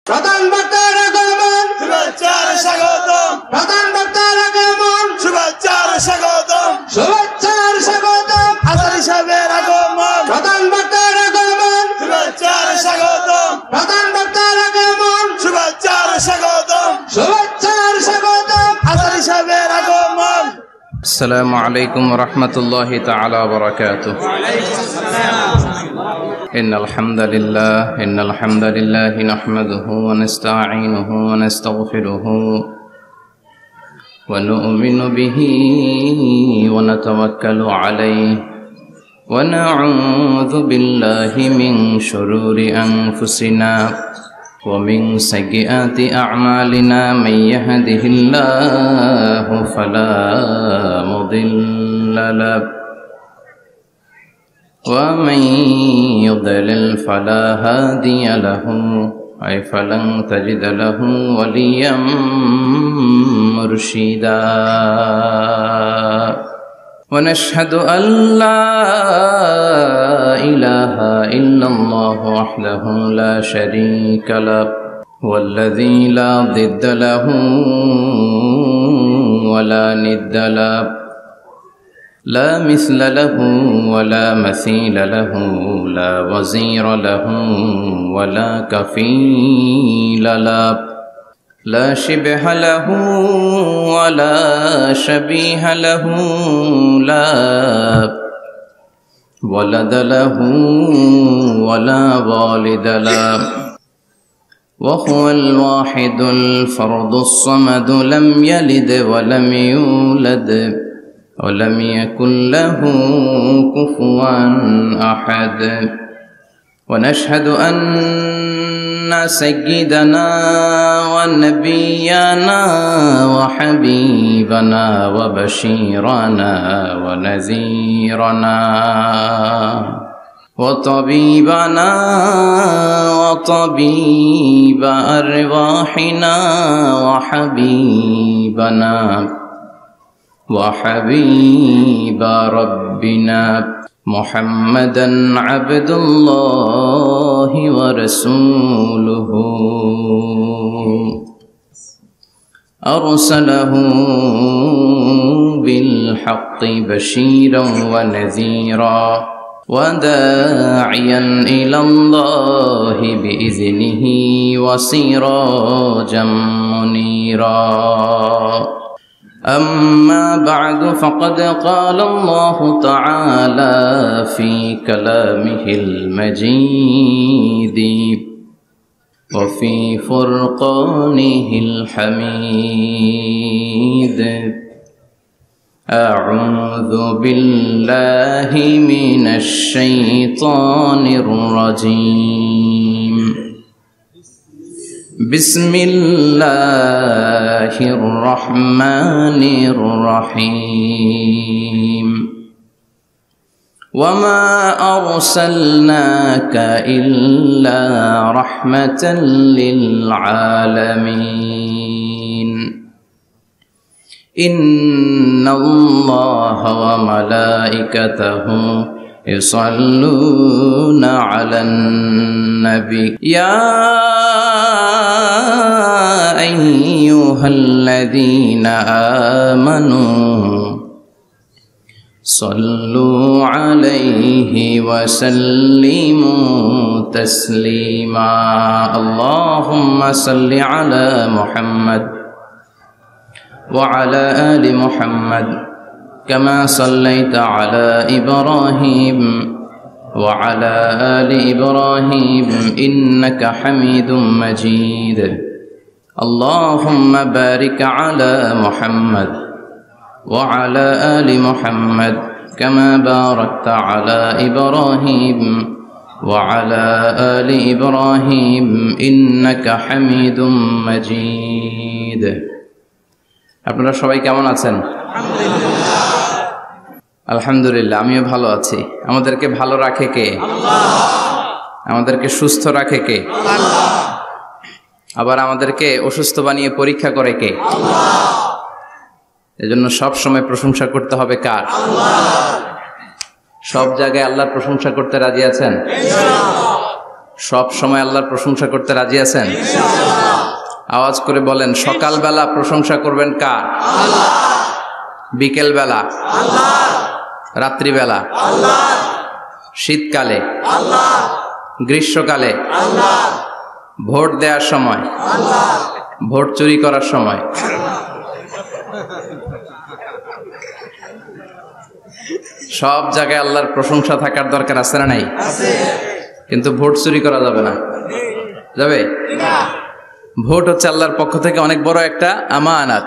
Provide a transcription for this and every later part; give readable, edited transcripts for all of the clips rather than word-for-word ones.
প্রধান বক্তার আগমন, শুভেচ্ছার স্বাগতম। প্রধান বক্তার আগমন, শুভেচ্ছার স্বাগতম। শুভেচ্ছার স্বাগতম। আজারি সাহেবের আগমন, প্রধান বক্তার আগমন, শুভেচ্ছার স্বাগতম। প্রধান বক্তার আগমন, শুভেচ্ছার স্বাগতম। শুভেচ্ছার স্বাগতম। আজারি সাহেবের আগমন। السلام عليكم ورحمة الله تعالى وبركاته. إن الحمد لله نحمده ونستعينه ونستغفره ونؤمن به ونتوكل عليه ونعوذ بالله من شرور أنفسنا ومن سيئات أعمالنا من يهده الله فلا مضل له ومن يضلل فلا هادي له أي فلن تجد له وليا مرشدا ونشهد أن لا إله إلا الله وحده لا شريك له والذي لا ضد له ولا ند له لا مثل له ولا مثيل له لا وزير له ولا كفيل له لا شبه له ولا شبيه له لا ولد له ولا والد له وهو الواحد الفرد الصمد لم يلد ولم يولد ولم يكن له كفوا أحد ونشهد أن سيدنا ونبينا وحبيبنا وبشيرنا ونذيرنا وطبيبنا وطبيب أرواحنا وحبيبنا وحبيب ربنا محمدا عبد الله ورسوله أرسله بالحق بشيرا ونذيرا وداعيا إلى الله بإذنه وسراجا منيرا أما بعد فقد قال الله تعالى في كلامه المجيد وفي فرقانه الحميد أعوذ بالله من الشيطان الرجيم بسم الله الرحمن الرحيم وما أرسلناك إلا رحمة للعالمين إن الله وملائكته يصلون على النبي يا أيها الذين آمنوا صلوا عليه وسلموا تسليما اللهم صل على محمد وعلى آل محمد كما صليت على إبراهيم وعلى آل إبراهيم إنك حميد مجيد اللهم بارك على محمد وعلى آل محمد كما باركت على إبراهيم وعلى آل إبراهيم إنك حميد مجيد আপনারা সবাই কেমন আছেন? আলহামদুলিল্লাহ, আমিও ভালো আছি। আমাদেরকে ভালো রাখে কে? আল্লাহ। আমাদেরকে সুস্থ রাখে কে? আল্লাহ। আবার আমাদেরকে অসুস্থ বানিয়ে পরীক্ষা করে কে? আল্লাহ। এজন্য সব সময় প্রশংসা করতে হবে কার? আল্লাহ। সব জায়গায় আল্লাহর প্রশংসা করতে রাজি আছেন? ইনশাআল্লাহ। সব সময় আল্লাহর প্রশংসা করতে রাজি আছেন? আওয়াজ করে বলেন, সকালবেলা প্রশংসা করবেন কার? বিকেলবেলা? রাত্রিবেলা? শীতকালে? গ্রীষ্মকালে? ভোট দেওয়ার সময়? ভোট চুরি করার সময়? সব জায়গায় আল্লাহর প্রশংসা থাকার দরকার আছে না নাই? কিন্তু ভোট চুরি করা যাবে না। যাবে? ভোট হচ্ছে আল্লাহর পক্ষ থেকে অনেক বড় একটা আমানত।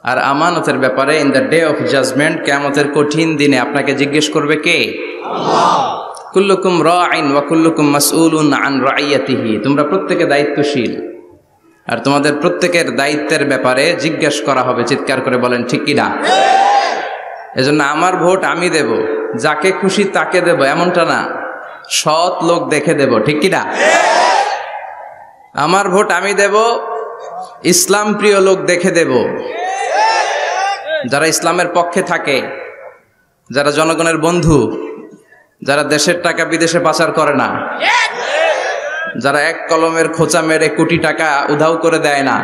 আর আমানতের ব্যাপারে in the day of judgement, কিয়ামতের কঠিন দিনে আপনাকে জিজ্ঞেস করবে কে? কুল্লুকুম রাঈন ওয়া কুল্লুকুম মাসউলুন আন রাইয়াতিহি। তোমরা প্রত্যেকে দায়িত্বশীল, আর তোমাদের প্রত্যেকের দায়িত্বের ব্যাপারে জিজ্ঞেস করা হবে। চিৎকার করে বলেন ঠিক কি না? এজন্য আমার ভোট আমি দেব, যাকে খুশি তাকে দেব এমনটা না, সৎ লোক দেখে দেব। ঠিক কি না? আমার ভোট আমি দেব, ইসলাম প্রিয় লোক দেখে দেব, যারা ইসলামের পক্ষে থাকে, যারা জনগণের বন্ধু, যারা দেশের টাকা বিদেশে পাচার করে না, যারা এক কলমের খোঁচা মেরে কোটি টাকা উধাও করে দেয় না,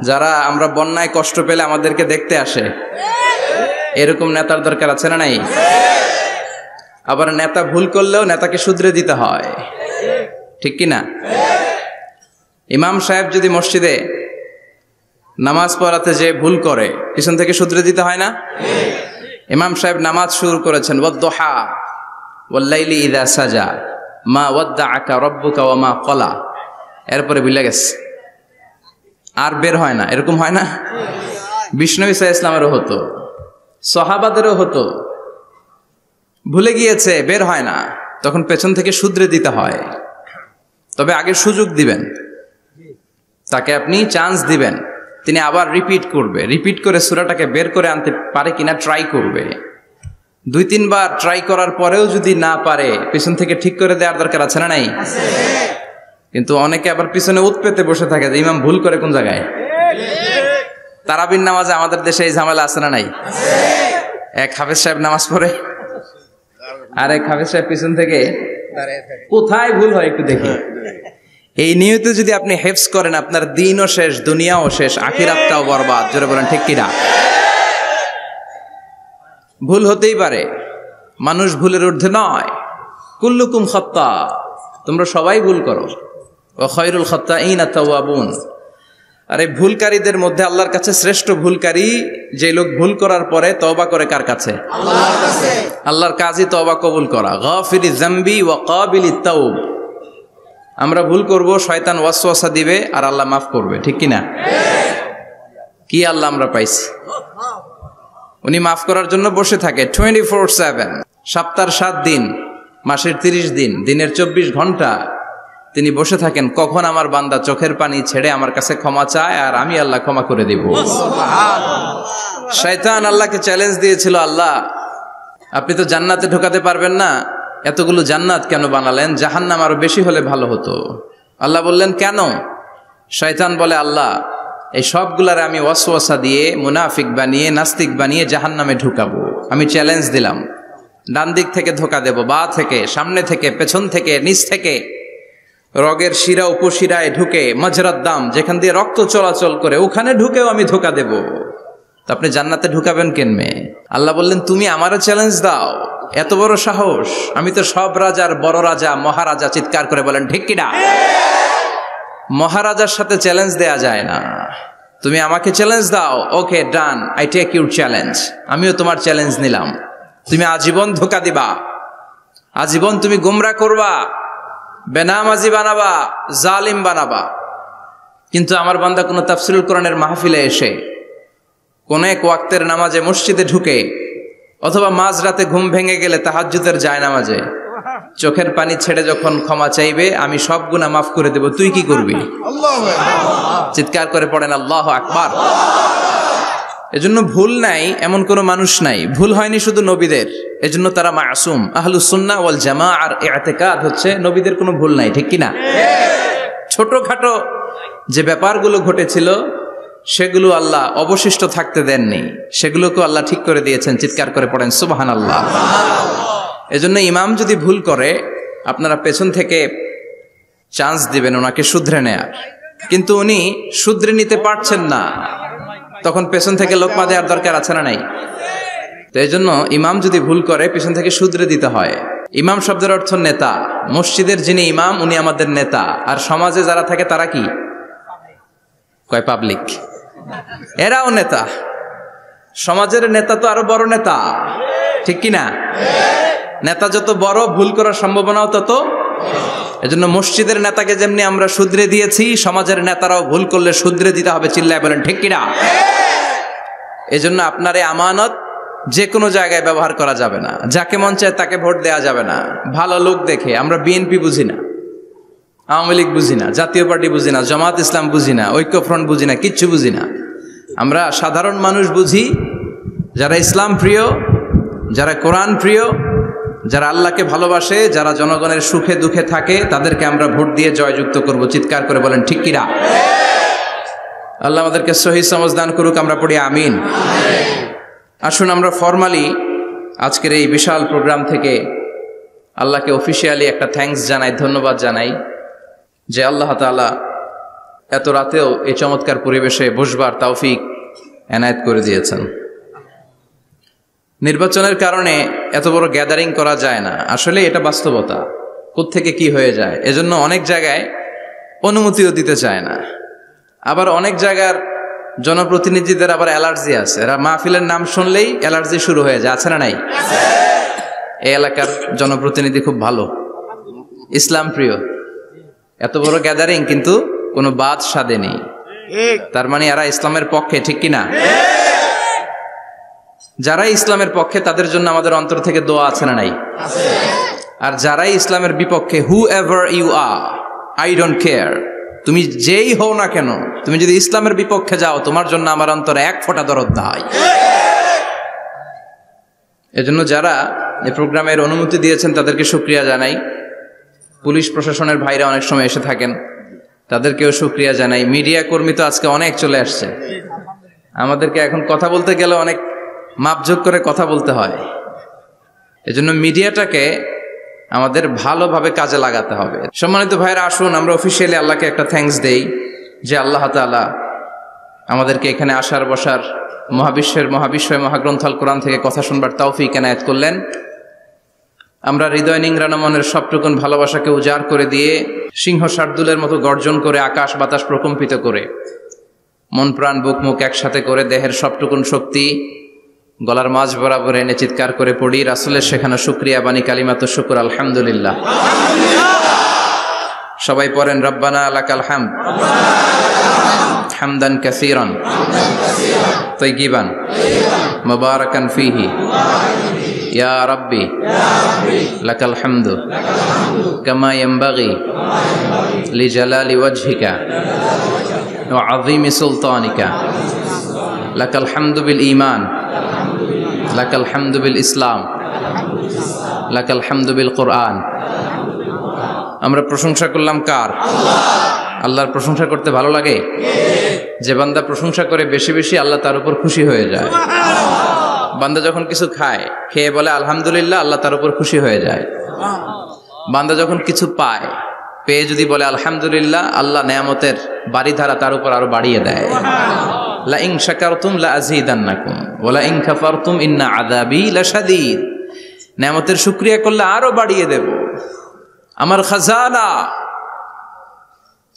যারা আমরা বন্যায় কষ্ট পেলে আমাদেরকে দেখতে আসে, এরকম নেতার দরকার আছে না নাই? আবার নেতা ভুল করলেও নেতাকে শুধরে দিতে হয়। ঠিক কি না? ইমাম সাহেব যদি মসজিদে নামাজ পড়াতে যে ভুল করে, পিছন থেকে শুধরে দিতে হয় না? ইমাম সাহেব নামাজ শুরু করেছেন, ওয়াদ-দুহা ওয়াল-লাইলি ইযা সাজা মা ওয়াদ্দাআকা রাব্বুকা ওয়া মা ক্বালা, এরপরে ভুলে গেছে, আর বের হয় না। এরকম হয় না? বিষ্ণু ঈসা ইসলামেরও হতো, সাহাবাদেরও হতো। ভুলে গিয়েছে, বের হয় না, তখন পেছন থেকে শুধরে দিতে হয়। তবে আগে সুযোগ দিবেন, তাকে আপনি চান্স দিবেন, তিনি আবার রিপিট করবে, রিপিট করে সূরাটাকে বের করে আনতে পারে কিনা ট্রাই করবে। 2-3 বার ট্রাই করার পরেও যদি না পারে, পিছন থেকে ঠিক করে দেওয়ার দরকার আছে না নাই? কিন্তু অনেকে আবার পিছনে উৎ পেতে বসে থাকে যে ইমাম ভুল করে কোন জায়গায়। তারাবির নামাজে আমাদের দেশে এই ঝামেলা আছে না নাই? এক হাফেজ সাহেব নামাজ পড়ে, আর এক হাফেজ সাহেব পিছন থেকে কোথায় ভুল হয় একটু দেখি। এই নিয়তে যদি আপনি হেফজ করেন, আপনার দিনও শেষ, দুনিয়াও শেষ, আখিরাতটাও বরবাদ। জোরে বলেন ঠিক কিনা? ভুল হতেই পারে, মানুষ ভুলের ঊর্ধ্বে নয়। কুল্লুকুম খাত্তা, তোমরা সবাই ভুল করো। ওয়া খায়রুল খাত্তাইনা তাওয়াবুন, আরে ভুলকারীদের মধ্যে আল্লাহর কাছে শ্রেষ্ঠ ভুলকারী যে লোক ভুল করার পরে তওবা করে কার কাছে? আল্লাহর কাছে। আল্লাহর কাজই তওবা কবুল করা। গাফিরিজ যামবি ওয়া কাবিলিত তাওব। আমরা ভুল করব, শয়তান ওয়াসওয়াসা দিবে, আর আল্লাহ মাফ করবে। ঠিক কি না? কি আল্লাহ আমরা পাইছি, উনি মাফ করার জন্য বসে থাকে 24/7, সপ্তাহের 7 দিন, মাসের 30 দিন, দিনের 24 ঘন্টা তিনি বসে থাকেন। কখন আমার বান্দা চোখের পানি ছেড়ে আমার কাছে ক্ষমা চায়, আর আমি আল্লাহ ক্ষমা করে দিব। শয়তান আল্লাহকে চ্যালেঞ্জ দিয়েছিল, আল্লাহ আপনি তো জান্নাতে ঢোকাতে পারবেন না, এতগুলো জান্নাত কেন বানালেন? জাহান্নাম আরো বেশি হলে ভালো হতো। আল্লাহ বললেন কেন? শয়তান বলে, আল্লাহ এই সবগুলারে আমি ওয়াসওয়াসা দিয়ে, মুনাফিক বানিয়ে, নাস্তিক বানিয়ে জাহান্নামে ঢুকাবো। আমি চ্যালেঞ্জ দিলাম, ডান দিক থেকে ধোকা দেব, বা থেকে, সামনে থেকে, পেছন থেকে, নিচ থেকে, রগের শিরা উপশিরায় ঢুকে, মাজরাত দাম যেখান দিয়ে রক্ত চলাচল করে ওখানে ঢুকেও আমি ধোকা দেব। তো আপনি জান্নাতে ঢুকাবেন কেনমে? আল্লাহ বললেন তুমি আমারও চ্যালেঞ্জ দাও, এত বড় সাহস? আমি তো সব রাজার বড় রাজা, মহারাজা। চিৎকার করে বলেন ঠিক কিনা? মহারাজার সাথে চ্যালেঞ্জ দেয়া যায় না। তুমি আমাকে চ্যালেঞ্জ দাও, ওকে ডান, আই টেক ইউর চ্যালেঞ্জ। আমিও তোমার চ্যালেঞ্জ নিলাম। তুমি আজীবন ধোকা দিবা, আজীবন তুমি গুমরা করবা, বেনামাজি বানাবা, জালিম বানাবা। কিন্তু আমার বান্দা কোনো তাফসীরুল কোরআনের মাহফিলে এসে, কোন এক ওয়াক্তের নামাজে মসজিদে ঢুকে, অথবা মাঝরাতে ঘুম ভেঙে গেলে তাহাজ্জুদের জায়নামাজে চোখের পানি ছেড়ে যখন ক্ষমা চাইবে, আমি সব গুনাহ মাফ করে দেব, তুই কি করবি? চিৎকার করে পড়েন আল্লাহু আকবার। এজন্য ভুল নাই এমন কোন মানুষ নাই, ভুল হয়নি শুধু নবীদের, এজন্য তারা মাসুম। আহলুস সুন্নাহ ওয়াল জামাআর ইতিকাদ হচ্ছে নবীদের কোনো ভুল নাই। ঠিক কিনা? ছোটখাটো যে ব্যাপারগুলো ঘটেছিল সেগুলো আল্লাহ অবশিষ্ট থাকতে দেননি, সেগুলোকে আল্লাহ ঠিক করে দিয়েছেন। চিৎকার করে পড়েন সুবহানাল্লাহ। এজন্য ইমাম যদি ভুল করে, আপনারা পেছন থেকে চান্স দিবেন ওনাকে শুধরে নেয়ার, কিন্তু উনি শুধরে নিতে পারছেন না, তখন পেছন থেকে লোকমা দেওয়ার দরকার আছে না নাই? তো এই জন্য ইমাম যদি ভুল করে পেছন থেকে শুধরে দিতে হয়। ইমাম শব্দের অর্থ নেতা। মসজিদের যিনি ইমাম উনি আমাদের নেতা, আর সমাজে যারা থাকে তারা কি কয়? পাবলিক। এরাও নেতা। সমাজের নেতা তো আরো বড় নেতা, ঠিক কিনা? নেতা যত বড়, ভুল করার সম্ভাবনাও তত। এজন্য মসজিদের নেতাকে যেমনি আমরা শুধরে দিয়েছি, সমাজের নেতারাও ভুল করলে শুধরে দিতে হবে। চিল্লায় বলেন ঠিক কিনা? এজন্য আপনার এই আমানত যে কোনো জায়গায় ব্যবহার করা যাবে না। যাকে মন চায় তাকে ভোট দেওয়া যাবে না। ভালো লোক দেখে। আমরা বিএনপি বুঝি না, আওয়ামী লীগ বুঝি না, জাতীয় পার্টি বুঝি না, জামাত ইসলাম বুঝি না, ঐক্যফ্রন্ট বুঝি না, কিচ্ছু বুঝি না। আমরা সাধারণ মানুষ বুঝি, যারা ইসলাম প্রিয়, যারা কোরআন প্রিয়, যারা আল্লাহকে ভালোবাসে, যারা জনগণের সুখে দুঃখে থাকে, তাদেরকে আমরা ভোট দিয়ে জয়যুক্ত করব। চিৎকার করে বলেন ঠিক কিনা? আল্লাহ আমাদেরকে সহি সমঝ দান করুক। আমরা পড়ি আমিন। আসুন আমরা ফরমালি আজকের এই বিশাল প্রোগ্রাম থেকে আল্লাহকে অফিসিয়ালি একটা থ্যাঙ্কস জানাই, ধন্যবাদ জানাই যে আল্লাহ তাআলা এত রাতেও এই চমৎকার পরিবেশে বসবার তৌফিক এনায়েত করে দিয়েছেন। নির্বাচনের কারণে এত বড় গ্যাদারিং করা যায় না, আসলে এটা বাস্তবতা। কোত্থেকে কি হয়ে যায়, এজন্য অনেক জায়গায় অনুমতিও দিতে চায় না। আবার অনেক জায়গার জনপ্রতিনিধিদের আবার অ্যালার্জি আছে, এরা মাহফিলের নাম শুনলেই অ্যালার্জি শুরু হয়ে যায়। আছে না নাই? এই এলাকার জনপ্রতিনিধি খুব ভালো, ইসলাম প্রিয়, এত বড় গ্যাদারিং কিন্তু কোনো বাদ সাধে নেই। তার মানে এরা ইসলামের পক্ষে, ঠিক কিনা? যারাই ইসলামের পক্ষে তাদের জন্য আমাদের অন্তর থেকে দোয়া আছে না নাই? আর যারাই ইসলামের বিপক্ষে, whoever you are, I don't care, তুমি যেই হও না কেন, তুমি যদি ইসলামের বিপক্ষে যাও, তোমার জন্য আমার অন্তরে এক ফোঁটা দরদ নাই। এজন্য যারা এই প্রোগ্রামের অনুমতি দিয়েছেন তাদেরকে শুকরিয়া জানাই। পুলিশ প্রশাসনের ভাইরা অনেক সময় এসে থাকেন, তাদেরকেও শুকরিয়া জানাই। মিডিয়া কর্মী তো আজকে অনেক চলে আসছে, আমাদেরকে এখন কথা বলতে গেলে অনেক মাপযোগ করে কথা বলতে হয়। এজন্য মিডিয়াটাকে আমাদের ভালোভাবে কাজে লাগাতে হবে। সম্মানিত ভাইরা, আসুন আমরা অফিসিয়ালি আল্লাহকে একটা থ্যাঙ্কস দেই যে আল্লাহ তাআলা আমাদেরকে এখানে আসার বসার, মহাবিশ্বয় মহাগ্রন্থ আল কোরআন থেকে কথা শুনবার তৌফিক এনায়েত করলেন। আমরা হৃদয় নিংড়ানো মনের সবটুকুন ভালোবাসাকে উজাড় করে দিয়ে, সিংহ শার্দুলের মতো গর্জন করে, আকাশ বাতাস প্রকম্পিত করে, মন প্রাণ বুক মুখ একসাথে করে, দেহের সবটুকুন শক্তি গলার মাঝ বরাবর এনে চিৎকার করে পড়ি রাসূলের শেখানো শুকরিয়া বাণী কালিমাত শুকর, আলহামদুলিল্লাহ। সবাই পড়েন রব্বানা লাকাল হামদ হামদান কাসীরান তাইয়িবান মুবারাকান ফীহি ইয়া রাব্বি লাকাল হামদু কামা ইয়ানবাগি লিজালালি ওয়াজহিকা ওয়া আযীমি সুলতানিকা লাকাল হামদু বিল ঈমান লাকাল হামদু বিল ইসলাম লাকাল হামদু বিল কোরআন। আমরা প্রশংসা করলাম কার? আল্লাহর প্রশংসা করতে ভালো লাগে? যে বান্দা প্রশংসা করে বেশি বেশি, আল্লাহ তার উপর খুশি হয়ে যায়। বান্দা যখন কিছু খায়, খেয়ে বলে আলহামদুলিল্লাহ, আল্লাহ তার উপর খুশি হয়ে যায়। বান্দা যখন কিছু পায়, পেয়ে যদি বলে আলহামদুলিল্লাহ, আল্লাহ নেয়ামতের বাড়িধারা তার উপর আরো বাড়িয়ে দেয়। লা ইন শাকারতুম লা আযীদান্নাকুম ওয়া লা ইন কাফারতুম ইন্না আযাবী লাশাদীদ। নেয়ামতের শুকরিয়া করলে আরো বাড়িয়ে দেব। আমার খাজানা,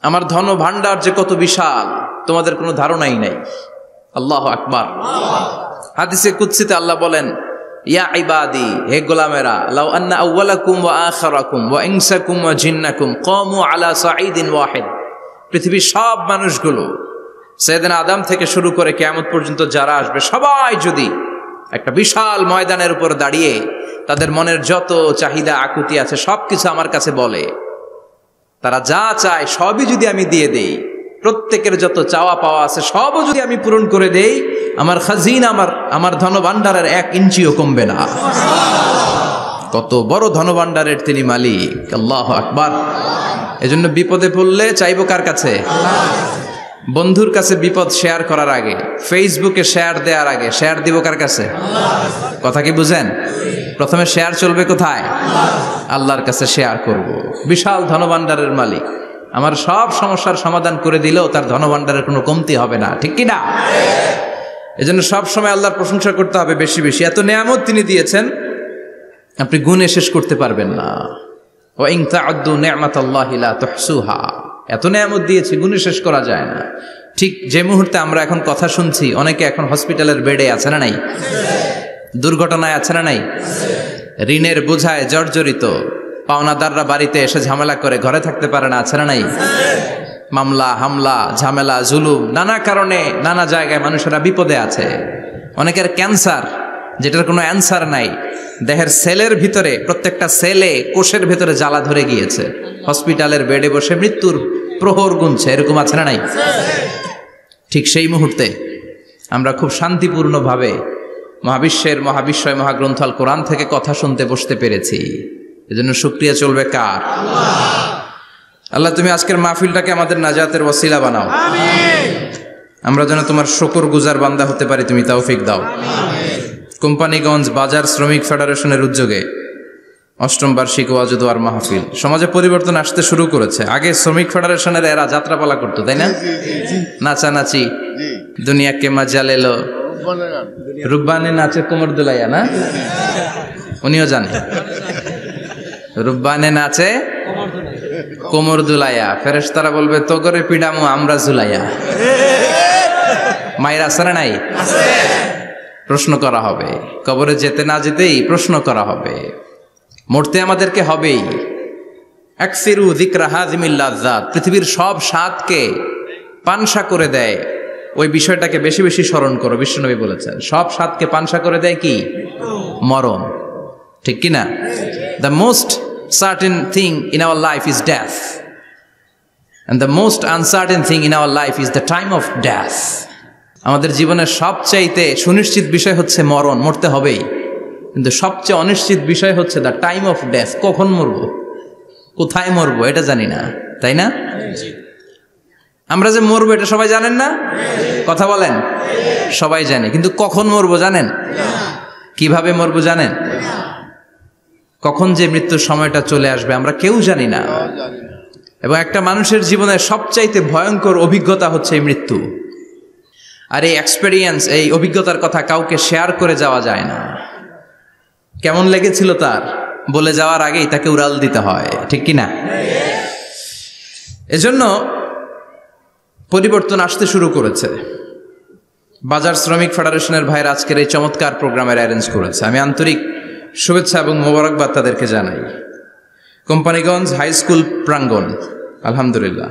আমার ধন ভান্ডার যে কত বিশাল, তোমাদের কোনো ধারণাই নাই। আল্লাহু আকবার। হাদিসে কুদসিতে আল্লাহ বলেন, ইয়া ইবাদি, হে গোলামেরা, লাউ আন্না আউওয়ালাকুম ওয়া আখিরাকুম ওয়া ইনসাকুম ওয়া জিন্নাকুম কামু আলা সাঈদিন ওয়াহিদ। পৃথিবীর সব মানুষগুলো, সাইয়েদনা আদম থেকে শুরু করে কিয়ামত পর্যন্ত যারা আসবে, সবাই যদি একটা বিশাল ময়দানের উপর দাঁড়িয়ে তাদের মনের যত চাহিদা আকুতি আছে সবকিছু আমার কাছে বলে, তারা যা চায় সবই যদি আমি দিয়ে দেই, প্রত্যেকের যত চাওয়া পাওয়া আছে সবও যদি আমি পূরণ করে দেই, আমার খাজিনা, আমার ধনভাণ্ডারের 1 ইঞ্চিও কমবে না। কত বড় ধনভাণ্ডারের তিনি মালিক। আল্লাহু আকবার। এজন্য বিপদে পড়লে চাইবো কার কাছে? বন্ধুর কাছে বিপদ শেয়ার করার আগে, ফেসবুকে শেয়ার দেওয়ার আগে শেয়ার দিব কার কাছে? কথা কি বুঝেন? প্রথমে শেয়ার চলবে কোথায়? আল্লাহর কাছে শেয়ার করব। বিশাল ধনভাণ্ডারের মালিক আমার সব সমস্যার সমাধান করে দিলেও তার ধনভাণ্ডারের কোনো কমতি হবে না, ঠিক কি না? এজন্য সব সময় আল্লাহর প্রশংসা করতে হবে বেশি বেশি। এত নেয়ামত তিনি দিয়েছেন, আপনি গুণে শেষ করতে পারবেন না। ওয়া ইন তা'উদ্দু নি'মাতাল্লাহি লা তুহসুহা, এত নেয়ামত দিয়েছি, গুণে শেষ করা যায় না। ঠিক যে মুহূর্তে আমরা এখন কথা শুনছি, অনেকে এখন হসপিটালের বেডে আছে না নাই? দুর্ঘটনায় আছে না নাই? ঋণের বোঝায় জর্জরিত, পাওনাদাররা বাড়িতে এসে ঝামেলা করে ঘরে থাকতে পারে না, আছে না নাই? মামলা হামলা ঝামেলা জুলুম, নানা কারণে নানা জায়গায় মানুষেরা বিপদে আছে। অনেকের ক্যান্সার, যেটার কোনো অ্যান্সার নাই, দেহের সেলের ভিতরে, প্রত্যেকটা সেলে কোষের ভিতরে জ্বালা ধরে গিয়েছে, হসপিটালের বেডে বসে মৃত্যুর প্রহর গুনছে, এরকম আছে না নাই? ঠিক সেই মুহূর্তে আমরা খুব শান্তিপূর্ণভাবে মহাবিশ্বের মহাবিশ্বয় মহাগ্রন্থ আল কোরআন থেকে কথা শুনতে বসতে পেরেছি। এজন্য শুকরিয়া চলবে কার? আল্লাহ, তুমি আজকের মাহফিলটাকে আমাদের নাজাতের ওয়াসিলা বানাও, আমরা যেন তোমার শুকর গুজার বান্দা হতে পারি, তুমি তৌফিক দাও। কোম্পানিগঞ্জ বাজার শ্রমিক ফেডারেশনের উদ্যোগে ৮ম বার্ষিক ওয়াজ ও দোয়ার মাহফিল। সমাজে পরিবর্তন আসতে শুরু করেছে। আগে শ্রমিক ফেডারেশনের এরা যাত্রাপালা করতো, তাই না? নাচানাচি, দুনিয়াকে মজা লেলো, রুব্বানে নাচে কোমর দুলাইয়া, না? উনিও জানে রুব্বানে নাচে কোমর দুলাইয়া। ফেরেশতারা বলবে তো করে পিডামু আমরা জুলাইয়া। মায়ের আছে না নাই? প্রশ্ন করা হবে, কবরে যেতে না যেতেই প্রশ্ন করা হবে। মরতে আমাদেরকে হবেই। আকসিরু যিকরা হাযিমিল লাযযাত, পৃথিবীর সব স্বাদকে পানসা করে দেয়, ওই বিষয়টাকে বেশি বেশি স্মরণ করো। বিশ্বনবী বলেছেন সব স্বাদকে পানসা করে দেয় কি? মরণ, ঠিক কি না? The most certain thing in our life is death, and the most uncertain thing in our life is the time of death. আমাদের জীবনের সবচাইতে সুনিশ্চিত বিষয় হচ্ছে মরণ, মরতে হবেই। কিন্তু সবচেয়ে অনিশ্চিত বিষয় হচ্ছে দ্য টাইম অফ ডেথ, কখন মরবো, কোথায় মরবো এটা জানি না, তাই না? আমরা যে মরবো এটা সবাই জানেন না? কথা বলেন। সবাই জানে, কিন্তু কখন মরবো জানেন? কিভাবে মরবো জানেন? কখন যে মৃত্যুর সময়টা চলে আসবে আমরা কেউ জানি না। এবং একটা মানুষের জীবনের সবচাইতে ভয়ঙ্কর অভিজ্ঞতা হচ্ছে এই মৃত্যু। আর এই এক্সপেরিয়েন্স, এই অভিজ্ঞতার কথা কাউকে শেয়ার করে যাওয়া যায় না। কেমন লেগেছিল তার বলে যাওয়ার আগেই তাকে উড়াল দিতে হয়, ঠিক কি না? এজন্য পরিবর্তন আসতে শুরু করেছে। বাজার শ্রমিক ফেডারেশনের ভাইয়ের আজকের এই চমৎকার প্রোগ্রামের অ্যারেঞ্জ করেছে। আমি আন্তরিক শুভেচ্ছা এবং মোবারকবাদ তাদেরকে জানাই। কোম্পানিগঞ্জ হাই স্কুল প্রাঙ্গণ, আলহামদুলিল্লাহ।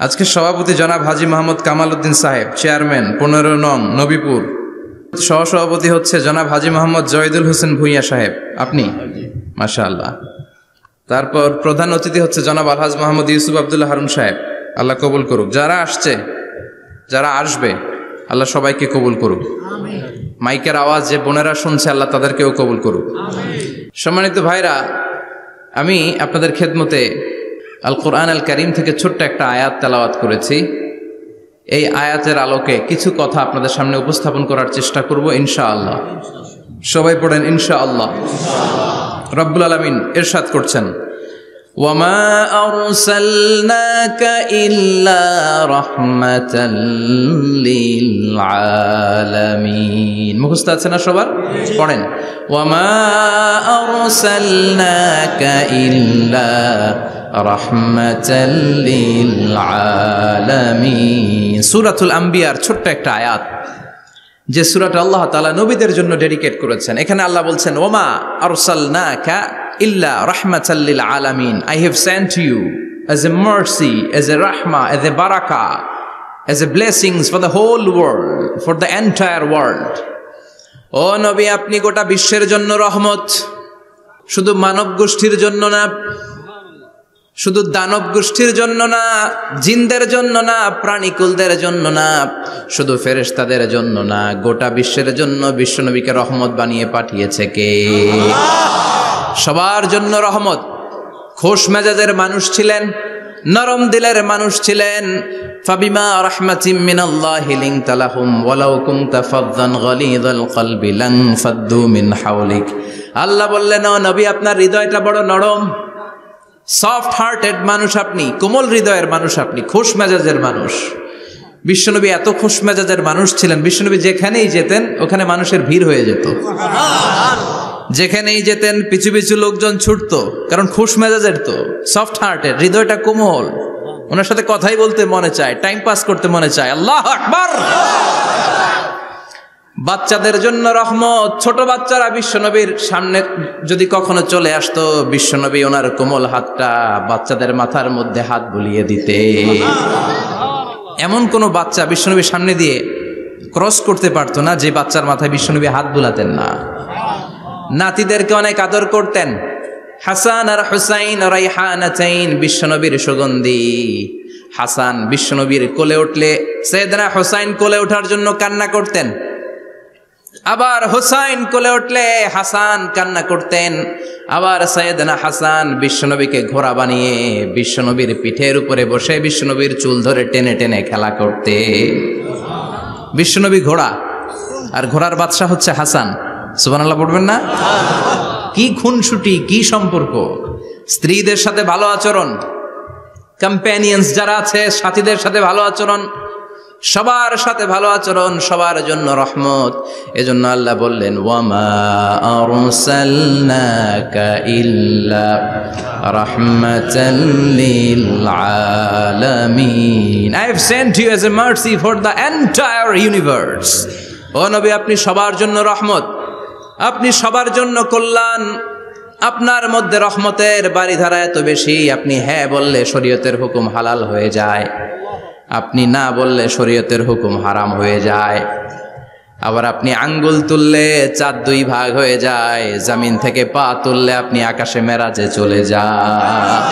আজকে সভাপতি জনাব হাজী মোহাম্মদ কামাল উদ্দিন সাহেব, চেয়ারম্যান 15 নং নবীপুর। সহসভাপতি হচ্ছে জনাব হাজী মোহাম্মদ জয়দুল হোসেন ভুইয়া সাহেব, আপনি? মাশাআল্লাহ। তারপর প্রধান অতিথি হচ্ছে জনাব আলহাজ মোহাম্মদ ইউসুফ আব্দুল্লাহ হারুন সাহেব, আল্লাহ কবুল করুক। যারা আসছে, যারা আসবে, আল্লাহ সবাইকে কবুল করুক। মাইকের আওয়াজ যে বোনেরা শুনছে, আল্লাহ তাদেরকেও কবুল করুক। সম্মানিত ভাইরা, আমি আপনাদের খেদমতে আল কোরআন আল কারীম থেকে ছোট্ট একটা আয়াত তেলাওয়াত করেছি। এই আয়াতের আলোকে কিছু কথা আপনাদের সামনে উপস্থাপন করার চেষ্টা করব ইনশাআল্লাহ। সবাই পড়েন ইনশাআল্লাহ। রব্বুল আলামিন ইরশাদ করছেন, ওয়ামা আরসালনাকা ইল্লা রাহমাতাল লিল আলামিন। মুখস্থ আছে না সবার? পড়েন, ওয়ামা আরসালনাকা ইল্লা রাহমাতাল লিল আলামিন। সূরাতুল আম্বিয়ার ছোট্ট একটা আয়াত, যে সূরাটা আল্লাহ তাআলা নবীদের জন্য ডেডিকেট করেছেন। এখানে আল্লাহ বলছেন, ওমা আরসালনাকা ইল্লা রাহমাতাল লিল আলামিন, I have sent you as a mercy, as a rahmah, as a barakah, as a blessings for the whole world, for the entire world. ও নবী, আপনি গোটা বিশ্বের জন্য রহমত, শুধু মানব গোষ্ঠীর জন্য না, শুধু দানব গোষ্ঠীর জন্য না, জিনদের জন্য না, প্রাণীকুলদের জন্য না, শুধু ফেরেশতাদের জন্য না, গোটা বিশ্বের জন্য বিশ্বনবীকে রহমত বানিয়ে পাঠিয়েছে কে? সবার জন্য রহমত। খোশ মেজাজের মানুষ ছিলেন, নরম দিলের মানুষ ছিলেন। ফাবিমা রাহমাতিম মিনাল্লাহি লিনতা লাহুম ওয়ালাউ কুনতা ফাযযান গালিযাল কলবি লানফাদ্দু মিন হাওলিক আল্লাহ বললেন, ও নবী, আপনার হৃদয়টা বড় নরম, সফট হার্টেড মানুষ আপনি, কোমল হৃদয়ের মানুষ আপনি, খোশ মেজাজের মানুষ। বিশ্বনবী এত খোশ মেজাজের মানুষ ছিলেন, বিশ্বনবী যেখানেই যেতেন ওখানে মানুষের ভিড় হয়ে যেত। যেখানেই যেতেন পিছু পিছু লোকজন ছুটতো, কারণ খোশ মেজাজের তো, সফট হার্টেড, হৃদয়টা কোমল, ওনার সাথে কথাই বলতে মনে চায়, টাইম পাস করতে মনে চায়। আল্লাহু আকবার। বাচ্চাদের জন্য রহমত, ছোট বাচ্চারা বিশ্বনবীর সামনে যদি কখনো চলে আসতো, বিশ্বনবী ওনার কোমল হাতটা বাচ্চাদের মাথার মধ্যে হাত বুলিয়ে দিতে। এমন কোন বাচ্চা বিশ্বনবীর সামনে দিয়ে ক্রস করতে পারতো না যে বাচ্চার মাথায় বিশ্বনবী হাত বুলাতেন না। নাতিদেরকে অনেক আদর করতেন। হাসান আর হুসাইন রাইহানাতাইন, বিশ্বনবীর সুগন্ধি। হাসান বিশ্বনবীর কোলে উঠলে সাইয়েদনা হুসাইন কোলে ওঠার জন্য কান্না করতেন, আবার হুসাইন কোলে উঠলে হাসান কান্না করতেন। আবার সাইয়েদনা হাসান বিশ্বনবীকে ঘোড়া বানিয়ে বিশ্বনবীর পিঠের উপরে বসে বিশ্বনবীর চুল ধরে টেনে টেনে খেলা করতে। বিশ্বনবী ঘোড়া, আর ঘোড়ার বাদশা হচ্ছে হাসান। সুবহানাল্লাহ পড়বেন না? কি খুনসুটি, কি সম্পর্ক! স্ত্রীদের সাথে ভালো আচরণ, কম্প্যানিয়ন্স যারা আছে সাথীদের সাথে ভালো আচরণ, সবার সাথে ভালো আচরণ, সবার জন্য রহমত। এজন্য আল্লাহ বললেন, ওয়ামা আরসালনাকা ইল্লা রাহমাতাল লিল আলামিন। I have sent you as a mercy for the entire universe. ও নবী, আপনি সবার জন্য রহমত, আপনি সবার জন্য কল্যাণ। আপনার মধ্যে রহমতের বাড়িধারা এত বেশি, আপনি হ্যাঁ বললে শরীয়তের হুকুম হালাল হয়ে যায়, আপনি না বললে শরীয়তের হুকুম হারাম হয়ে যায়। আবার আপনি আঙ্গুল তুললে চাঁদ দুই ভাগ হয়ে যায়, জমিন থেকে পা তুললে আপনি আকাশে মেরাজে চলে যান।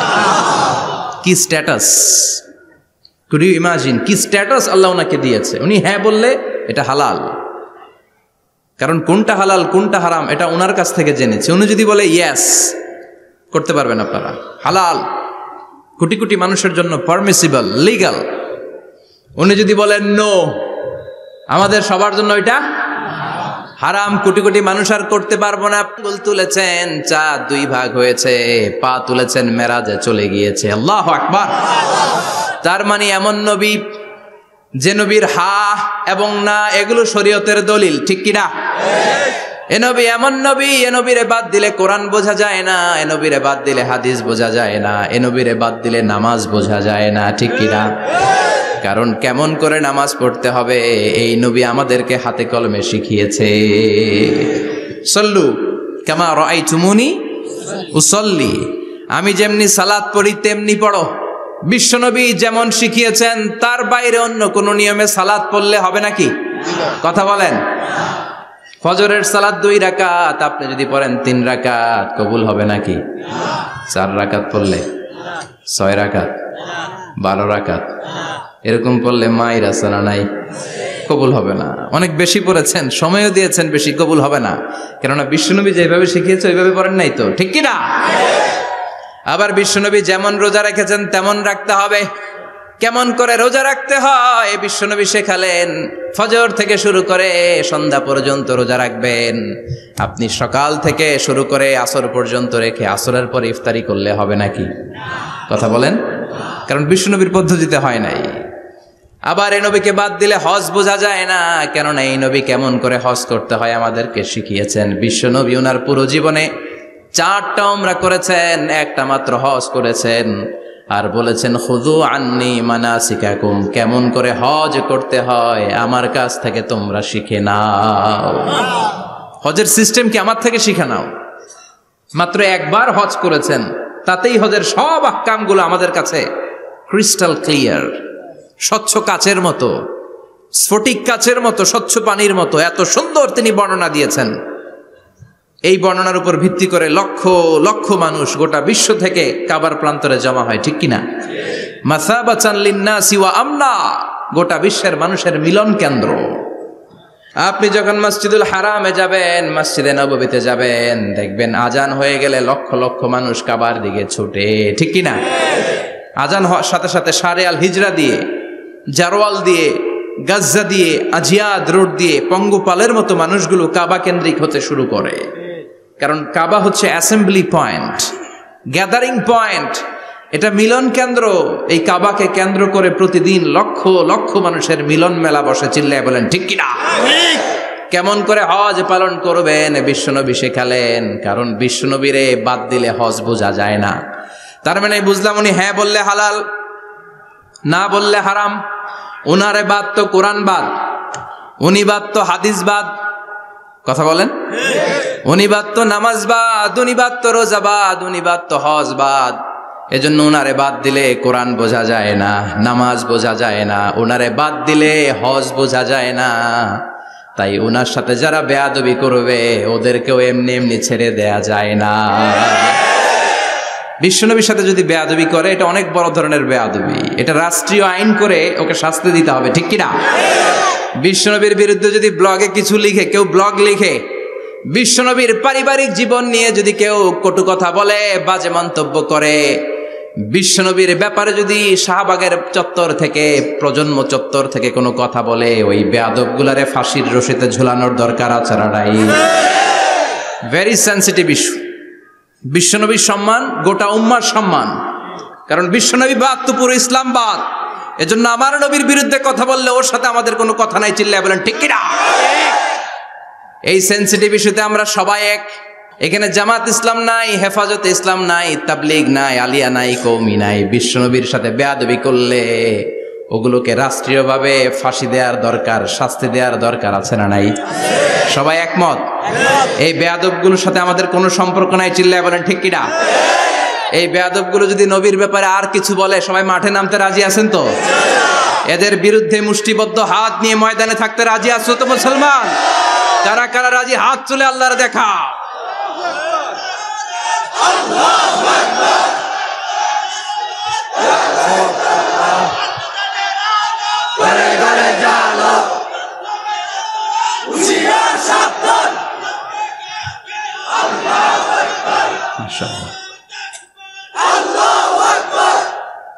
কি স্ট্যাটাস! কুড ইউ ইমাজিন কি স্ট্যাটাস আল্লাহ ওনাকে দিয়েছে। উনি হ্যাঁ বললে এটা হালাল, কারণ কোনটা হালাল কোনটা হারাম এটা ওনার কাছ থেকে জেনেছে। উনি যদি বলে ইয়েস, করতে পারবেন আপনারা, হালাল, কোটি কোটি মানুষের জন্য পারমিসিবল, লিগ্যাল। উনি যদি বলেন নো, আমাদের সবার জন্য এটা হারাম, কোটি কোটি মানুষ আর করতে পারবো না। আঙ্গুল তুলেছেন চাঁদ দুই ভাগ হয়েছে, পা তুলেছেন মেরাজে চলে গিয়েছে। আল্লাহু আকবার। তার মানে এমন নবী যে নবীর হা এবং না এগুলো শরীয়তের দলিল, ঠিক কিনা? এ নবী এমন নবী, এ নবীরে বাদ দিলে কোরআন বোঝা যায় না, এ নবীরে বাদ দিলে হাদিস বোঝা যায় না, এ নবীরে বাদ দিলে নামাজ বোঝা যায় না, ঠিক কিনা? কারণ কেমন করে নামাজ পড়তে হবে এই নবী আমাদেরকে হাতে কলমে শিখিয়েছে। সল্লু কামা রাআইতুমুনি উসাল্লি, আমি যেমনি সালাত পড়ি তেমনি পড়ো। বিশ্বনবী যেমন শিখিয়েছেন তার বাইরে অন্য কোন নিয়মে সালাত পড়লে হবে নাকি? কথা বলেন। ফজরের সালাত 2 রাকাত, আপনি যদি পড়েন 3 রাকাত, কবুল হবে নাকি? 4 রাকাত পড়লে, 6 রাকাত, 12 রাকাত এরকম পড়লে মায়ের আসানা নাই, কবুল হবে না। অনেক বেশি পড়েছেন, সময়ও দিয়েছেন বেশি, কবুল হবে না। কেননা বিশ্বনবী যেভাবে শিখিয়েছে ওইভাবে পড়েন নাই তো, ঠিক কিনা? আবার বিশ্বনবী যেমন রোজা রেখেছেন তেমন রাখতে হবে। কেমন করে রোজা রাখতে হয় বিশ্বনবী শেখালেন। ফজর থেকে শুরু করে সন্ধ্যা পর্যন্ত রোজা রাখবেন। আপনি সকাল থেকে শুরু করে আসর পর্যন্ত রেখে আসরের পরে ইফতারি করলে হবে নাকি? কথা বলেন। কারণ বিশ্বনবীর পদ্ধতিতে হয় নাই। আবার এই নবীকে বাদ দিলে হজ বোঝা যায় না, কেননা এই নবী কেমন করে হজ করতে হয় আমাদেরকে শিখিয়েছেন। বিশ্বনবী ওনার পুরো জীবনে 4টা উমরা করেছেন, একটা মাত্র হজ করেছেন। আর বলেছেন খুযু আন্নী মানাসিকাকুম, কেমন করে হজ করতে হয় আমার কাছ থেকে তোমরা শিখে নাও। হজের সিস্টেম কি আমার থেকে শিখে নাও। মাত্র একবার হজ করেছেন, তাতেই হজের সব আহকামগুলো আমাদের কাছে ক্রিস্টাল ক্লিয়ার, স্বচ্ছ কাচের মতো, স্ফটিক কাচের মতো, স্বচ্ছ পানির মতো এত সুন্দর তিনি বর্ণনা দিয়েছেন। এই বর্ণনার উপর ভিত্তি করে লক্ষ লক্ষ মানুষ গোটা বিশ্ব থেকে কাবার প্রান্তরে জমা হয়, ঠিক কিনা? মাসাবাতান লিন্নাসি ওয়া আমনা, গোটা বিশ্বের মানুষের মিলন কেন্দ্র। আপনি যখন মসজিদুল হারামে যাবেন, মসজিদে নববীতে যাবেন, দেখবেন আজান হয়ে গেলে লক্ষ লক্ষ মানুষ কাবার দিকে ছুটে, ঠিক কিনা? আজান হওয়ার সাথে সাথে শারে আল হিজরা দিয়ে, জারওয়াল দিয়ে, গাজ্জা দিয়ে, আজিয়াদ রোড দিয়ে পঙ্গপালের মতো মানুষগুলো কাবা কেন্দ্রিক হতে শুরু করে। কারণ কাবা হচ্ছে অ্যাসেম্বলি পয়েন্ট, গ্যাদারিং পয়েন্ট, এটা মিলন কেন্দ্র। এই কাবাকে কেন্দ্র করে প্রতিদিন লক্ষ লক্ষ মানুষের মিলন মেলা বসে। চিল্লায় বলেন ঠিক কিনা? কেমন করে হজ পালন করবেন বিশ্বনবী শেখালেন, কারণ বিশ্বনবীরে বাদ দিলে হজ বোঝা যায় না। তার মানে বুঝলাম উনি হ্যাঁ বললে হালাল, না বললে হারাম। উনারে বাদ তো কোরআন বাদ, উনি বাদ তো হাদিস বাদ। কথা বলেন? উনি বাদ তো নামাজ বাদ, উনি বাদ তো রোজা বাদ, উনি বাদ তো হজ বাদ। এজন্য উনারে বাদ দিলে কোরআন বোঝা যায় না, নামাজ বোঝা যায় না, উনারে বাদ দিলে হজ বোঝা যায় না। তাই উনার সাথে যারা বেয়াদবি করবে ওদেরকেও এমনি এমনি ছেড়ে দেয়া যায় না। বিশ্বনবীর সাথে যদি বেয়াদবি করে এটা অনেক বড় ধরনের বেয়াদবি, এটা রাষ্ট্রীয় আইন করে ওকে শাস্তি দিতে হবে, ঠিক কিনা? বিশ্বনবীর বিরুদ্ধে যদি ব্লগে কিছু লিখে, কেউ ব্লগ লিখে, বিশ্বনবীর পারিবারিক জীবন নিয়ে যদি কেউ কটু কথা বলে, বাজে মন্তব্য করে, বিশ্বনবীর ব্যাপারে যদি শাহবাগের চত্বর থেকে, প্রজন্ম চত্বর থেকে কোনো কথা বলে, ওই বেয়াদবগুলারে ফাঁসির রশিতে ঝুলানোর দরকার আছে না নাই? Very sensitive issue. বিশ্বনবীর সম্মান গোটা উম্মার সম্মান, কারণ বিশ্বনবী বাদ তো পুরো ইসলাম বাদ। এজন্য আমার নবীর বিরুদ্ধে কথা বললে ওর সাথে আমাদের কোনো কথা নাই। চিল্লায় বলেন ঠিক কিনা? এই সেনসিটিভ ইস্যুতে আমরা সবাই এক। এখানে জামাত ইসলাম নাই, হেফাজত ইসলাম নাই, তাবলিগ নাই, আলিয়া নাই, কওমি নাই। বিশ্বনবীর সাথে বেয়াদবি করলে ওগুলোকে রাষ্ট্রীয়ভাবে ফাঁসি দেওয়ার দরকার, শাস্তি দেওয়ার দরকার আছে না নাই? সবাই একমত? এই বেয়াদবগুলোর সাথে আমাদের কোনো সম্পর্ক নাই। চিল্লায় বলেন ঠিক কিনা? এই বেয়াদবগুলো যদি নবীর ব্যাপারে আর কিছু বলে সবাই মাঠে নামতে রাজি আছেন তো? এদের বিরুদ্ধে মুষ্টিবদ্ধ হাত নিয়ে ময়দানে থাকতে রাজি আছো তো মুসলমান? কারা কারা রাজি হাত তুলে আল্লাহর দেখা।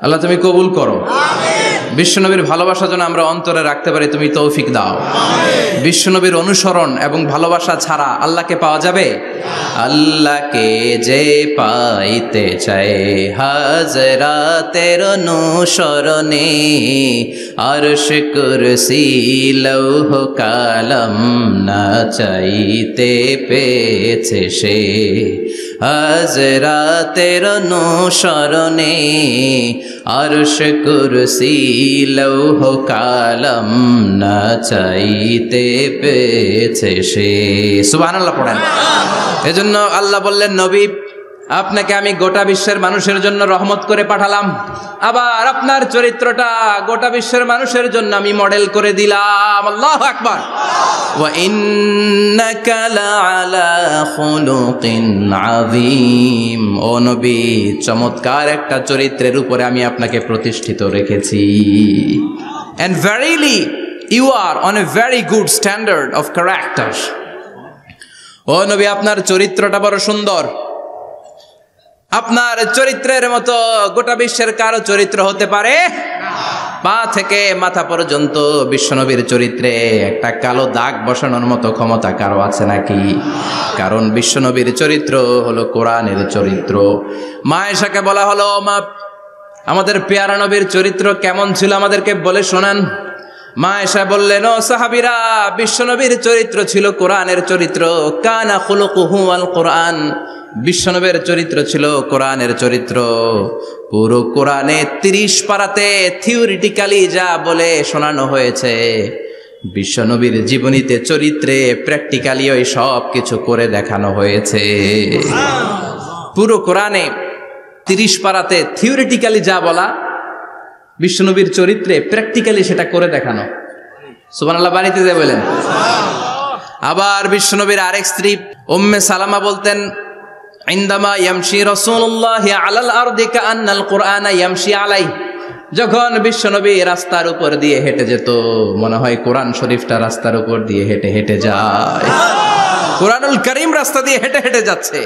আল্লাহ তুমি কবুল করো। বিশ্বনবীর ভালোবাসা যেন আমরা অন্তরে রাখতে পারি, তুমি তৌফিক দাও। বিশ্বনবীর অনুসরণ এবং ভালোবাসা ছাড়া আল্লাহকে পাওয়া যাবে? আল্লাহকে যে পাইতে চায় হাজরাতের অনুসরণে, আরশ কুরসি লৌহ কালাম না চাইতে পেয়েছে সে। হাজরাতের অনুসরণে আরশ কুরসি লৌহ কালাম না চাইতে পেয়েছে সে। সুবহানাল্লাহ পড়েন। এজন্য আল্লাহ বললেন, নবী আপনাকে আমি গোটা বিশ্বের মানুষের জন্য রহমত করে পাঠালাম, আবার আপনার চরিত্রটা গোটা বিশ্বের মানুষের জন্য আমি মডেল করে দিলাম। আল্লাহু আকবার। ওয়া ইন্নাকা লাআলা খুলুকিন আযীম। ও নবী, চমৎকার একটা চরিত্রের উপরে আমি আপনাকে প্রতিষ্ঠিত রেখেছি। And verily you are on a very good standard of character. ও নবী, আপনার চরিত্রটা বড় সুন্দর। আপনার চরিত্রের মতো গোটা বিশ্বের কারো চরিত্র হতে পারে? পা থেকে মাথা পর্যন্ত বিশ্বনবীর চরিত্রে একটা কালো দাগ বসানোর মতো ক্ষমতা কারো আছে নাকি? কারণ বিশ্বনবীর চরিত্র হলো কোরআনের চরিত্র। মা আয়েশাকে বলা হলো, মা আমাদের পেয়ারা নবীর চরিত্র কেমন ছিল আমাদেরকে বলে শোনান। মা আয়েশা বললেন, ও সাহাবীরা, বিশ্বনবীর চরিত্র ছিল কোরআনের চরিত্র। কানা খুলুকুহু আল কোরআন। বিশ্বনবীর চরিত্র ছিল কোরআনের চরিত্র। পুরো কোরআনে 30 পারাতে থিওরিটিক্যালি যা বলে শোনানো হয়েছে, বিশ্বনবীর জীবনীতে চরিত্রে প্র্যাকটিক্যালি ওই সব কিছু করে দেখানো হয়েছে। পুরো কোরআনে 30 পারাতে থিওরিটিক্যালি যা বলা, বিশ্বনবীর চরিত্রে প্র্যাকটিক্যালি সেটা করে দেখানো। সুবহানাল্লাহ বাড়িতে যায় বলেন। আবার বিশ্বনবীর আরেক স্ত্রী উম্মে সালামা বলতেন, ইনদামা ইয়ামশি রাসূলুল্লাহ আলাল আরদি কাআন্নাল কুরআনা ইয়ামশি আলাইহি। যখন বিশ্বনবী রাস্তার উপর দিয়ে হেঁটে যেত, মনে হয় কোরআন শরীফটা রাস্তার উপর দিয়ে হেঁটে হেঁটে যায়। কোরআনুল কারীম রাস্তা দিয়ে হেঁটে হেঁটে যাচ্ছে,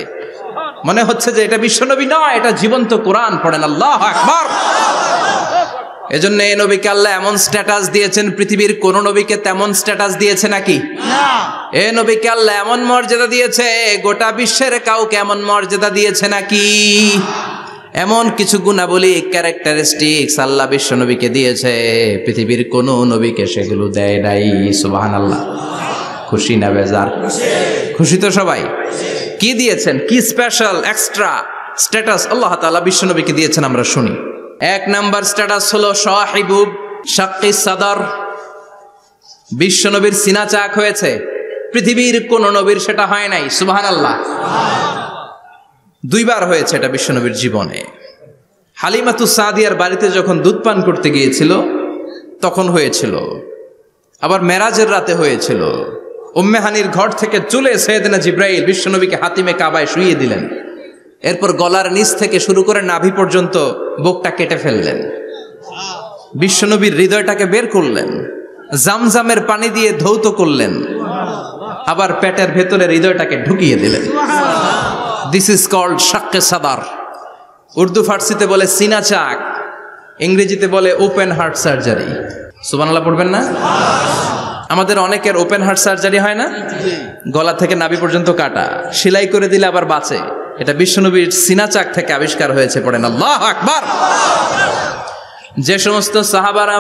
মনে হচ্ছে যে এটা বিশ্বনবী নয়, এটা জীবন্ত কোরআন। পড়েন আল্লাহু আকবার। এজন্য এই নবীকে আল্লাহ এমন স্ট্যাটাস দিয়েছেন, পৃথিবীর কোন নবীকে তেমন স্ট্যাটাস দিয়েছে নাকি? এই নবীকে আল্লাহ এমন মর্যাদা দিয়েছে, গোটা বিশ্বের কাউকে এমন মর্যাদা দিয়েছে নাকি? এমন কিছু গুণাবলী, ক্যারেক্টারিস্টিক্স আল্লাহ বিশ্ব নবীকে দিয়েছে, পৃথিবীর কোন নবীকে সেগুলো দেয় নাই। সুবহানাল্লাহ। খুশি না বেজার? খুশি তো সবাই। কি দিয়েছেন, কি স্পেশাল এক্সট্রা স্ট্যাটাস আল্লাহ তাআলা বিশ্ব নবীকে দিয়েছেন আমরা শুনি। এক নাম্বার স্ট্যাটাস হলো সাহিবু শাক্কি সাদর। বিশ্ব নবীর সিনা চাক হয়েছে, পৃথিবীর কোন নবীর সেটা হয় নাই। সুবহানাল্লাহ। দুইবার হয়েছে এটা বিশ্ব নবীর জীবনে। হালিমাতু সাদিয়ার বাড়িতে যখন দুধ পান করতে গিয়েছিল তখন হয়েছিল, আবার মেরাজের রাতে হয়েছিল। উম্মে হানির ঘর থেকে চলে সাইয়েদনা জিবরাইল বিশ্ব নবীকে হাতিমে কাবায় শুইয়ে দিলেন। এরপর গলার নিচ থেকে শুরু করে নাভি পর্যন্ত বুকটা কেটে ফেললেন, বিশ্বনবীর হৃদয়টাকে বের করলেন, জামজামের পানি দিয়ে ধৌত করলেন, আবার পেটের ভেতরে হৃদয়টাকে ঢুকিয়ে দিলেন। দিস ইজ কল্ড শাক্কে সাদার। উর্দু ফার্সিতে বলে সিনা চাক, ইংরেজিতে বলে ওপেন হার্ট সার্জারি। সুবহানাল্লাহ পড়বেন না? আমাদের অনেকের ওপেন হার্ট সার্জারি হয় না, গলা থেকে নাভি পর্যন্ত কাটা, সেলাই করে দিলে আবার বাঁচে। এটা বিশ্বনবীর সিনা চাক থেকে আবিষ্কার হয়েছে। পড়েন আল্লাহু আকবার। যে সমস্ত সাহাবারা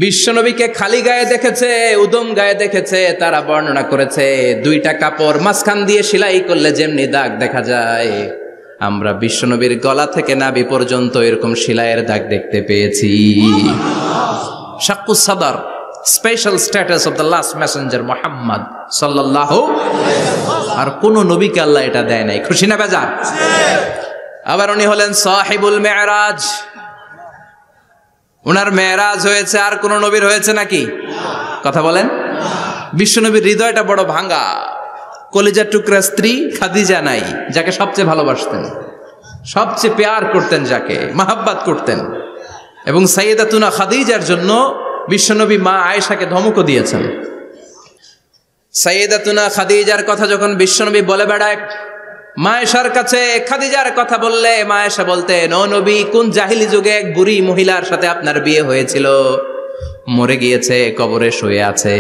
বিশ্বনবীকে খালি গায়ে দেখেছে, উদম গায়ে দেখেছে, তারা বর্ণনা করেছে দুইটা কাপড় মাঝখান দিয়ে সেলাই করলে যেমনি দাগ দেখা যায়, আমরা বিশ্বনবীর গলা থেকে নাভি পর্যন্ত এরকম সেলাইয়ের দাগ দেখতে পেয়েছি। শাক্কুস সাদর, special status of the last Messenger Muhammad সাল্লাল্লাহু। আর কোন নবীকে আল্লাহ এটা দেয় নাই। খুশি না বেজার? আবার উনি হলেন সাহিবুল মেরাজ। উনার মেরাজ হয়েছে, আর কোন নবীর হয়েছে নাকি? কথা বলেন। বিশ্বনবীর হৃদয়টা বড় ভাঙা, কলিজার টুকরা স্ত্রী খাদিজা নাই, যাকে সবচেয়ে ভালোবাসতেন, সবচেয়ে প্যার করতেন, যাকে মাহাব্বাত করতেন। এবং সাইয়েদাতুনা খাদিজার জন্য বিশ্বনবী মা আয়েশাকে ধমকও দিয়েছেন। সাইয়েদাতুনা খাদিজার কথা যখন বিশ্বনবী বলে বেড়ায় মা আয়েশার কাছে, খাদিজার কথা বললে মা আয়েশা বলতেন, ও নবী, কোন জাহিলি যুগে এক বুড়ি মহিলার সাথে আপনার বিয়ে হয়েছিল, মরে গিয়েছে, কবরে শুয়ে আছে।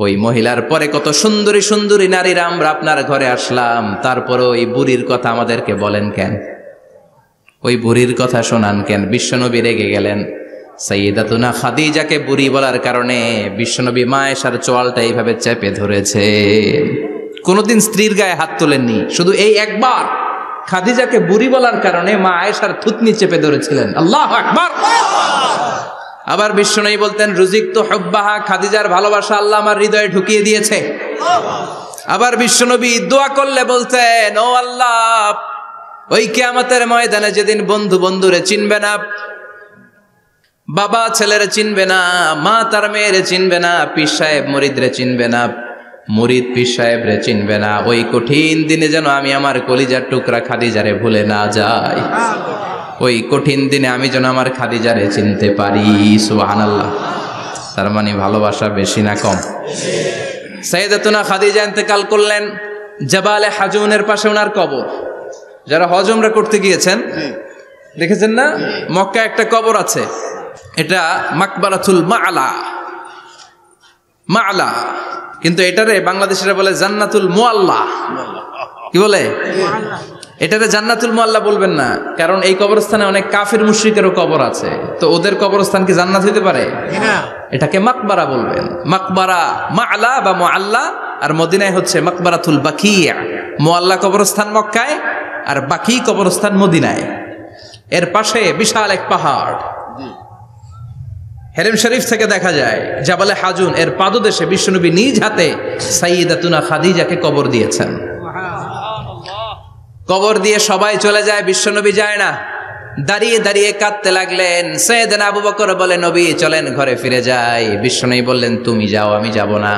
ওই মহিলার পরে কত সুন্দরী সুন্দরী নারীরা আমরা আপনার ঘরে আসলাম, তারপরে ওই বুড়ির কথা আমাদেরকে বলেন কেন? ওই বুড়ির কথা শোনান কেন? বিশ্বনবী রেগে গেলেন। সাইয়েদাতুনা খাদিজাকে বুড়ি বলার কারণে বিশ্বনবী মা আয়েশার চোয়ালটা এইভাবে চেপে ধরেছে। কোনদিন স্ত্রীর গায়ে হাত তোলেননি, শুধু এই একবার খাদিজাকে বুড়ি বলার কারণে মা আয়েশার থুতনি চেপে ধরেছিলেন। আল্লাহু আকবার। আবার বিশ্বনবী বলতেন, রুজিকতু হুব্বাহা, খাদিজার ভালোবাসা আল্লাহ আমার হৃদয়ে ঢুকিয়ে দিয়েছে। আবার বিশ্বনবী দোয়া করলে বলতেন, ও আল্লাহ, ওই কিয়ামতের ময়দানে যেদিন বন্ধু বন্ধুরে চিনবে না, বাবা ছেলেরে চিনবে না, মা তার মেয়েরে চিনবে না, পীর সাহেব মুরিদরে চিনবে না, মুরিদ পীর সাহেবরে চিনবে না, ওই কঠিন দিনে যেন আমি আমার কলিজার টুকরা খাদিজারে ভুলে না যাই। ওই কঠিন দিনে আমি যেন আমার খাদিজারে চিনতে পারি। সুবহানাল্লাহ। তার মানে ভালোবাসা বেশি না কম? সাইয়েদাতুনা খাদিজা ইন্তেকাল করলেন, জাবালে হাজুনের পাশে ওনার কবর। যারা হজ উমরা করতে গিয়েছেন দেখেছেন না, মক্কা একটা কবর আছে, এটা মাকবারাতুল মা'লা। মা'লা, কিন্তু এটারে বাংলাদেশিরা বলে জান্নাতুল মুআল্লা। কি বলে? এটারে জান্নাতুল মুআল্লা বলবেন না, কারণ এই কবরস্থানে অনেক কাফির মুশরিকেরও কবর আছে, তো ওদের কবরস্থান কি জান্নাত হইতে পারে? এটাকে মাকবারা বলবেন। মাকবারা মা'লা বা মুআল্লা, আর মদিনায় হচ্ছে মাকবারাতুল বাকিয়া। মুআল্লা কবরস্থান মক্কায়, আর বাকি কবরস্থান মদিনায়। এর পাশে বিশাল এক পাহাড়, হেরেম শরীফ থেকে দেখা যায় জাবালে হাজুন, এর পাদদেশে বিশ্বনবী নিজ হাতে সাইয়েদাতুনা খাদিজাকে কবর দিয়েছেন। কবর দিয়ে সবাই চলে যায়, বিশ্বনবী যায় না। দাঁড়িয়ে দাঁড়িয়ে কাঁদতে লাগলেন। সাইয়েদনা আবু বকর বলে, নবী চলেন ঘরে ফিরে যাই। বিশ্বনবী বললেন, তুমি যাও, আমি যাব না।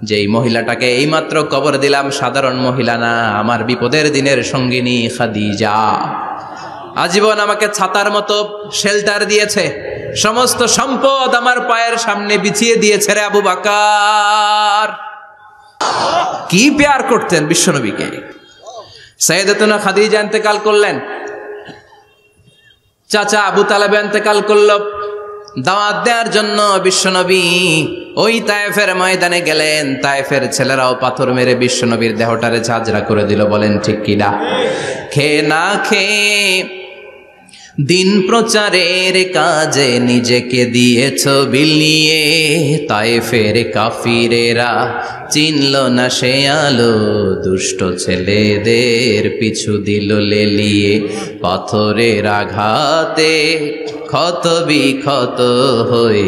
যেই মহিলাটাকে এইমাত্র কবর দিলাম সাধারণ মহিলা না, আমার বিপদের দিনের সঙ্গিনী খাদিজা। আজীবন আমাকে ছাতার মতো শেল্টার দিয়েছে, সমস্ত সম্পদ আমার পায়ের সামনে বিছিয়ে দিয়েছে রে আবু বকর। কি প্যার করতেন বিশ্বনবীকে। সাইয়েদাতুনা খাদিজা ইন্তেকাল করলেন। চাচা আবু তালেব ইন্তেকাল করলো, দাওয়াত দেওয়ার জন্য বিশ্বনবী ওই তায়েফের ময়দানে গেলেন। তায়েফের ছেলেরাও পাথর মেরে বিশ্বনবীর দেহটারে ঝাঁঝরা করে দিল। বলেন ঠিক কিনা? খেয়ে না খেয়ে দিন প্রচারের কাজে নিজেকে দিয়েছ বিলিয়ে, তায়েফের কাফিরেরা চিনল না সে আলো, দুষ্ট ছেলেদের পিছু দিল লেলিয়ে। পাথরের আঘাতে ক্ষত বিক্ষত হয়ে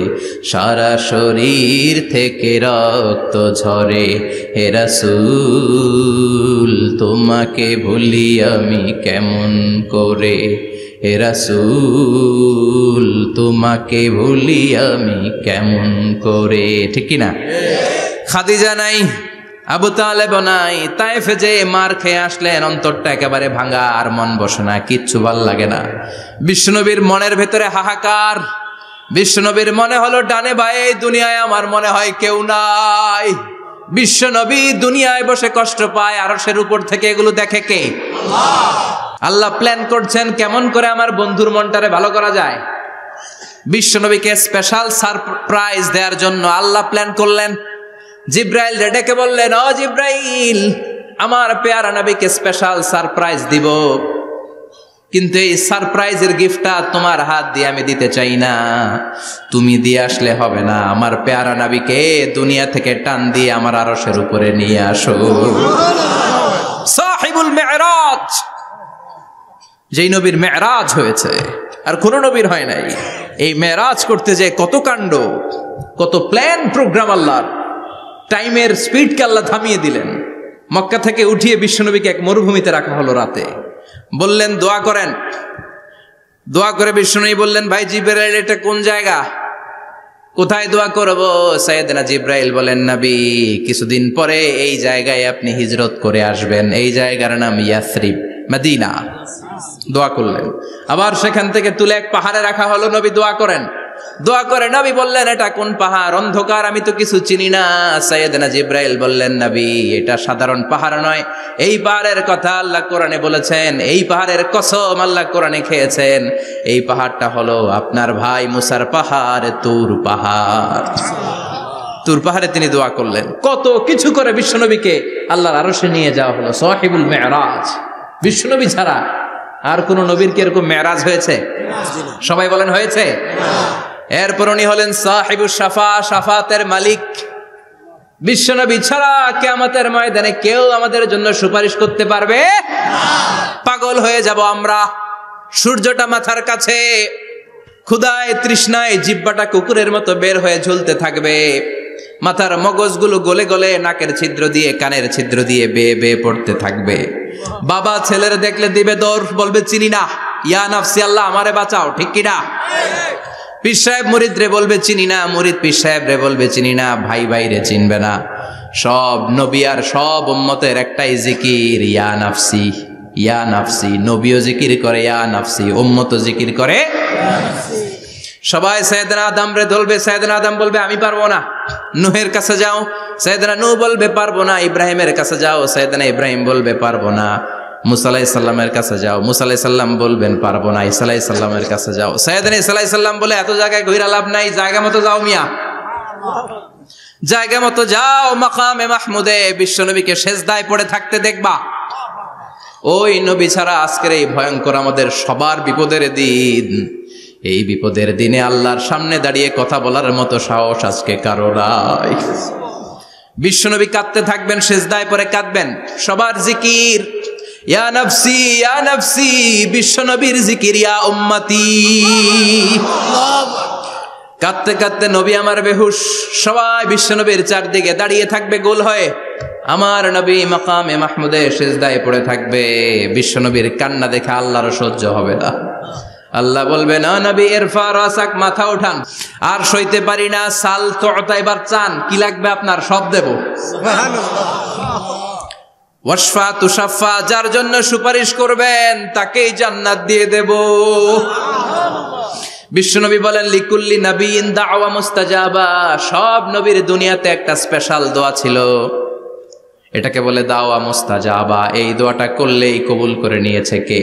সারা শরীর থেকে রক্ত ঝরে। হে রাসূল তোমাকে ভুলি আমি কেমন করে, হে রাসূল তোমাকে ভুলি আমি কেমন করে। ঠিক কি না? খাদিজা নাই, আবু তালেব নাই, তায়েফে যে মার খেয়ে আসলেন, অন্তরটা একেবারে ভাঙা, আর মন বসে না, কিচ্ছু ভাল লাগে না। বিশ্বনবীর মনের ভেতরে হাহাকার। বিশ্বনবীর মনে হলো ডানে বায়ে দুনিয়ায় আমার মনে হয় কেউ নাই। বিশ্বনবী দুনিয়ায় বসে কষ্ট পায়, আরশের উপর থেকে এগুলো দেখে কে? আল্লাহ প্ল্যান করছেন কেমন করে আমার বন্ধুর মনটারে ভালো করা যায়। বিশ্বনবীকে স্পেশাল সারপ্রাইজ দেওয়ার জন্য আল্লাহ প্ল্যান করলেন। জিব্রাইল ডেকে বললেন, ও জিব্রাইল, আমার পেয়ারা নবীকে স্পেশাল সারপ্রাইজ দিব, কিন্তু এই সারপ্রাইজের গিফটটা তোমার হাত দিয়ে আমি দিতে চাই না, তুমি দিয়ে আসলে হবে না। আমার পেয়ারা নবীকে দুনিয়া থেকে টান দিয়ে আমার আরশের উপরে নিয়ে আসো। সাহিবুল মেরাজ, যেই নবীর মেরাজ হয়েছে আর কোন নবীর হয় নাই। এই মেরাজ করতে যে কত কাণ্ড, কত প্ল্যান প্রোগ্রাম আল্লাহর। টাইমের স্পিডকে আল্লাহ থামিয়ে দিলেন। মক্কা থেকে উঠিয়ে বিশ্বনবীকে এক মরুভূমিতে রাখা হলো রাতে। বললেন দোয়া করেন। দোয়া করে বিশ্বনবী বললেন, ভাই জিবরাইল, এটা কোন জায়গা, কোথায় দোয়া করব? সাইয়েদনা জিবরাইল বলেন, নবী কিছুদিন পরে এই জায়গায় আপনি হিজরত করে আসবেন, এই জায়গার নাম ইয়াসরিব, মদিনা। দোয়া করলেন। আবার সেখান থেকে তুলে এক পাহাড়ে রাখা হলো। নবী দোয়া করেন। দোয়া করে নবী বললেন, এটা কোন পাহাড়? অন্ধকার, আমি তো কিছু চিনি না। সাইয়েদনা জিবরাইল বললেন, নবী এটা সাধারণ পাহাড় নয়, এই পাহাড়ের কথা আল্লাহ কোরআনে বলেছেন, এই পাহাড়ের কসম আল্লাহ কোরআনে খেয়েছেন। এই পাহাড়টা হলো আপনার ভাই মুসার পাহাড়, তুর পাহাড়। তুর পাহাড়ে তিনি দোয়া করলেন। কত কিছু করে বিশ্বনবীকে আল্লাহর আরশে নিয়ে যাওয়া হলো। সাহিবুল মেরাজ। বিশ্বনবী ছাড়া আর কোন নবীর কি এরকম মেরাজ হয়েছে? সবাই বলেন হয়েছে। এরপর উনি হলেন সাহিবুস শাফা, শাফাতের মালিক। বিশ্বনবী ছাড়া কিয়ামতের ময়দানে কেউ আমাদের জন্য সুপারিশ করতে পারবে না। পাগল হয়ে যাব আমরা। সূর্যটা মাথার কাছে, ক্ষুধায় তৃষ্ণায় জিহ্বাটা কুকুরের মতো বের হয়ে ঝুলতে থাকবে। মাথার মগজগুলো গলে গলে নাকের ছিদ্র দিয়ে, কানের ছিদ্র দিয়ে বেয়ে বেয়ে পড়তে থাকবে। বাবা ছেলের দেখলে দিবে দৌড়, বলবে চিনি না, ইয়া নাফসি, আল্লাহ আমারে বাঁচাও। ঠিক কিনা? পীর সাহেব মুরিদ রে বলবে চিনি না, মুরিদ পীর সাহেব রে বলবে চিনি না, ভাই ভাই রে চিনবে না। সব নবী আর সব উম্মতের একটাই জিকির, ইয়া নাফসি, ইয়া নাফসি। নবীও জিকির করে ইয়া নাফসি, উম্মতও জিকির করে। সবাই সাইয়েদনা আদম রে ধরবে, সাইয়েদনা আদম বলবে আমি পারবো না। নূহের কাছে যাও, সাইয়েদনা নূহ বলবে পারবো না। ইব্রাহিমের কাছে যাও, সাইয়েদনা ইব্রাহিম বলবে পারবো না। মুসা আলাইহিস সালামের কাছে যাও, মুসা আলাইহিস সালাম বলবেন পারবো না। ঈসা আলাইহিস সালামের কাছে যাও, সাইয়েদনা ঈসা আলাইহিস সালাম বলে এত জায়গায় ঘুরে লাভ নাই, জায়গা মতো যাও মিয়া, জায়গা মতো যাও। মাকামে মাহমুদে বিশ্বনবীকে সেজদায় পড়ে থাকতে দেখবা। ওই নবী ছাড়া আজকের এই ভয়ঙ্কর আমাদের সবার বিপদের দিন। এই বিপদের দিনে আল্লাহর সামনে দাঁড়িয়ে কথা বলার মতো সাহস আজকে কারো নাই। বিশ্বনবী কাঁদতে থাকবেন, সেজদায় পড়ে কাঁদবেন। সবার জিকির ইয়া নাফসি, ইয়া নাফসি। বিশ্বনবীর জিকির ইয়া উম্মতি। কাঁদতে কাঁদতে নবী আমার বেহুশ। সবাই বিশ্বনবীর চারদিকে দাঁড়িয়ে থাকবে গোল হয়ে। আমার নবী মাকামে মাহমুদে সেজদায় পড়ে থাকবে। বিশ্বনবীর কান্না দেখে আল্লাহর সহ্য হবে না। আল্লাহ বলবে, না নবী ইরফা রাসাক, মাথা উঠান, আর সইতে পারি না। সাল তুতা, এবার চান, কি লাগবে আপনার সব দেব। ওয়াশফা তুশাফা, যার জন্য সুপারিশ করবেন তাকেই জান্নাত দিয়ে দেব। বিশ্বনবী বলেন, লিকুল্লি নবিয়িন দাওয়া মুস্তাজাবা। সব নবীর দুনিয়াতে একটা স্পেশাল দোয়া ছিল, এটাকে বলে দাওয়া মুস্তাজাবা। এই দোয়াটা করলেই কবুল করে নিয়েছে কে?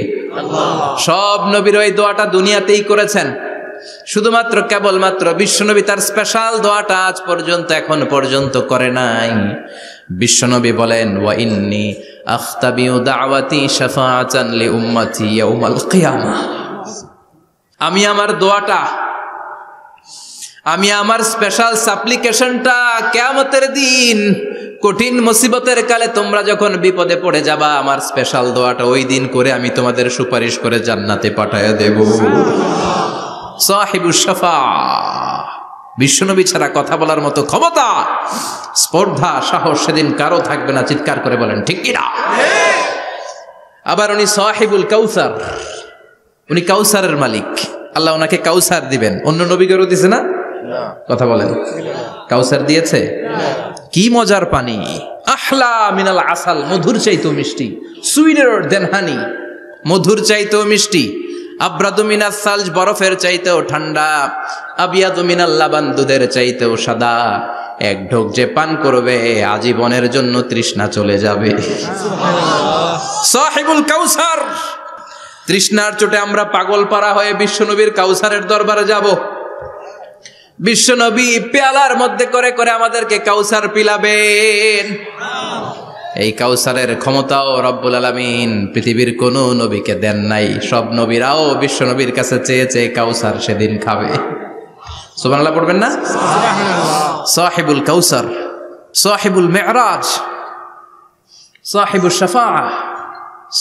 সব নবীর ওই দোয়াটা দুনিয়াতেই করেছেন, শুধুমাত্র কেবলমাত্র বিশ্বনবী তার স্পেশাল দোয়াটা আজ পর্যন্ত এখন পর্যন্ত করে নাই। বিশ্বনবী বলেন, ওয়া ইন্নী আখতাবিউ দাওয়াতি শাফাআতান লি উম্মতি ইয়াউমাল কিয়ামাহ। আমি আমার দোয়াটা, আমি আমার স্পেশাল সাপ্লিকেশনটা কিয়ামতের দিন কঠিন মুসিবতের কালে তোমরা যখন বিপদে পড়ে যাবা, আমার স্পেশাল দোয়াটা ওই দিন করে আমি তোমাদের সুপারিশ করে জান্নাতে পাঠায়া দেব। সাহিবুশ শাফাআহ, বিশ্বনবী ছাড়া কথা বলার মতো ক্ষমতা, স্পর্ধা, সাহস সেদিন কারো থাকবে না। চিৎকার করে বলেন ঠিক কি না? আবার উনি সাহিবুল কাউসার, উনি কাউসারের মালিক। আল্লাহ ওনাকে কাউসার দিবেন। অন্য নবীদেরও দিছে না? কথা বলেন, কাউসার দিয়েছে। কি মজার পানি, আহলা মিনাল আসাল, মধুর চাইতেও মিষ্টি, সুইটার দেন হানি, মধুর চাইতেও মিষ্টি, আব্রাদু মিনাস সালজ, বরফের চাইতেও ঠান্ডা, আবিয়াদু মিনাল লাবান, দুধের চাইতেও সাদা। এক ঢোক যে পান করবে আজীবনের জন্য তৃষ্ণা চলে যাবে। সাহিবুল কাউসার। তৃষ্ণার চোটে আমরা পাগল পারা হয়ে বিশ্বনবীর কাউসারের দরবারে যাব। বিশ্বনবী পেয়ালার মধ্যে করে করে আমাদেরকে কাউসার পিলাবেন। এই কাউসারের ক্ষমতাও রব্বুল আলামিন পৃথিবীর কোন নবীকে দেন নাই। সব নবীরাও বিশ্বনবীর কাছে চেয়ে চেয়ে কাউসার সেদিন খাবে। সুবহানাল্লাহ পড়বেন না? সাহিবুল কাউসার, সাহিবুল মিরাজ, সাহিবুশ শাফাআহ,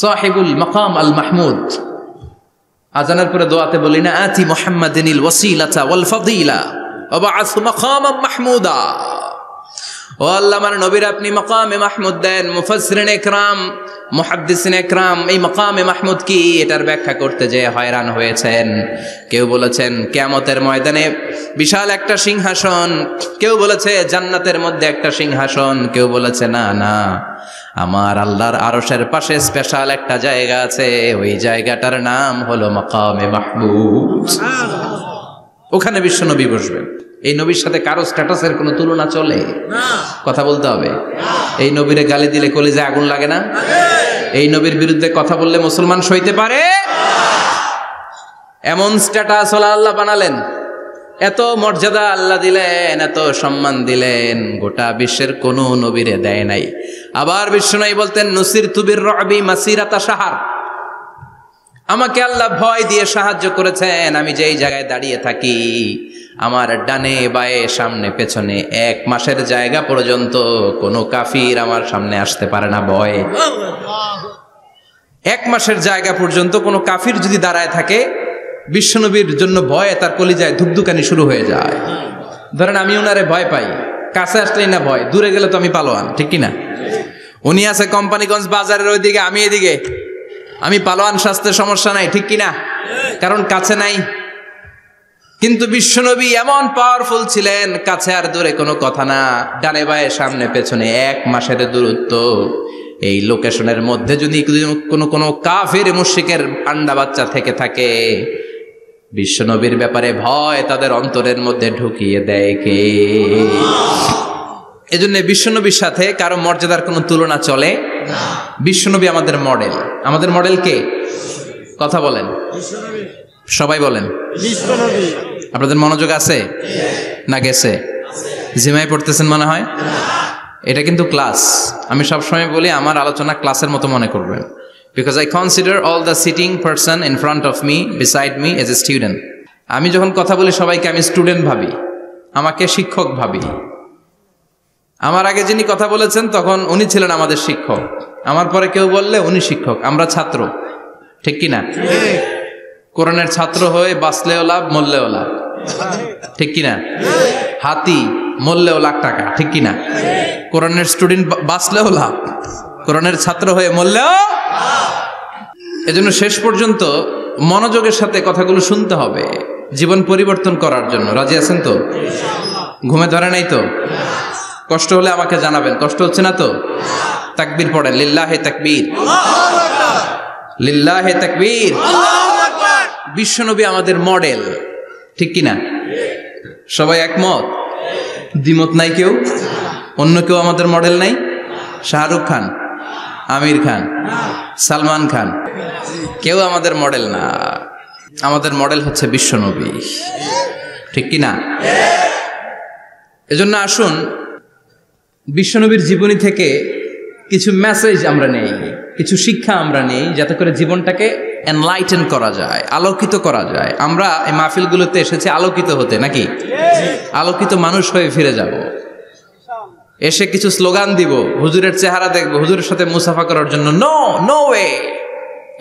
সাহিবুল মাকাম আল মাহমুদ। আজানের পরে দোয়াতে বলি না, আতি মুহাম্মাদিনিল ওয়াসিলাতা ওয়াল ফাদিলা ওয়া বা'আসু মাকামান মাহমুদা। ও আল্লাহ, আমার নবীর আপনি মাকামে মাহমুদ দেন। মুফাসসিরিন ইকরাম, মুহাদ্দিসিন ইকরাম এই মাকামে মাহমুদ কি এটার ব্যাখ্যা করতে যে হয়রান হয়েছেন। কেউ বলেছেন কিয়ামতের ময়দানে বিশাল একটা সিংহাসন, কেউ বলেছে জান্নাতের মধ্যে একটা সিংহাসন, কেউ বলেছে না না, আমার আল্লাহর আরশের পাশে স্পেশাল একটা জায়গা আছে, ওই জায়গাটার নাম হলো মাকামে মাহমুদ। ওখানে বিশ্বনবী বসবেন। এই নবীর সাথে কারো স্ট্যাটাসের কোনো তুলনা চলে? কথা বলতে হবে। এই নবীরে গালি দিলে কলিজায় আগুন লাগে না? এই নবীর বিরুদ্ধে কথা বললে মুসলমান সইতে পারে? এমন স্ট্যাটাস ওলা আল্লাহ বানালেন, এত মর্যাদা আল্লাহ দিলেন, এত সম্মান দিলেন, গোটা বিশ্বের কোন নবীরে দেয় নাই। আবার বিশ্বনবী বলতেন, নুসিরতু বির-রু'বি মাসিরাতা শাহর, আমাকে আল্লাহ ভয় দিয়ে সাহায্য করেছেন। আমি যেই জায়গায় দাঁড়িয়ে থাকি, আমার ডানে বায়ে সামনে পেছনে 1 মাসের জায়গা পর্যন্ত কোনো কাফির আমার সামনে আসতে পারে না ভয়ে। 1 মাসের জায়গা পর্যন্ত কোনো কাফির যদি দাঁড়ায় থাকে, বিশ্বনবীর জন্য ভয়ে তার কলিজায় ধুকধুকানি শুরু হয়ে যায়। ধরেন আমি ওনারে ভয় পাই, কাছে আসলেই না ভয়, দূরে গেলে তো আমি পালোয়ান, ঠিক কিনা? উনি আছে কোম্পানিগঞ্জ বাজারের ওইদিকে, আমি এদিকে, আমি পালোয়ান, স্বাস্থ্যের সমস্যা নাই, ঠিক কিনা? কারণ কাছে নাই। কিন্তু বিশ্বনবী এমন পাওয়ারফুল ছিলেন, কাছে আর দূরে কোনো কথা না, ডানে বায়ে সামনে পেছনে 1 মাসের দূরত্ব। এই লোকেশনের মধ্যে যদি কোনো কাফির মুশরিকের আন্ডা বাচ্চা থেকে থাকে, বিশ্বনবীর ব্যাপারে ভয় তাদের অন্তরের মধ্যে ঢুকিয়ে দেয় কে? এজন্য বিশ্বনবীর সাথে কারো মর্যাদার কোনো তুলনা চলে না। বিশ্বনবী আমাদের মডেল। আমাদের মডেল কে? কথা বলেন, সবাই বলেন। বিশ্বনবী। আপনাদের মনোযোগ আছে না গেছে? জিমাই পড়তেছেন মনে হয়। এটা কিন্তু ক্লাস। আমি সবসময় বলি আমার আলোচনা ক্লাসের মতো মনে করবেন, because I consider all the sitting person in front of me, beside me as a student. আমি যখন কথা বলি সবাইকে আমি স্টুডেন্ট ভাবি, আমাকে শিক্ষক ভাবি। আমার আগে যিনি কথা বলেছেন তখন উনি ছিলেন আমাদের শিক্ষক, আমার পরে কেউ বললে উনি শিক্ষক, আমরা ছাত্র, ঠিক কিনা? কোরআনের ছাত্র হয়ে বাঁচলেও লাভ, মরলেও লাভ, ঠিক কিনা? হাতি মরলেও লাখ টাকা, ঠিক কিনা? কোরআনের স্টুডেন্ট বাঁচলেও লাভ, কোরআনের ছাত্র হয়ে মরলেও। এজন্য শেষ পর্যন্ত মনোযোগের সাথে কথাগুলো শুনতে হবে জীবন পরিবর্তন করার জন্য। রাজি আছেন তো? ঘুমে ধরে নাই তো? কষ্ট হলে আমাকে জানাবেন। কষ্ট হচ্ছে না তো? তাকবীর পড়েন, লিল্লাহে তাকবীর, লিল্লাহে তাকবীর। বিশ্বনবী আমাদের মডেল, ঠিক কিনা? সবাই একমত? দ্বিমত নাই কেউ? অন্য কেউ আমাদের মডেল নাই? শাহরুখ খান, আমির খান, সালমান খান, কেউ আমাদের মডেল না। আমাদের মডেল হচ্ছে বিশ্বনবী, ঠিক কি না? এজন্য আসুন বিশ্বনবীর জীবনী থেকে কিছু মেসেজ আমরা নেই, কিছু শিক্ষা আমরা নেই, যাতে করে জীবনটাকে এনলাইটেন করা যায়, আলোকিত করা যায়। আমরা এই মাহফিলগুলোতে এসেছি আলোকিত হতে, নাকি আলোকিত মানুষ হয়ে ফিরে যাব। এসে কিছু স্লোগান দিব, হুজুরের চেহারা দেখবো, হুজুরের সাথে মুসাফা করার জন্য, নো নো ওয়ে,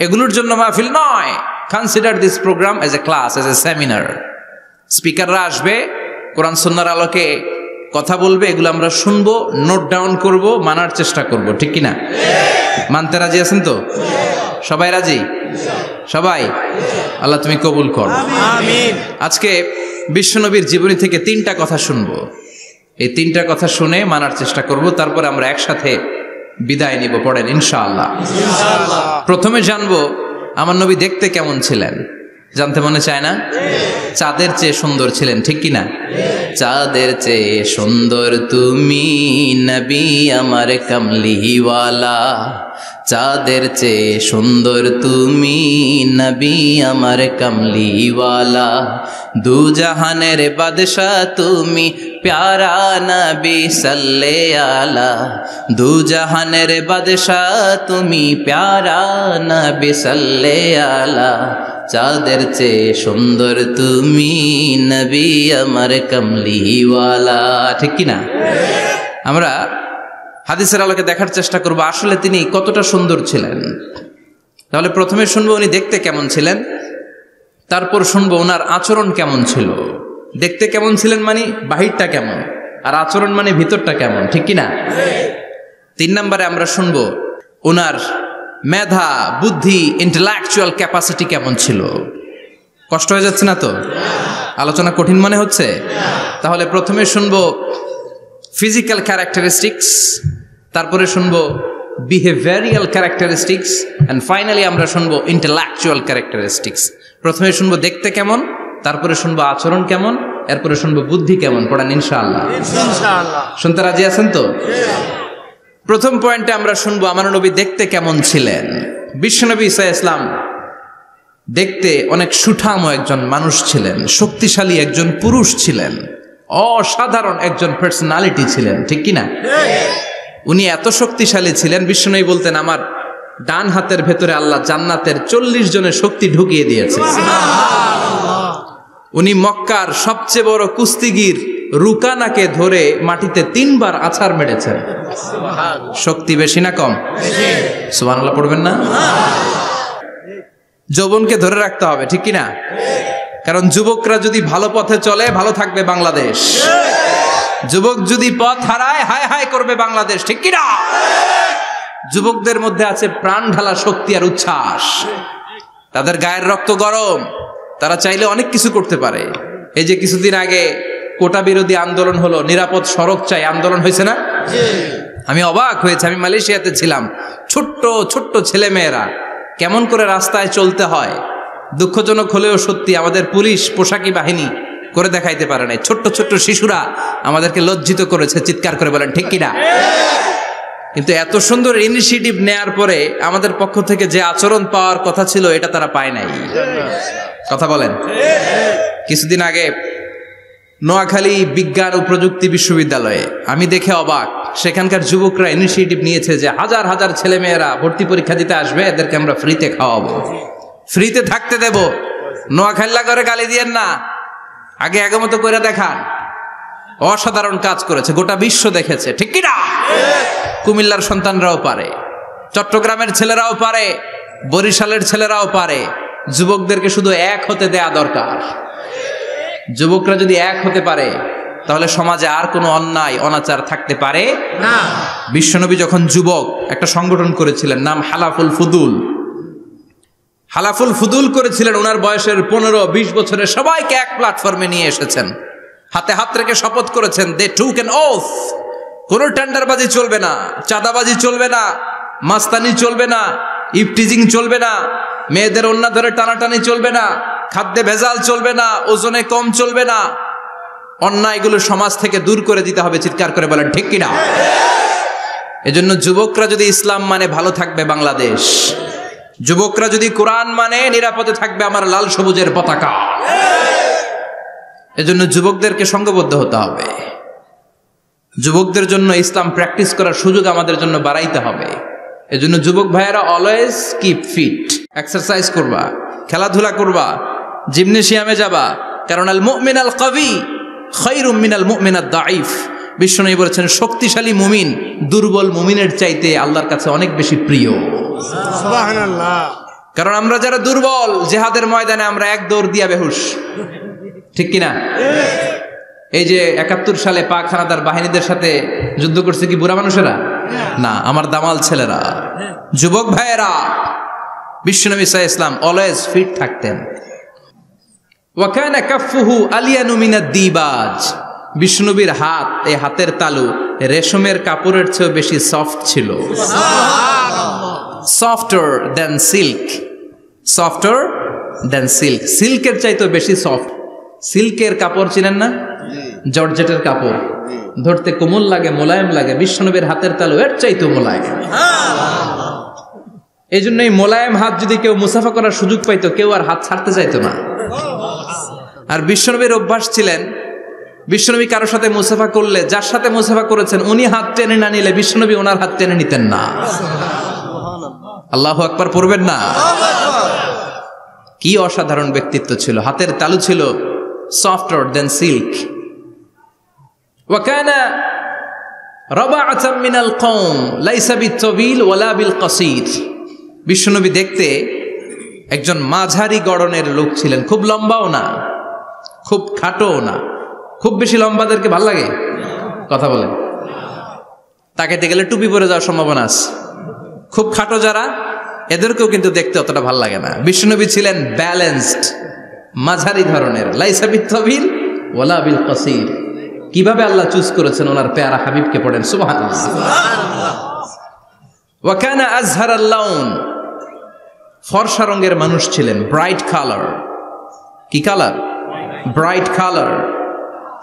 এগুলোর জন্য মাহফিল নয়। Consider this programme as a class, as a seminar. স্পিকাররা আসবে, কোরআন সুন্নাহর আলোকে কথা বলবে, এগুলো আমরা শুনবো, নোট ডাউন করব, মানার চেষ্টা করব, ঠিক কিনা? মানতে রাজি আছেন তো? সবাই রাজি? সবাই? আল্লাহ তুমি কবুল কর, আমিন। আজকে বিশ্বনবীর জীবনী থেকে 3টা কথা শুনবো। এই 3টা কথা শুনে মানার চেষ্টা করব, তারপর আমরা একসাথে বিদায় নিব। পড়েন ইনশাআল্লাহ। প্রথমে জানবো আমার নবী দেখতে কেমন ছিলেন। জানতে মনে চায় না? চাঁদের চেয়ে সুন্দর ছিলেন, ঠিক কিনা? চাঁদের চেয়ে সুন্দর তুমি নবী আমার কামলিওয়ালা, চাঁদের চেয়ে সুন্দর তুমি নবী আমার কামলিওয়ালা, দু জাহানের বাদশাহ তুমি প্যারা নবী সাল্লে আলা, দু জাহানের বাদশাহ তুমি প্যারা নবী সাল্লে আলা, চাঁদের চেয়ে সুন্দর তুমি নবী আমার কামলিওয়ালা, ঠিক কিনা? আমরা হাদিসের আলোকে দেখার চেষ্টা করব আসলে তিনি কতটা সুন্দর ছিলেন। তাহলে প্রথমে শুনবো উনি দেখতে কেমন ছিলেন, তারপর শুনবো ওনার আচরণ কেমন ছিল। দেখতে কেমন ছিলেন মানে বাহিরটা কেমন, আর আচরণ মানে ভিতরটা কেমন, ঠিক কিনা? 3 নম্বরে আমরা শুনবো ওনার মেধা, বুদ্ধি, ইন্টেলেকচুয়াল ক্যাপাসিটি কেমন ছিল। কষ্ট হয়ে যাচ্ছে না তো? আলোচনা কঠিন মনে হচ্ছে? তাহলে প্রথমে শুনবো ফিজিক্যাল ক্যারেক্টারিস্টিক্স, তারপরে শুনবো বিহেভিয়ারিয়াল ক্যারেক্টারিস্টিক্স, এন্ড ফাইনালি আমরা শুনবো ইন্টেলেকচুয়াল ক্যারেক্টারিস্টিক্স। প্রথমে শুনবো দেখতে কেমন, তারপরে শুনবো আচরণ কেমন, এরপরে শুনবো বুদ্ধি কেমন। পড়ান ইনশাআল্লাহ। শুনতে রাজি আছেন তো? প্রথম পয়েন্টে আমরা শুনবো আমার নবী দেখতে কেমন ছিলেন। বিশ্বনবী ঈসা ইসলাম দেখতে অনেক সুঠাম একজন মানুষ ছিলেন, শক্তিশালী একজন পুরুষ ছিলেন, অসাধারণ একজন পার্সোনালিটি ছিলেন, ঠিক কিনা? উনি এত শক্তিশালী ছিলেন, বিশ্বনবী বলতেন আমার ডান হাতের ভেতরে আল্লাহ জান্নাতের 40 জনের শক্তি ঢুকিয়ে দিয়েছে। উনি মক্কার সবচেয়ে বড় কুস্তিগির রুকানাকে ধরে মাটিতে 3 বার আছাড় মেরেছেন। শক্তি বেশি না কম? সুবহানাল্লাহ পড়বেন না? যৌবনকে ধরে রাখতে হবে, ঠিক কিনা? কারণ যুবকরা যদি ভালো পথে চলে ভালো থাকবে বাংলাদেশ, যুবক যদি পথ হারায় হায় হায় করবে বাংলাদেশ, ঠিক কিনা? যুবকদের মধ্যে আছে প্রাণ ঢালা শক্তি আর উচ্ছ্বাস, তাদের গায়ের রক্ত গরম, তারা চাইলে অনেক কিছু করতে পারে। এই যে কিছুদিন আগে কোটা বিরোধী আন্দোলন হলো, নিরাপদ সড়ক চাই আন্দোলন হয়েছে না? আমি অবাক হয়েছে, আমি মালয়েশিয়াতে ছিলাম, ছোট্ট ছোট্ট ছেলে মেয়েরা কেমন করে রাস্তায় চলতে হয় দুঃখজনক হলেও সত্যি, আমাদের পুলিশ পোশাকি বাহিনী করে দেখাইতে পারে নাই। ছোট্ট ছোট্ট শিশুরা আমাদেরকে লজ্জিত করেছে, চিৎকার করে বলেন ঠিক কিনা? কিন্তু এত সুন্দর ইনিশিয়েটিভ নেয়ার পরে আমাদের পক্ষ থেকে যে আচরণ পাওয়ার কথা ছিল এটা তারা পায় নাই। কথা বলেন। কিছুদিন আগে নোয়াখালী বিজ্ঞান ও প্রযুক্তি বিশ্ববিদ্যালয়ে আমি দেখে অবাক, সেখানকার যুবকরা ইনিশিয়েটিভ নিয়েছে যে হাজার হাজার ছেলে মেয়েরা ভর্তি পরীক্ষা দিতে আসবে, এদেরকে আমরা ফ্রিতে খাওয়াবো, ফ্রিতে থাকতে দেব। নোয়াখাল্লা করে গালি দিয়েন না, আগে আগমত করে দেখান। অসাধারণ কাজ করেছে, গোটা বিশ্ব দেখেছে, ঠিক কিনা? কুমিল্লার সন্তানরাও পারে, চট্টগ্রামের ছেলেরাও পারে, বরিশালের ছেলেরাও পারে। যুবকদেরকে শুধু এক হতে দেয়া দরকার। যুবকরা যদি এক হতে পারে তাহলে সমাজে আর কোনো অন্যায় অনাচার থাকতে পারে না। বিশ্বনবী যখন যুবক একটা সংগঠন করেছিলেন, নাম হালাফুল ফুদুল। হালাফুল ফুদুল করেছিলেন, ওনার বয়সের 15-20 বছরের সবাইকে এক প্ল্যাটফর্মে নিয়ে এসেছেন, হাতে হাত রেখে শপথ করেছেন, দে টুক অ্যান ওথ, কোনো টেন্ডারবাজি চলবে না, চাঁদাবাজি চলবে না, মাস্তানি চলবে না, ইফটিজিং চলবে না, মেয়েদের ওন্না ধরে টানাটানি চলবে না, খাদ্যে ভেজাল চলবে না, ওজনে কম চলবে না, অন্যায়গুলো সমাজ থেকে দূর করে দিতে হবে। চিৎকার করে বলেন ঠিক কিনা? এজন্য যুবকরা যদি ইসলাম মানে ভালো থাকবে বাংলাদেশ, যুবকরা যদি কোরআন মানে নিরাপদে থাকবে আমার লাল সবুজের পতাকা। এজন্য যুবকদেরকে সংঘবদ্ধ হতে হবে। যুবকদের জন্য ইসলাম প্র্যাকটিস করার সুযোগ আমাদের জন্য বাড়াইতে হবে। এজন্য যুবক ভাইয়েরা অলওয়েজ কিপ ফিট, এক্সারসাইজ করবা, খেলাধুলা করবা, জিমনেশিয়ামে যাবা। কারণ আল মুমিন আল কবি খায়রুম মিনাল মুমিন আদ দাঈফ। বিশ্বনবী বলেছেন শক্তিশালী মুমিন দুর্বল মুমিনের চাইতে আল্লাহর কাছে অনেক বেশি প্রিয়। সুবহানাল্লাহ। কারণ আমরা যারা দুর্বল জিহাদের ময়দানে আমরা এক দৌড় দিয়া বেহুশ, ঠিক কিনা? এই যে ৭১ সালে পাক হানাদার বাহিনীদের সাথে যুদ্ধ করছে কি বুড়া মানুষেরা? না, আমার দামাল ছেলেরা, যুবক ভাইয়েরা। বিশ্বনবী সাল্লাল্লাহু আলাইহি ওয়াসাল্লাম অলওয়েজ ফিট থাকতেন। ওয়া কানা কাফফুহু আলিয়ানু মিনাদ দিবাজ। বিশ্বনবীর হাত, এই হাতের তালু রেশমের কাপড়ের চেয়ে বেশি সফট ছিল। সফটার দেন সিল্ক, সফটার দেন সিল্ক। সিল্কের চাইতে বেশি সফট। সিল্কের কাপড় চিনেন না? জর্জেটের কাপড় ধরতে কোমল লাগে, মোলায়েম লাগে। বিশ্বনবীর হাতের তালু এর চাইতে মোলায়েম। এই জন্য এই মোলায়েম হাত যদি কেউ মুসাফা করার সুযোগ পাইতো, কেউ আর হাত ছাড়তে চাইতো না। আর বিশ্বনবীর অভ্যাস ছিলেন, বিশ্বনবী কারোর সাথে মুসাফা করলে যার সাথে মুসাফা করেছেন উনি হাত টেনে না নিলে বিশ্বনবী ওনার হাত টেনে নিতেন না। আল্লাহু আকবার পড়বেন না? কি অসাধারণ ব্যক্তিত্ব ছিল। হাতের তালু ছিল সফটার দেন সিল্ক। ওয়া কানা রাবাআতাম মিনাল কওম লাইসা বিত-তাবিল ওয়ালা বিল কাসীর। বিশ্বনবী দেখতে একজন মাঝারি গড়নের লোক ছিলেন, খুব লম্বাও না খুব খাটোও না। খুব বেশি লম্বাদেরকে ভাল লাগে? কথা বলেন। তাকাইতে গেলে টুপি পরে যাওয়ার সম্ভাবনা আছে। খুব খাটো যারা, এদেরকেও কিন্তু দেখতে অতটা ভাল লাগে না। বিশ্বনবী ছিলেন ব্যালেন্সড, মাঝারি ধরনের। লাইসা বিত-তাবিল ওয়ালা বিল কাসীর। কিভাবে আল্লাহ চুজ করেছেন ওনার পেয়ারা হাবিবকে, পড়েন সুবহানাল্লাহ। ওয়া কানা আযহারাল লাউন। ফর্সা রঙের মানুষ ছিলেন, ব্রাইট কালার। কি কালার? Bright colour.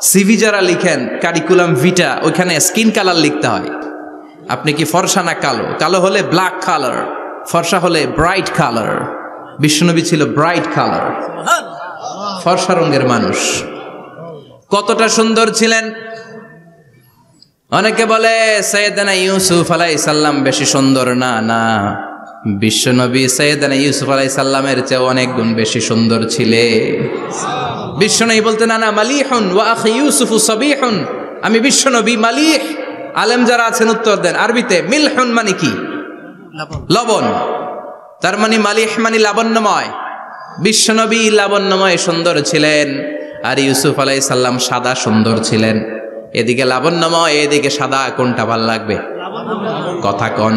সিভি যারা লিখেন কারিকুলাম ভিটা, ওইখানে স্কিন কালার লিখতে হয়। আপনি কি ফর্সা না কালো? কালো হলে ব্ল্যাক কালার, ফর্সা হলে ব্রাইট কালার। বিশ্বনবী ছিল ব্রাইট কালার, ফর্সা রঙের মানুষ। কতটা সুন্দর ছিলেন! অনেকে বলে সাইয়েদনা ইউসুফ আলাইহিস সালাম বেশি সুন্দর। না না, বিশ্বনবী সাইয়েদনা ইউসুফ আলাইহিস সালামের চেয়ে অনেক গুণ বেশি সুন্দর ছিলেন। বিশ্বনবী বলতেন আনা মালিহুন ওয়া আখি ইউসুফু সাবিহুন। আমি বিশ্বনবী মালিহ। আলেম যারা আছেন উত্তর দেন আরবিতে। মিলহুন মানে কি? লবণ। তার মানে মালিহ মানে লাবণ্যময়। বিশ্বনবী লাবণ্যময় সুন্দর ছিলেন, আর ইউসুফ আলাইহিস সালাম সাদা সুন্দর ছিলেন। এদিকে লাবণ্যময়, এদিকে সাদা, কোনটা ভাল লাগবে? কথা কন।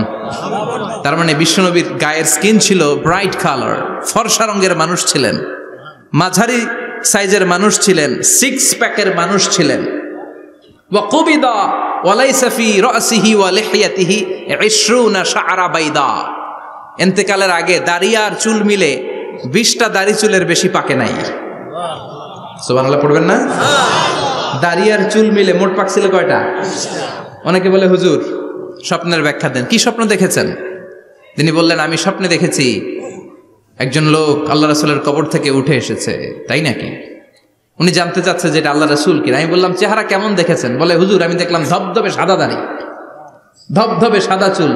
তার মানে বিশ্বনবীর গায়ের স্কিন ছিল ব্রাইট কালার, ফর্সা রঙের মানুষ ছিলেন, মাঝারি সাইজের মানুষ ছিলেন, সিক্স প্যাকের মানুষ ছিলেন। ওয়া কুবিদা ওয়া লাইসা ফি রাসিহি ওয়া লিহিয়াতিহি 20 শাআরা বাইদা। ইন্তেকালের আগে দাড়ি আর চুল মিলে 20টা দাড়ি চুলের বেশি পাকে নাই। সুবহানাল্লাহ পড়বেন না? দাড়ি আর চুল মিলে মোট পাকছিল কয়টা? অনেকে বলে হুজুর স্বপ্নের ব্যাখ্যা দেন। কি স্বপ্ন দেখেছেন? তিনি বললেন আমি স্বপ্নে দেখেছি একজন লোক আল্লাহ রাসূলের কবর থেকে উঠে এসেছে। তাই নাকি? উনি জানতে চাচ্ছে যে এটা আল্লাহ রাসূল কিনা। আমি বললাম চেহারা কেমন দেখেছেন? বলে হুজুর আমি দেখলাম ধবধবে সাদা দাড়ি, ধবধবে সাদা চুল।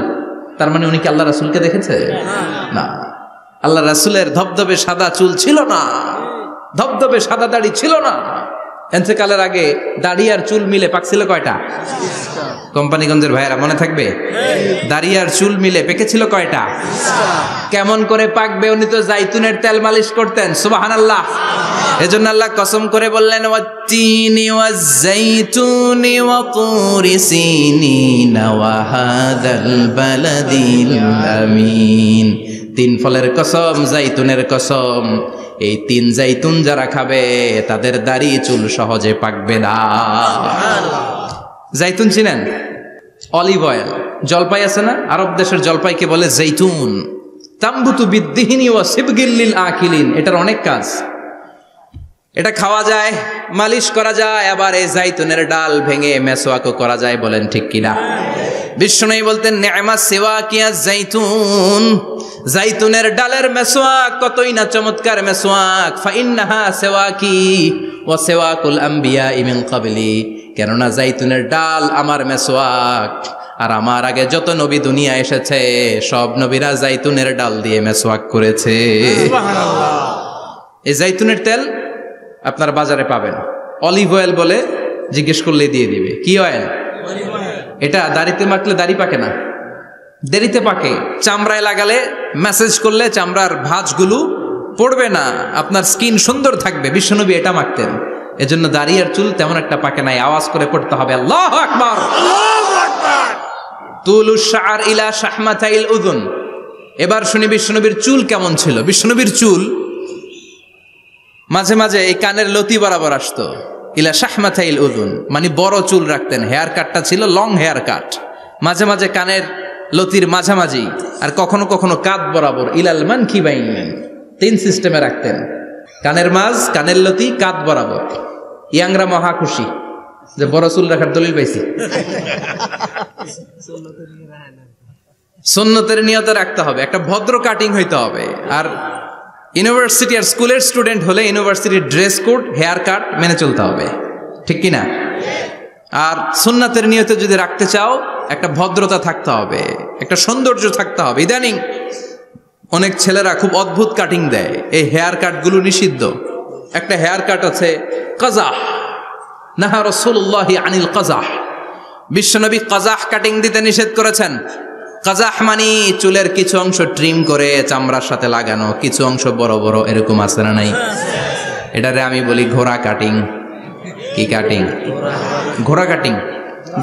তার মানে উনি কি আল্লাহ রাসূলকে দেখেছে? না, আল্লাহ রাসূলের ধবধবে সাদা চুল ছিল না, ধবধবে সাদা দাড়ি ছিল না। ইন্তেকালের আগে দাড়ি আর চুল মিলে পাকছিল কয়টা? কোম্পানিগঞ্জের ভাইয়েরা মনে থাকবে? দাড়ি আর চুল মিলে পেকেছিল কয়টা? কেমন করে পাকবে? উনি তো জাইতুনের তেল মালিশ করতেন। সুবহানাল্লাহ। এজন্য আল্লাহ কসম করে বললেন ওয়াত্তিনি ওয়াজ-জাইতুনি ওয়া তুরি সিনিন ওয়া হাযাল বালাদিল আমিন। তিন ফলের কসম, জাইতুনের কসম। এই তিন জাইতুন যারা খাবে তাদের দাড়ি চুল সহজে পাকবে না। জাইতুন চিনেন? Olive oil. জলপাই আছে না? আরব দেশের জলপাইকে বলে জাইতুন। তাম্বুতু বিদ্দিহিনি ওয়া সিবগিল লিল আকিলিন। এটার অনেক কাজ। এটা খাওয়া যায়, মালিশ করা যায়, আবার এই জাইতুনের ডাল ভেঙে মেসওয়াকও করা যায়। বলেন ঠিক কিনা? বিশ্বনবী বলতেন নি'মা সিওয়াকিয়া জাইতুন, জাইতুনের ডালের মেসওয়াক কতই না চমৎকার মেসওয়াক। ফাইন্নাহা সিওয়াকি ওয়া সিওয়াকুল আম্বিয়া মিন ক্বাবলি, কেননা জাইতুনের ডাল আমার মেসওয়াক, আর আমার আগে যত নবী দুনিয়া এসেছে সব নবীরা জাইতুনের ডাল দিয়ে মেসওয়াক করেছে। এই জাইতুনের তেল আপনার বাজারে পাবেন, অলিভ অয়েল বলে জিজ্ঞেস করলে দিয়ে দিবে। কি অয়েল? এটা দাড়িতে মাখলে দাড়ি পাকে না, দেরিতে পাকে। চামড়ায় লাগালে ম্যাসেজ করলে চামড়ার ভাঁজগুলো পড়বে না, আপনার স্কিন সুন্দর থাকবে। বিশ্বনবী এটা মাখতেন, এজন্য দাড়ি আর চুল তেমন একটা পাকে নাই। আওয়াজ করে পড়তে হবে আল্লাহু আকবার। তুলুশ শাআর ইলা শাহমাতাইল উযুন। এবার শুনি বিশ্বনবীর চুল কেমন ছিল। বিশ্বনবীর চুল মাঝে মাঝে এই কানের লতি বরাবর আসতো। ইলা শাহমাতাইল উযুন মানে বড় চুল রাখতেন। হেয়ার কাটটা ছিল লং হেয়ার কাট, মাঝে মাঝে কানের লতির মাঝামাঝি, আর কখনো কখনো কাঁধ বরাবর। ইলাল মানকিবাইন, 3 সিস্টেমে রাখতেন। কানের মাঝ, কানের লতি, কাঁধ বরাবর। ইয়াংরা মহা খুশি যে বড় চুল রাখার দলিল পাইছি। সুন্নতের নিয়তে রাখতে হবে, একটা ভদ্র কাটিং হইতে হবে। আর ইউনিভার্সিটি আর স্কুলের স্টুডেন্ট হলে ইউনিভার্সিটির ড্রেস কোড, হেয়ার কাট মেনে চলতে হবে, ঠিক কিনা? আর সুন্নাতের নিয়তে যদি রাখতে চাও একটা ভদ্রতা থাকতে হবে, একটা সৌন্দর্য থাকতে হবে। ইদানিং অনেক ছেলেরা খুব অদ্ভুত কাটিং দেয়, এই হেয়ার কাটগুলো নিষিদ্ধ। একটা হেয়ার কাট আছে কাজাহ, নাহা রাসূলুল্লাহি আনিল কাজাহ। বিশ্বনবী কাজাহ কাটিং দিতে নিষেধ করেছেন। কাজাহ মানে চুলের কিছু অংশ ট্রিম করে চামড়ার সাথে লাগানো, কিছু অংশ বড় বড়, এরকম আছে না নাই? এটারে আমি বলি ঘোড়া কাটিং। কি কাটিং? ঘোড়া কাটিং।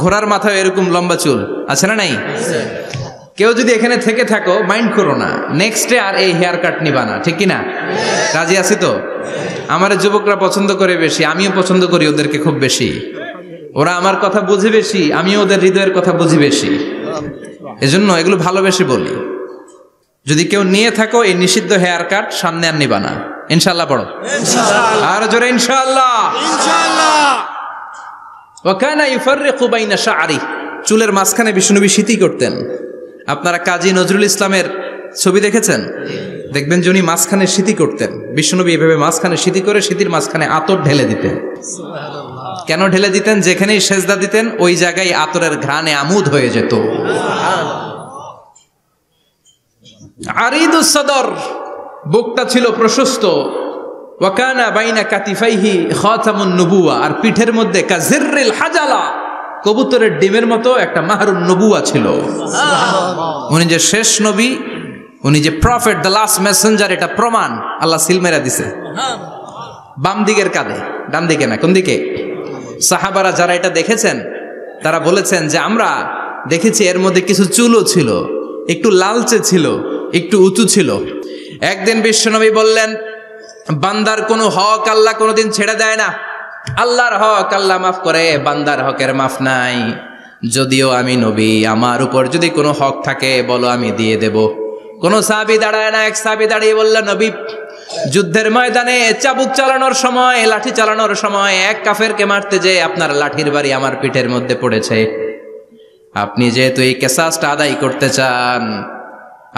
ঘোড়ার মাথায় এরকম লম্বা চুল আছে না নাই? কেউ যদি এখানে থেকে থাকো মাইন্ড করো না, নেক্সট ডে আর এই হেয়ার কাট নিবা না, ঠিক কিনা? রাজি আছি তো? আমার যুবকরা পছন্দ করে বেশি, আমিও পছন্দ করি ওদেরকে খুব বেশি। ওরা আমার কথা বুঝে বেশি, আমিও ওদের হৃদয়ের কথা বুঝি বেশি, এজন্য এগুলো ভালোবেসে বলি। যদি কেউ নিয়ে থাকো এই নিষিদ্ধ হেয়ার কাট, সামনে আর নিবা না। ইনশাআল্লাহ পড়ো, আর জোরে ইনশাআল্লাহ। ওয়া কানা ইউফাররিকু বাইনা শা'রি, চুলের মাঝখানে বিষ্ণুনবী সিঁথি করতেন। আপনারা কাজী নজরুল ইসলামের ছবি দেখেছেন? দেখবেন যে উনি মাঝখানে সিঁথি করতেন। বিষ্ণুনবী এভাবে মাঝখানে সিঁথি করে সিঁথির মাঝখানে আতর ঢেলে দিতেন। কেন ঢেলে দিতেন? যেখানেই সেজদা দিতেন ওই জায়গায় আতরের ঘ্রাণে আমোদ হয়ে যেত। আরিদুস সদর, বুকটা ছিল প্রশস্ত। ওয়া কানা বাইনা কাতিফাইহি খাতামুন নবুওয়া, আর পিঠের মধ্যে কাজিররিল হাজালা, কবুতরের ডিমের মতো একটা মাহরুন নবুওয়া ছিল। উনি যে শেষ নবী, উনি যে প্রফেট, দ্য লাস্ট মেসেঞ্জার, এটা প্রমাণ আল্লাহ সিল মেরা দিছে। বাম দিকের কাঁধে, ডান দিকে না। কোন দিকে? সাহাবারা যারা এটা দেখেছেন তারা বলেছেন যে আমরা দেখেছি এর মধ্যে কিছু চুলও ছিল, একটু লালচে ছিল, একটু উঁচু ছিল। একদিন বিশ্বনবী বললেন, বান্দার কোনো হক আল্লাহ কোনোদিন ছেড়ে দেয় না। আল্লাহর হক আল্লাহ মাফ করে, বান্দার হকের মাফ নাই। যদিও আমি নবী, আমার উপর যদি কোনো হক থাকে বলো, আমি দিয়ে দেব। কোন সাহাবী দাঁড়ায় না। এক সাহাবী দাঁড়িয়ে বলল, নবী, যুদ্ধের ময়দানে চাবুক চালানোর সময়, লাঠি চালানোর সময় এক কাফেরকে মারতে যে আপনার লাঠির বাড়ি আমার পিঠের মধ্যে পড়েছে। আপনি যেহেতু এই কেসাসটা আদায় করতে চান,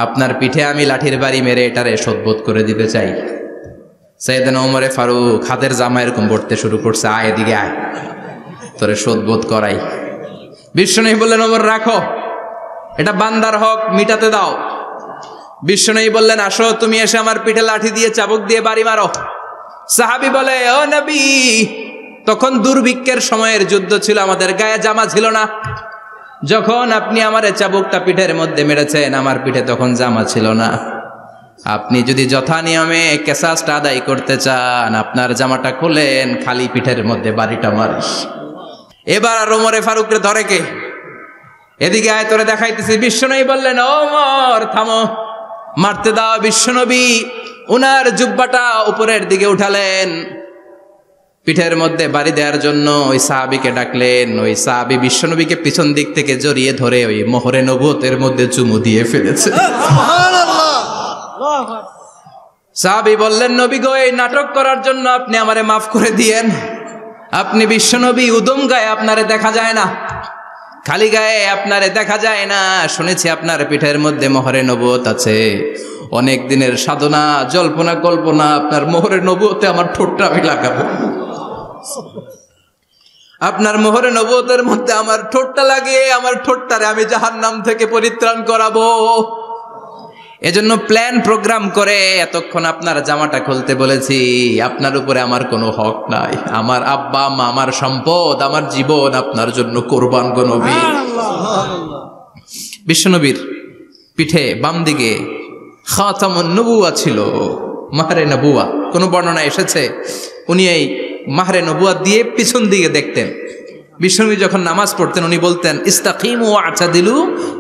আপনার পিঠে আমি লাঠির বাড়ি মেরে এটারে শোধবোধ করে দিতে চাই। সাইয়েদনা ওমরে ফারুক হাতের জামা এরকম পড়তে শুরু করছে, আয় এদিকে আয়, তোরে শোধবোধ করাই। বিশ্বনবী বললেন, ওমর রাখো, এটা বান্দার হক, মিটাতে দাও। বিশ্বনবী বললেন, আসো তুমি এসে আমার পিঠে লাঠি দিয়ে চাবুক দিয়ে বাড়ি মারো। সাহাবী বলে, ও নবী, তখন দুর্ভিক্ষের সময়ের যুদ্ধ ছিল, আমাদের গায়ে জামা ছিল না। যখন আপনি আমার চাবুকটা পিঠের মধ্যে মেরেছেন, আমার পিঠে তখন জামা ছিল না। আপনি যদি যথা নিয়মে কেসাসটা আদায় করতে চান, আপনার জামাটা খুলেন, খালি পিঠের মধ্যে বাড়িটা মারিস। এবার আর ওমরে ফারুকরে ধরে কে? এদিকে আয়, তোরে দেখাইতেছি। বিশ্বনবী বললেন, ওমর থামো, মারতে দাও। বিশ্বনবী উনার জুব্বাটা উপরের দিকে উঠালেন, পিঠের মধ্যে বাড়ি দেওয়ার জন্য ওই সাহাবীকে ডাকলেন। ওই সাহাবী বিশ্বনবীকে পিছন দিক থেকে জড়িয়ে ধরে ওই মোহরে নবুয়তের মধ্যে চুমু দিয়ে ফেলেছে। সাহাবী বললেন, নবী গো, এই নাটক করার জন্য আপনি আমারে মাফ করে দিয়েন। আপনি বিশ্বনবী, উদম গায়ে আপনারে দেখা যায় না। খালি গায়ে আপনারে দেখা যায় না। শুনেছি আপনার পিঠের মধ্যে মোহরে নবুয়ত আছে। অনেক দিনের সাধনা, জল্পনা কল্পনা, আপনার মোহরে নবুয়তে আমার ঠোঁটটা আমি লাগাবো। আপনার মোহরে নবুয়তের মধ্যে আমার ঠোঁটটা লাগিয়ে আমার ঠোঁটটারে আমি জাহান্নাম থেকে পরিত্রাণ করাবো। এজন্য প্ল্যান প্রোগ্রাম করে এতক্ষণ আপনার জামাটা খুলতে বলেছি। আপনার উপরে আমার কোনো হক নাই। আমার আব্বা আম্মা, আমার সম্পদ, আমার জীবন আপনার জন্য কোরবান গো নবী। বিশ্বনবীর পিঠে বাম দিকে খাতামুন নবুয়া ছিল, মাহরে নবুয়া। কোন বর্ণনা এসেছে উনি এই মাহরে নবুয়া দিয়ে পিছন দিকে দেখতেন। বিশ্বনবী যখন নামাজ পড়তেন উনি বলতেন ইস্তাকিমু ওয়া'তাদিলু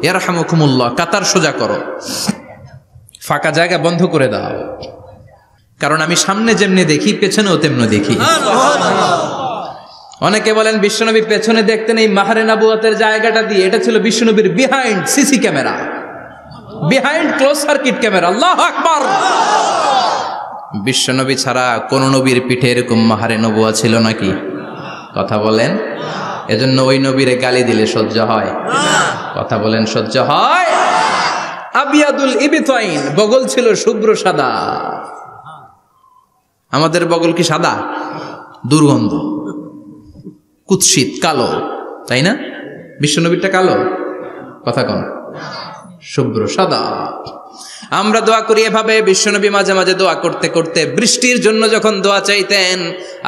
ইয়ারহামুকুমুল্লাহ, কাতার সোজা করো, ফাঁকা জায়গা বন্ধ করে দাও, কারণ আমি সামনে যেমনি দেখি পেছনেও তেমনি দেখি। অনেকে বলেন বিশ্বনবী পেছনে দেখতেন এই মাহরে নবুয়াতের জায়গাটা দিয়ে। এটা ছিল বিশ্বনবীর behind CC camera, behind close circuit camera. আল্লাহু আকবার। বিশ্বনবী ছাড়া কোন নবীর পিঠে এরকম মাহরে নবুয়া ছিল নাকি? কথা বলেন। এজন্য ওই নবীরে গালি দিলে সহ্য হয়? কথা বলেন, সহ্য হয়? আবিয়াদুল ইবতাইন, বগল ছিল শুভ্র সাদা। আমাদের বগল কি সাদা? দুর্গন্ধ, কুৎসিত, কালো, তাই না? বিশ্বনবীরটা কালো? কথা কন, শুভ্র সাদা। আমরা দোয়া করি এভাবে। বিশ্বনবী মাঝে মাঝে দোয়া করতে করতে বৃষ্টির জন্য যখন দোয়া চাইতেন,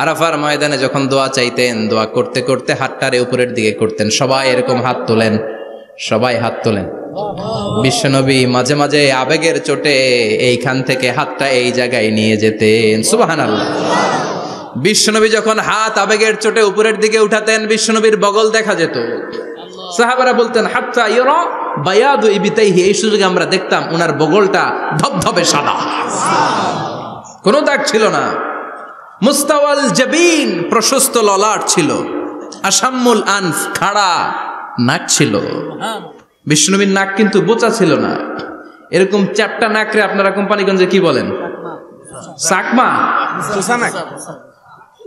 আরাফার ময়দানে যখন দোয়া চাইতেন, দোয়া করতে করতে হাতটারে উপরের দিকে করতেন। সবাই এরকম হাত তোলেন, সবাই হাত তোলেন। বিশ্বনবী মাঝে মাঝে আবেগের চোটে এইখান থেকে হাতটা এই জায়গায় নিয়ে যেতেন। সুবহানাল্লাহ। বিশ্বনবী যখন হাত আবেগের চোটে উপরের দিকে উঠাতেন, বিশ্বনবীর বগল দেখা যেত। সাহাবারা বলতেন হাত্তা ইরা বায়াদু ইবতাইহি, এই সুযোগে আমরা দেখতাম ওনার বগলটা ধবধবে সাদা, কোনো দাগ ছিল না। মুস্তাওয়াল জাবিন, প্রশস্ত ললাট ছিল। আসাম্মুল আনফ, খাড়া নাক ছিল। বিষ্ণুবীর নাক কিন্তু বোচা ছিল না। এরকম চারটা নাকরে আপনারা কোম্পানিগঞ্জে কি বলেন? চাকমা,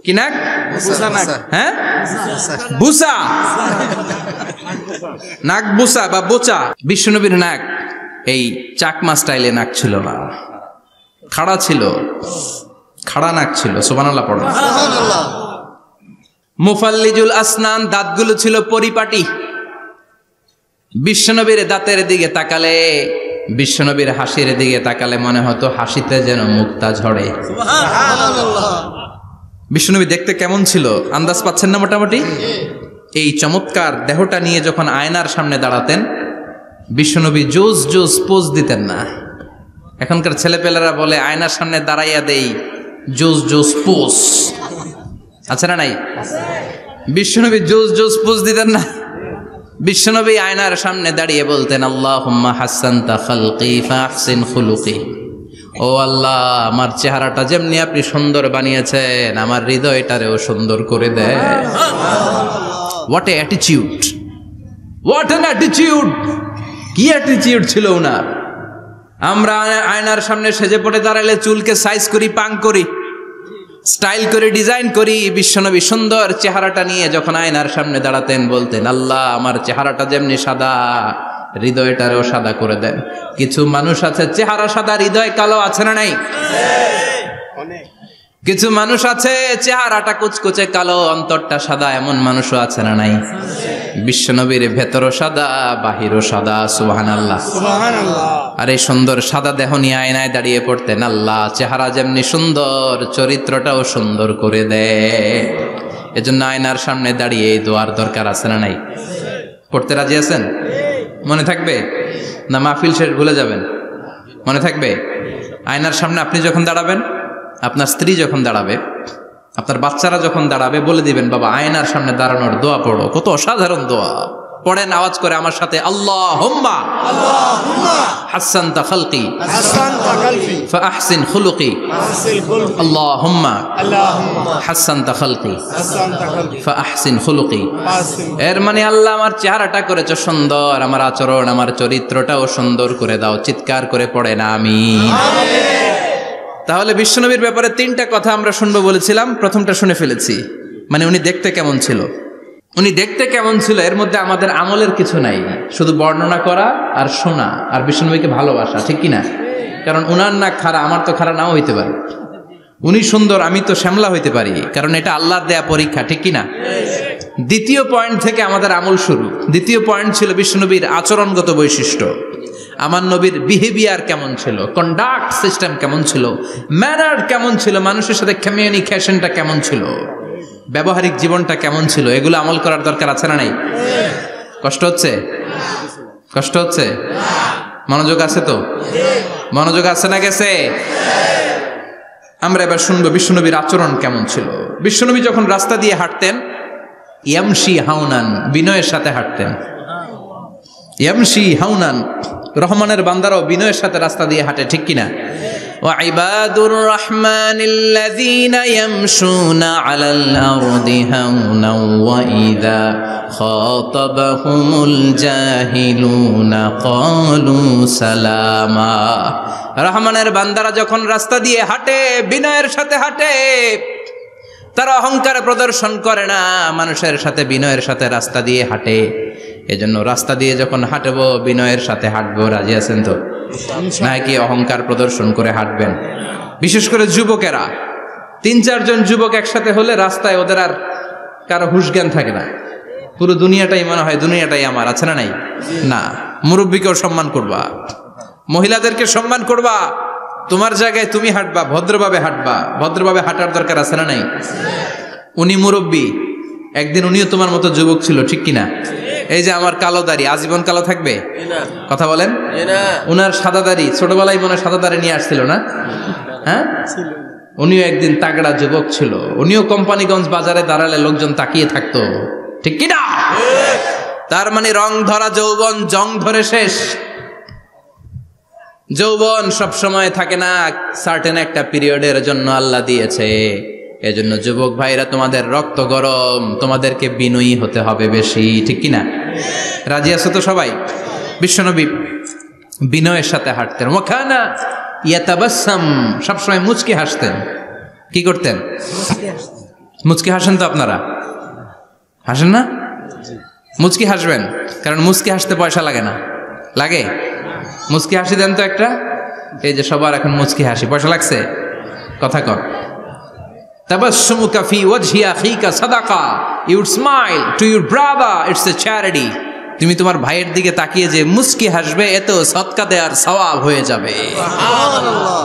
কি নাক? হ্যাঁ, বুসা, নাক বুসা বা বোচা। বিশ্বনবীর নাক এই চাকমা স্টাইলে নাক ছিল না, খাড়া ছিল, খাড়া নাক ছিল। সুবহানাল্লাহ পড়ো। মুফাল্লিজুল আসনান, দাঁতগুলো ছিল পরিপাটি। বিশ্বনবীর দাঁতের দিকে তাকালে, বিশ্বনবীর হাসির দিকে তাকালে মনে হতো হাসিতে যেন মুক্তা ঝরে। বিশ্বনবী দেখতে কেমন ছিল আন্দাজ পাচ্ছেন না মোটামুটি? এই চমৎকার দেহটা নিয়ে যখন আয়নার সামনে দাঁড়াতেন, বিশ্বনবী জোস জোস পোজ দিতেন না। এখনকার ছেলেপেলেরা বলে আয়নার সামনে দাঁড়াইয়া দেই জোস জোস পোজ, আছে না নাই? বিশ্বনবী জোস জোস পোজ দিতেন না। বিশ্বনবী আয়নার সামনে দাঁড়িয়ে বলতেন আল্লাহুম্মা হাসানতা খালকি ফাহসিন খুলুকি, ও আল্লাহ আমার চেহারাটা যেমনি আপনি সুন্দর বানিয়েছেন আমার হৃদয়টারেও সুন্দর করে দেয়। What a attitude, what an attitude! কি অ্যাটিটিউড ছিল ওনার! আমরা আয়নার সামনে সেজে পড়ে দাঁড়াইলে চুলকে সাইজ করি, পাং করি, স্টাইল করে, ডিজাইন করি। বিশ্বনবী সুন্দর চেহারাটা নিয়ে যখন আয়নার সামনে দাঁড়াতেন বলতেন আল্লাহ আমার চেহারাটা যেমনি সাদা হৃদয়টারেও সাদা করে দেন। কিছু মানুষ আছে চেহারা সাদা হৃদয় কালো, আছে না নাই? কিছু মানুষ আছে চেহারাটা কুচকুচে কালো অন্তরটা সাদা, এমন মানুষও আছে না নাই? বিশ্বনবীর ভেতরও সাদা বাহিরও সাদা। সুবহানাল্লাহ, সুবহানাল্লাহ। আর এই সুন্দর সাদা দেহ নিয়ে আয়নায় দাঁড়িয়ে পড়তেন আল্লাহ চেহারা যেমনি সুন্দর চরিত্রটাও সুন্দর করে দেয়। এজন্য আয়নার সামনে দাঁড়িয়ে এই দোয়ার দরকার, আছে না নাই? পড়তে রাজি আছেন? মনে থাকবে না মাহফিল শেষ ভুলে যাবেন? মনে থাকবে? আয়নার সামনে আপনি যখন দাঁড়াবেন, আপনার স্ত্রী যখন দাঁড়াবে, আপনার বাচ্চারা যখন দাঁড়াবে, বলে দিবেন বাবা আয়নার সামনে দাঁড়ানোর দোয়া পড়ো। কত অসাধারণ দোয়া! পড়েন আওয়াজ করে আমার সাথে, আল্লাহুম্মা হাসানতা খালকি ফাহসিন খুলুকি, আল্লাহুম্মা হাসানতা খালকি ফাহসিন খুলুকি। এর মানে আল্লাহ আমার চেহারাটা করেছো সুন্দর, আমার আচরণ, আমার চরিত্রটাও সুন্দর করে দাও। চিৎকার করে পড়েন আমিন। তাহলে বিশ্বনবীর ব্যাপারে তিনটা কথা আমরা শুনবো বলেছিলাম, প্রথমটা শুনে ফেলেছি, মানে উনি দেখতে কেমন ছিল। উনি দেখতে কেমন ছিল এর মধ্যে আমাদের আমলের কিছু নাই, শুধু বর্ণনা করা আর শোনা আর বিশ্বনবীকে ভালোবাসা, ঠিক কিনা? কারণ উনার না খাড়া, আমার তো খাড়া নাও হইতে পারে। উনি সুন্দর, আমি তো শ্যামলা হইতে পারি, কারণ এটা আল্লাহর দেয়া পরীক্ষা, ঠিক কিনা? দ্বিতীয় পয়েন্ট থেকে আমাদের আমল শুরু। দ্বিতীয় পয়েন্ট ছিল বিশ্বনবীর আচরণগত বৈশিষ্ট্য। আমার নবীর বিহেভিয়ার কেমন ছিল, কন্ডাক্ট সিস্টেম কেমন ছিল, ম্যানার কেমন ছিল, মানুষের সাথে কমিউনিকেশনটা কেমন ছিল, ব্যবহারিক জীবনটা কেমন ছিল, এগুলো আমল করার দরকার আছে না নাই? কষ্ট হচ্ছে? কষ্ট হচ্ছে? মনোযোগ আছে তো? মনোযোগ আছে না গেছে? আমরা এবার শুনবো বিশ্বনবীর আচরণ কেমন ছিল। বিশ্বনবী যখন রাস্তা দিয়ে হাঁটতেন, ইয়ামশি হাউনান, বিনয়ের সাথে হাঁটতেন। ইয়ামশি হাউনান, রহমানের বান্দারাও বিনয়ের সাথে রাস্তা দিয়ে হাঁটে, ঠিক কিনা? ওয়া ইবাদুর রাহমানিল্লাযীনা ইয়ামশুনা আলাল আরদি হাওনা ওয়া ইযা খাতাবাহুমুল জাহিলুনা ক্বালু সালামা। রহমানের বান্দারা যখন রাস্তা দিয়ে হাঁটে, বিনয়ের সাথে হাঁটে, তারা অহংকার প্রদর্শন করে না, মানুষের সাথে বিনয়ের সাথে রাস্তা দিয়ে হাঁটে। এজন্য রাস্তা দিয়ে যখন হাঁটবো বিনয়ের সাথে হাঁটবো। রাজি আছেন তো? নাকি অহংকার প্রদর্শন করে হাঁটবেন? বিশেষ করে যুবকেরা, 3-4 জন যুবক একসাথে হলে রাস্তায় ওদের আর কারো হুঁশ জ্ঞান থাকে না, পুরো দুনিয়াটাই মনে হয় দুনিয়াটাই আমার, আছে না নাই? না, মুরব্বীকেও সম্মান করবা, মহিলাদেরকে সম্মান করবা, তোমার জায়গায় তুমি হাঁটবা, ভদ্রভাবে হাঁটবা। ভদ্রভাবে হাঁটার দরকার আছে না নাই? উনি মুরব্বী, একদিন উনিও তোমার মতো যুবক ছিল, ঠিক কিনা? এই যে আমার কালো দাড়ি আজীবন কালো থাকবে? কথা বলেন। উনার সাদা দাড়ি ছোটবেলায় মনে সাদা দাড়ি নিয়ে আসছিল না? হ্যাঁ, উনিও একদিন তাগড়া যুবক ছিল। উনিও কোম্পানিগঞ্জ বাজারে দাঁড়ালে লোকজন তাকিয়ে থাকতো, ঠিক কিনা? তার মানে রং ধরা যৌবন জং ধরে শেষ। যৌবন সব সময় থাকে না, সার্টেন একটা পিরিয়ডের জন্য আল্লাহ দিয়েছে। এজন্য যুবক ভাইরা, তোমাদের রক্ত গরম, তোমাদেরকে বিনয়ী হতে হবে বেশি, ঠিক কিনা? রাজি আছো তো সবাই? বিশ্বনবী বিনয়ের সাথে হাঁটতেন। ওয়াকানা ইয়াতাবাসসাম, সবসময় মুচকি হাসতেন। কি করতেন? মুচকি হাসেন তো আপনারা? হাসেন না? মুচকি হাসবেন, কারণ মুচকি হাসতে পয়সা লাগে না। লাগে? মুচকি হাসি দেন তো একটা। এই যে সবার এখন মুচকি হাসি, পয়সা লাগছে? কথা কর। তাবাসসুমুকা ফি ওয়াজহি আখিকা সাদাকা, you would smile to your brother, it's a charity. তুমি তোমার ভাইয়ের দিকে তাকিয়ে যে মুচকি হাসবে, এত সদকা দেওয়ার সওয়াব হয়ে যাবে। সুবহানাল্লাহ।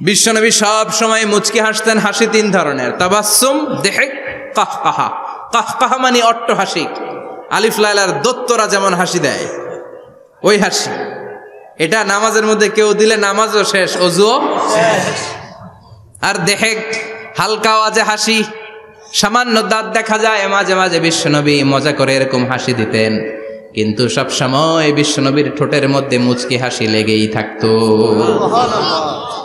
বিশ্বনবী সব সময় মুচকি হাসতেন। হাসি 3 ধরনের, তাবাসসুম, দিহিক, কাহকাহা। কাহকাহা মানে অট্টহাসি, আলিফ লাইলার দত্তরা যেমন হাসি দেয় ওই হাসি। এটা নামাজের মধ্যে কেউ দিলে নামাজও শেষ, ওযুও শেষ। আর দেহেক, হালকা আওয়াজে হাসি, সামান্য দাঁত দেখা যায় মাঝে মাঝে। বিশ্বনবী মজা করে এরকম হাসি দিতেন, কিন্তু সব সময় বিশ্বনবীর ঠোঁটের মধ্যে মুচকি হাসি লেগেই থাকতো।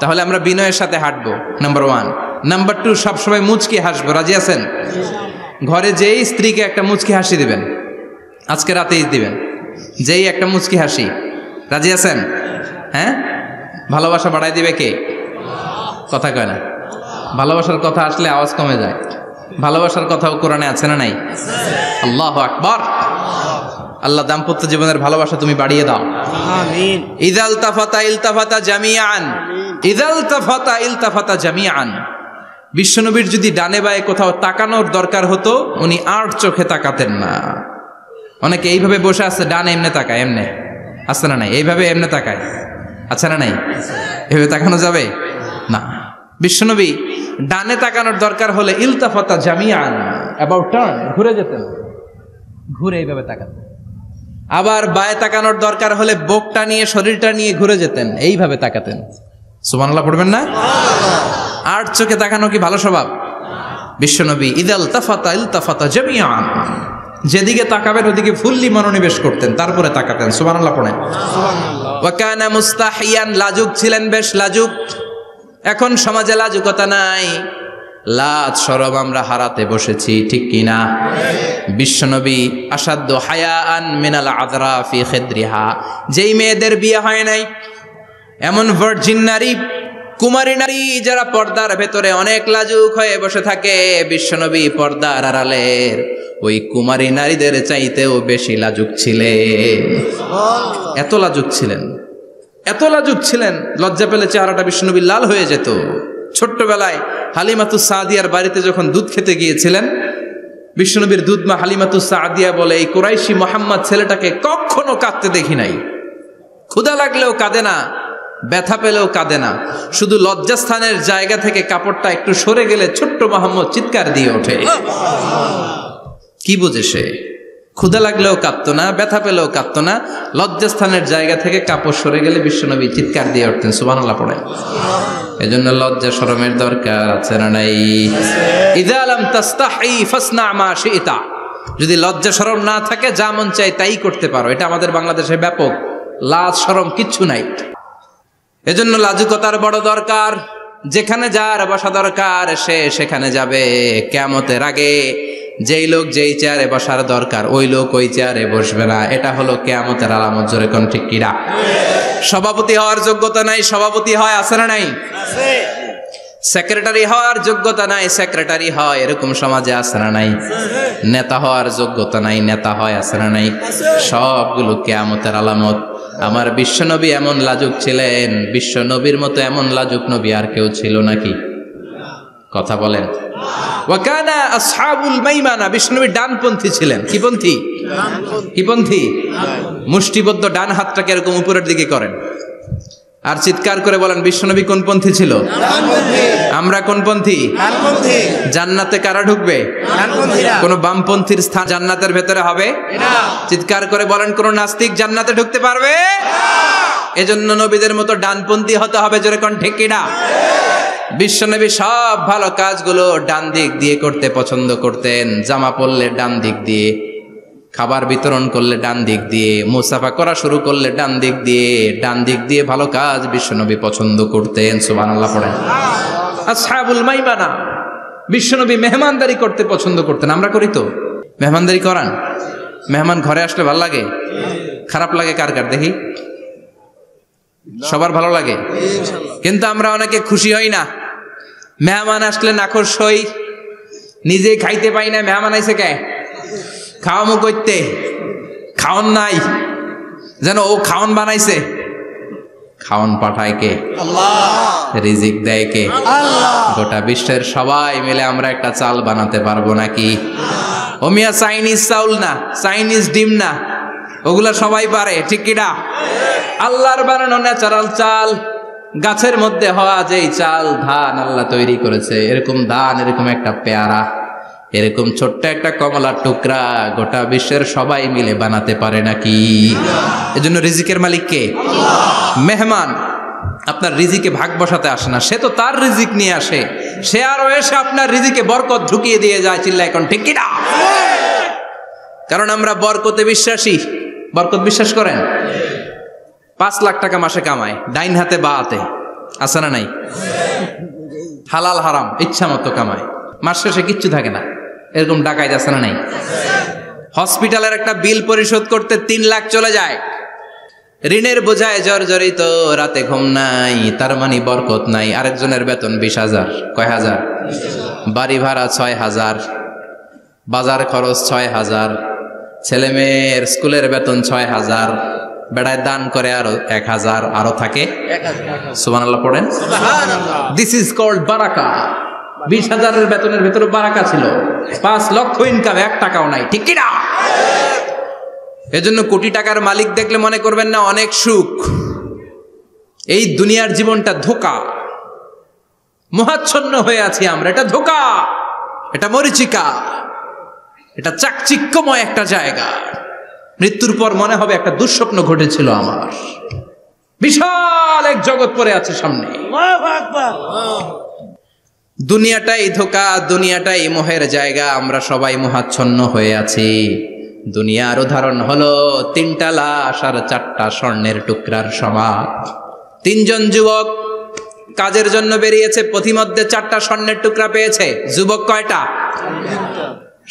তাহলে আমরা বিনয়ের সাথে হাঁটবো, নাম্বার 1। নাম্বার 2, সব সময় মুচকি হাসবো। রাজি আছেন? ঘরে যেই স্ত্রীকে একটা মুচকি হাসি দিবেন, আজকে রাতেই দিবেন, যেই একটা মুচকি হাসি। রাজি আছেন? হ্যাঁ, ভালোবাসা বাড়াই দিবে কে? কথা কয় না। ভালোবাসার কথা আসলে আওয়াজ কমে যায়। ভালোবাসার কথাও কোরআনে আছে না নাই? আল্লাহু আকবার। আল্লাহ দাম্পত্য জীবনের ভালোবাসা তুমি বাড়িয়ে দাও, আমিন। ইযাল তাফাতা ইলতাফাতা জামিআন, ইযাল তাফাতা ইলতাফাতা জামিআন। বিশ্বনবীর যদি ডানে বায়ে কোথাও তাকানোর দরকার হতো, উনি আর চোখে তাকাতেন না। অনেকে এইভাবে বসে আছে, ডানে এমনে তাকায়, এমনে আছে না নাই? এইভাবে এমনে তাকায়, আছে না নাই? এভাবে তাকানো যাবে না। বিশ্বনবী ডানে তাকানোর দরকার হলে ইলতাফাতা জামিআন, অ্যাবাউট টার্ন, ঘুরে যেতেন, ঘুরে এইভাবে তাকাতেন। আবার বায়ে তাকানোর দরকার হলে বুকটা নিয়ে, শরীরটা নিয়ে ঘুরে যেতেন, এইভাবে তাকাতেন। সুবহানাল্লাহ পড়বেন না? আর চোখে তাকানো কি ভালো স্বভাব? বিশ্বনবী ইদাল তাফাতা ইলতাফাতা জামিআন, যেদিকে তাকাবেন ওদিকে ফুল্লি মনোনিবেশ করতেন, তারপরে তাকাতেন। সুবহানাল্লাহ পড়েন। ওয়া কানা মুস্তাহিয়ান, লাজুক ছিলেন, বেশ লাজুক। এখন সমাজে লাজুকতা নাই, লাজ শরম আমরা হারাতে বসেছি, ঠিক কিনা? বিশ্বনবী আসাদ্দু হায়াআন মিনাল আযরা ফি খিদ্রিহা, যেই মেয়েদের বিয়ে হয় নাই, এমন ভার্জিন নারী, কুমারী নারী যারা পর্দার ভেতরে অনেক লাজুক হয়ে বসে থাকে, বিশ্বনবী পর্দার আড়ালের ওই কুমারী নারীদের চাইতেও বেশি লাজুক ছিলেন। এত লাজুক ছিলেন, এত লাজুক ছিলেন, লজ্জা পেলে চেহারাটা বিশ্বনবী লাল হয়ে যেত। ছোট্টবেলায় হালিমাতুস সাদিয়ার বাড়িতে যখন দুধ খেতে গিয়েছিলেন, বিশ্বনবীর দুধমা হালিমাতুস সাদিয়া বলে, এই কুরাইশি মোহাম্মদ ছেলেটাকে কখনো কাঁদতে দেখি নাই। ক্ষুধা লাগলেও কাঁদে না, ব্যথা পেলেও কাঁদে না, শুধু লজ্জাস্থানের জায়গা থেকে কাপড়টা একটু সরে গেলে ছোট্ট মোহাম্মদ চিৎকার দিয়ে ওঠে। কি বুঝে সে? ক্ষুধা লাগলেও কাঁদতো না, ব্যথা পেলেও কাঁদতো না, লজ্জাস্থানের জায়গা থেকে কাপড় সরে গেলে বিশ্বনবী চিৎকার দিয়ে উঠতেন। সুবহানাল্লাহ পড়ে। এজন্য লজ্জা শরমের দরকার আছে না নাই? ইযা লাম তাস্তাহি ফাসনা মা শিতা। যদি লজ্জা শরম না থাকে, যা মন চাই তাই করতে পারো। এটা আমাদের বাংলাদেশে ব্যাপক। লাজ শরম কিচ্ছু নাই। এজন্য লাজুকতার বড় দরকার। যেখানে যার বসা দরকার সে সেখানে যাবে। কিয়ামতের আগে যেই লোক যেই চেয়ারে বসার দরকার ওই লোক ওই চেয়ারে বসবে না। এটা হলো কিয়ামতের আলামত। জোরে কোন ঠিক কিনা? সভাপতি হওয়ার যোগ্যতা নাই, সভাপতি হয়, আছে না নাই? সেক্রেটারি হওয়ার যোগ্যতা নাই, সেক্রেটারি হয়, এরকম সমাজে আছে না নাই? নেতা হওয়ার যোগ্যতা নাই, নেতা হয়, আছে না নাই? সবগুলো কিয়ামতের আলামত। আমার বিশ্বনবী এমন লাজুক ছিলেন, বিশ্বনবীর মতো এমন লাজুক নবী আর কেউ ছিল নাকি? কথা বলেন। ওয়াকানা আসহাবুল মাইমানা, বিশ্বনবী ডানপন্থী ছিলেন। কি পন্থী? কি পন্থী? মুষ্টিবদ্ধ ডান হাতটাকে এরকম উপরের দিকে করেন আর চিৎকার করে বলেন, বিশ্বনবী কোন পন্থী ছিল? আমরা কোন পন্থী? জান্নাতে কারা ঢুকবে? কোন বামপন্থীর স্থান জান্নাতের ভেতরে হবে? চিৎকার করে বলেন, কোন নাস্তিক জান্নাতে ঢুকতে পারবে? এজন্য নবীদের মতো ডানপন্থী হতে হবে। জোরে কোন ঠিক কিনা? বিশ্বনবী সব ভালো কাজগুলো ডান দিক দিয়ে করতে পছন্দ করতেন। জামা পরলে ডান দিক দিয়ে, খাবার বিতরণ করলে ডান দিক দিয়ে, মুসাফা করা শুরু করলে ডান দিক দিয়ে, ডান দিক দিয়ে ভালো কাজ বিশ্বনবী পছন্দ করতেন। সুবহানাল্লাহ পড়েন। আসহাবুল মাইমানা, বিশ্বনবী মেহমানদারি করতে পছন্দ করতেন। আমরা করি তো? মেহমানদারি করান? মেহমান ঘরে আসলে ভালো লাগে? খারাপ লাগে কার কার দেখি? সবার ভালো লাগে, কিন্তু আমরা অনেকে খুশি হই না। মেহমান আসলে নাখোশ হই, নিজে খাইতে পাই না। মেহমান আইছে কে? খাওয়ামো করতে, খাওয়ান নাই, যেন ও খাওয়ান বানাইছে। খাওয়ান পাঠায় কে? আল্লাহ। রিজিক দেয় কে? আল্লাহ। গোটা বিশ্বের সবাই মিলে আমরা একটা চাল বানাতে পারবো নাকি? ও মিয়া চাইনিজ চাউল না, চাইনিজ ডিম না, ওগুলা সবাই পারে, ঠিক কিনা? আল্লাহর বানানো ন্যাচারাল চাল, গাছের মধ্যে হওয়া যেই চাল, ধান আল্লাহ তৈরি করেছে, এরকম ধান, এরকম একটা পেয়ারা, এরকম ছোট্ট একটা কমলার টুকরা গোটা বিশ্বের সবাই মিলে বানাতে পারে নাকি? এজন্য রিজিকের মালিক কে? মেহমান আপনার রিজিকে ভাগ বসাতে আসে না, সে তো তার রিজিক নিয়ে আসে। সে আরো এসে আপনার রিজিকে বরকত ঢুকিয়ে দিয়ে যায়। চিল্লা এখন ঠিক কিনা? কারণ আমরা বরকতে বিশ্বাসী। বরকত বিশ্বাস করেন? 5 লাখ টাকা মাসে কামায়, ডাইন হাতে বা হাতে, আছে না নাই? হালাল হারাম ইচ্ছা মতো কামায়, মাস শেষে কিচ্ছু থাকে না, এরকম ডাকাইত আছে না নাই? হসপিটালের একটা বিল পরিশোধ করতে 3 লাখ চলে যায়, ঋণের বোঝায় জর্জরিত, রাতে ঘুম নাই, তার মানে বরকত নাই। আরেকজনের বেতন 20,000, কয় হাজার? বাড়ি ভাড়া 6,000, বাজার খরচ 6,000, ছেলে মেয়ের স্কুলের বেতন 6,000, বেড়ায় দান করে আরো 1,000, আরো থাকে। সুবহানাল্লাহ পড়েন। দিস ইজ কল্ড বারাকা। 20,000-এর বেতনের ভেতরে বারাকা ছিল। 5 লক্ষ ইনকাম, 1 টাকাও নাই, ঠিক কিনা? এজন্য কোটি টাকার মালিক দেখলে মনে করবেন না অনেক সুখ। এই দুনিয়ার জীবনটা ধোঁকা, মোহাচ্ছন্ন হয়ে আছি আমরা। এটা ধোঁকা, এটা মরিচিকা, এটা চাকচিক্যময় একটা জায়গা। মৃত্যুর পর মনে হবে একটা দুঃস্বপ্ন ঘটেছিল আমার। বিশাল এক জগৎ পড়ে আছে সামনে। দুনিয়াটাই ধোঁকা, দুনিয়াটাই মোহের জায়গা। আমরা সবাই মোহাচ্ছন্ন হয়ে আছি। দুনিয়ার উদাহরণ হলো 3টা লাশ আর 4টা স্বর্ণের টুকরার সমান। 3 জন যুবক কাজের জন্য বেরিয়েছে, পথিমধ্যে 4টা স্বর্ণের টুকরা পেয়েছে। যুবক কয়টা?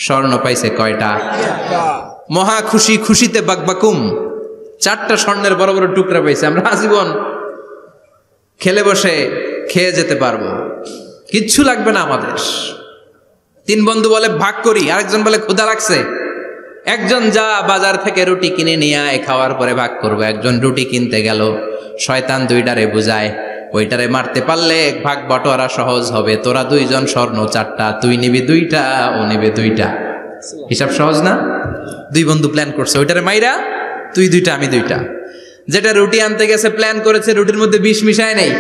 স্বর্ণ পাইছে কয়টা? মহা খুশি, খুশিতে বাকবাকুম। 4টা স্বর্ণের বড় বড় টুকরা পাইছে। আমরা আজীবন খেলে বসে খেয়ে যেতে পারবো, কিচ্ছু লাগবে না আমাদের। তিন বন্ধু বলে ভাগ করি, আরেকজন বলে ক্ষুধা লাগছে। একজন যা বাজার থেকে রুটি কিনে নিয়ে আয়, খাওয়ার পরে ভাগ করবো। একজন রুটি কিনতে গেল, শয়তান দুইটারে বুঝায়, ওইটারে মারতে পারলে ভাগ বটোয়ারা সহজ হবে। তোরা দুইজন স্বর্ণ 4টা, তুই নিবি 2টা, ও নিবে 2টা। হিসাব সহজ না? দুই বন্ধু প্ল্যান করছে, ওইটারে মাইরা তুই 2টা আমি 2টা। যেটা রুটি আনতে গেছে প্ল্যান করেছে, রুটির মধ্যে বিষ মিশায় নেই।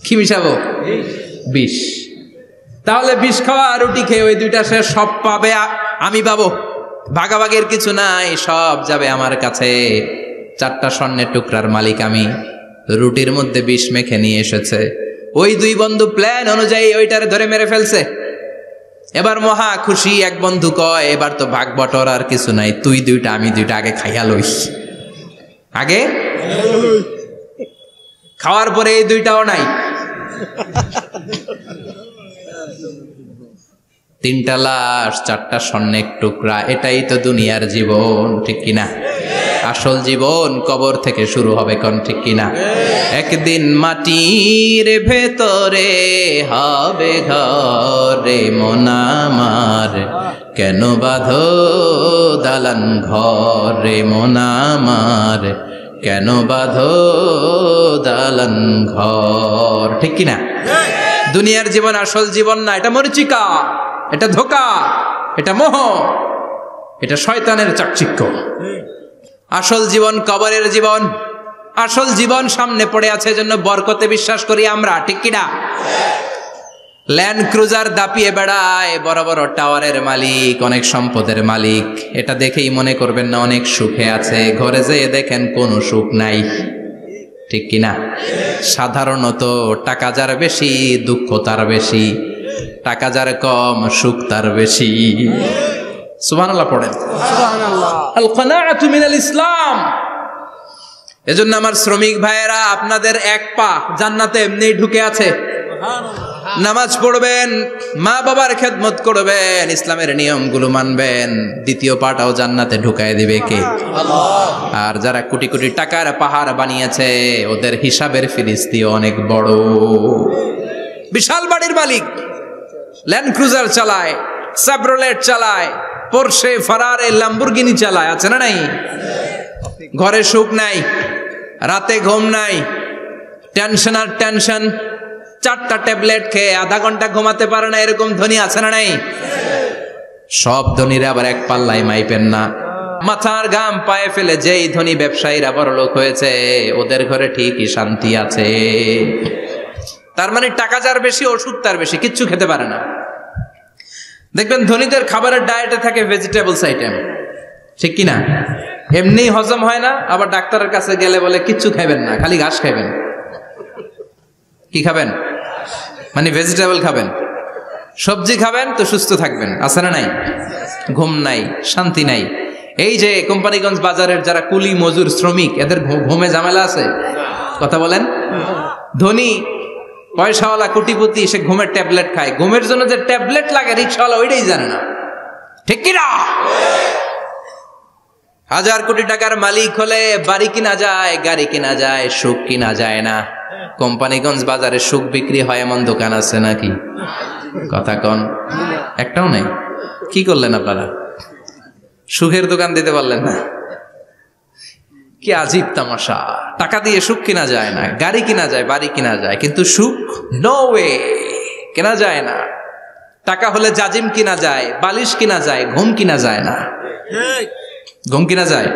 কি মিশাবো? বিষ। তাহলে বিষ খাওয়া রুটি খেয়ে ওই 2টা সে সব পাবে, আমি পাবো। ভাগাভাগির কিছু নাই, সব যাবে আমার কাছে। 4টা স্বর্ণের টুকরার মালিক আমি। রুটির মধ্যে বিষ মেখে নিয়ে এসেছে। ওই দুই বন্ধু প্ল্যান অনুযায়ী ওইটারে ধরে মেরে ফেলছে। এবার মহা খুশি। এক বন্ধু কয়, এবার তো ভাগ বটর আর কিছু নাই, তুই 2টা আমি 2টা, আগে খাইয়া লই। আগে খাওয়ার পরে এই 2টাও নাই। 3টা লাশ, 4টা স্বর্ণের টুকরা। এটাই তো দুনিয়ার জীবন, ঠিক কিনা? আসল জীবন কবর থেকে শুরু হবে, কোন ঠিক কিনা? একদিন মাটির ভেতরে হবে ঘরে মন আমার, কেন বাঁধো দালান ঘরে মন আমার, কেন বাঁধো দালান ঘর, ঠিক কিনা? দুনিয়ার জীবন আসল জীবন না, এটা মরিচিকা, এটা ধোঁকা, এটা মোহ, এটা শয়তানের চাকচিক্য। আসল জীবন কবরের জীবন। আসল জীবন সামনে পড়ে আছে, জন্য বরকতে বিশ্বাস করি আমরা, ঠিক কিনা? ল্যান্ড ক্রুজার দাপিয়ে বেড়ায়, বড় বড় টাওয়ারের মালিক, অনেক সম্পদের মালিক। এটা দেখেই মনে করবেন না অনেক সুখে আছে, ঘরে যেয়ে দেখেন কোনো সুখ নাই, ঠিক কিনা? সাধারণত টাকা যার বেশি দুঃখ তার বেশি, টাকা যার কম সুখ তার বেশি। সুবহানাল্লাহ পড়েন। আল কানাআতু মিনাল ইসলাম। এজন্য আমার শ্রমিক ভাইয়েরা, আপনাদের এক পা জান্নাতে এমনি ঢুকে আছে। নামাজ পড়বেন, মা বাবার খেদমত করবেন, ইসলামের নিয়মগুলো মানবেন, দ্বিতীয় পাটাও জান্নাতে ঢুকায় দিবে কে? আল্লাহ। আর যারা কোটি কোটি টাকার পাহাড় বানিয়েছে, ওদের হিসাবের ফিরিস্তিও অনেক বড়। বিশাল বাড়ির মালিক, ল্যান্ড ক্রুজার চালায়, সাবরোলেট চালায়, পোরশে, ফারারে, ল্যাম্বরগিনি চালায়, আছে না নাই? ঘরে সুখ নাই, রাতে ঘুম নাই, টেনশন আর টেনশন। 4টা ট্যাবলেট খেয়ে আধা ঘন্টা ঘুমাতে পারে না, এরকম ধনী আছে না নাই? সব ধনীরা আবার এক পাল্লায় মাইপেন না। মাথার ঘাম পায়ে ফেলে যেই ধনী ব্যবসায়ীরা বড়লোক হয়েছে, ওদের ঘরে ঠিকই শান্তি আছে। তার মানে টাকা যার বেশি, ওষুধ তার বেশি, কিচ্ছু খেতে পারে না। দেখবেন ধনীদের খাবারের ডায়েটে থাকে ভেজিটেবলস আইটেম, ঠিক কিনা? এমনি হজম হয় না, আবার ডাক্তারের কাছে গেলে বলে কিচ্ছু খাবেন না, খালি ঘাস খাবেন। কি খাবেন? মানে ভেজিটেবল খাবেন, সবজি খাবেন তো সুস্থ থাকবেন, আছে না নাই? ঘুম নাই, শান্তি নাই। এই যে কোম্পানিগঞ্জ বাজারের যারা কুলি মজুর শ্রমিক, এদের ঘুমে ঝামেলা আছে? কথা বলেন। ধনী পয়সাওয়ালা কোটিপতি, সে ঘুমের ট্যাবলেট খায়। ঘুমের জন্য যে ট্যাবলেট লাগে রিক্সাওয়ালা ওইটাই জানে না, ঠিক কিনা? 1000 কোটি টাকার মালিক হলে বাড়ি কিনা যায়, গাড়ি কিনা যায়, সুখ কিনা যায় না। কোম্পানিগঞ্জ বাজারে সুখ বিক্রি হয় এমন দোকান আছে নাকি? কথা কন, একটাও নেই। কি করলেন আপনারা? সুখের দোকান দিতে পারলেন না? কি আজীব তামাশা। টাকা দিয়ে সুখ কিনা যায় না, গাড়ি কিনা যায়, বাড়ি কিনা যায়, কিন্তু সুখ নো ওয়ে, কেনা যায় না। টাকা হলে জাজিম কিনা যায়, বালিশ কিনা যায়, ঘুম কিনা যায় না। ঘুম কিনা যায়?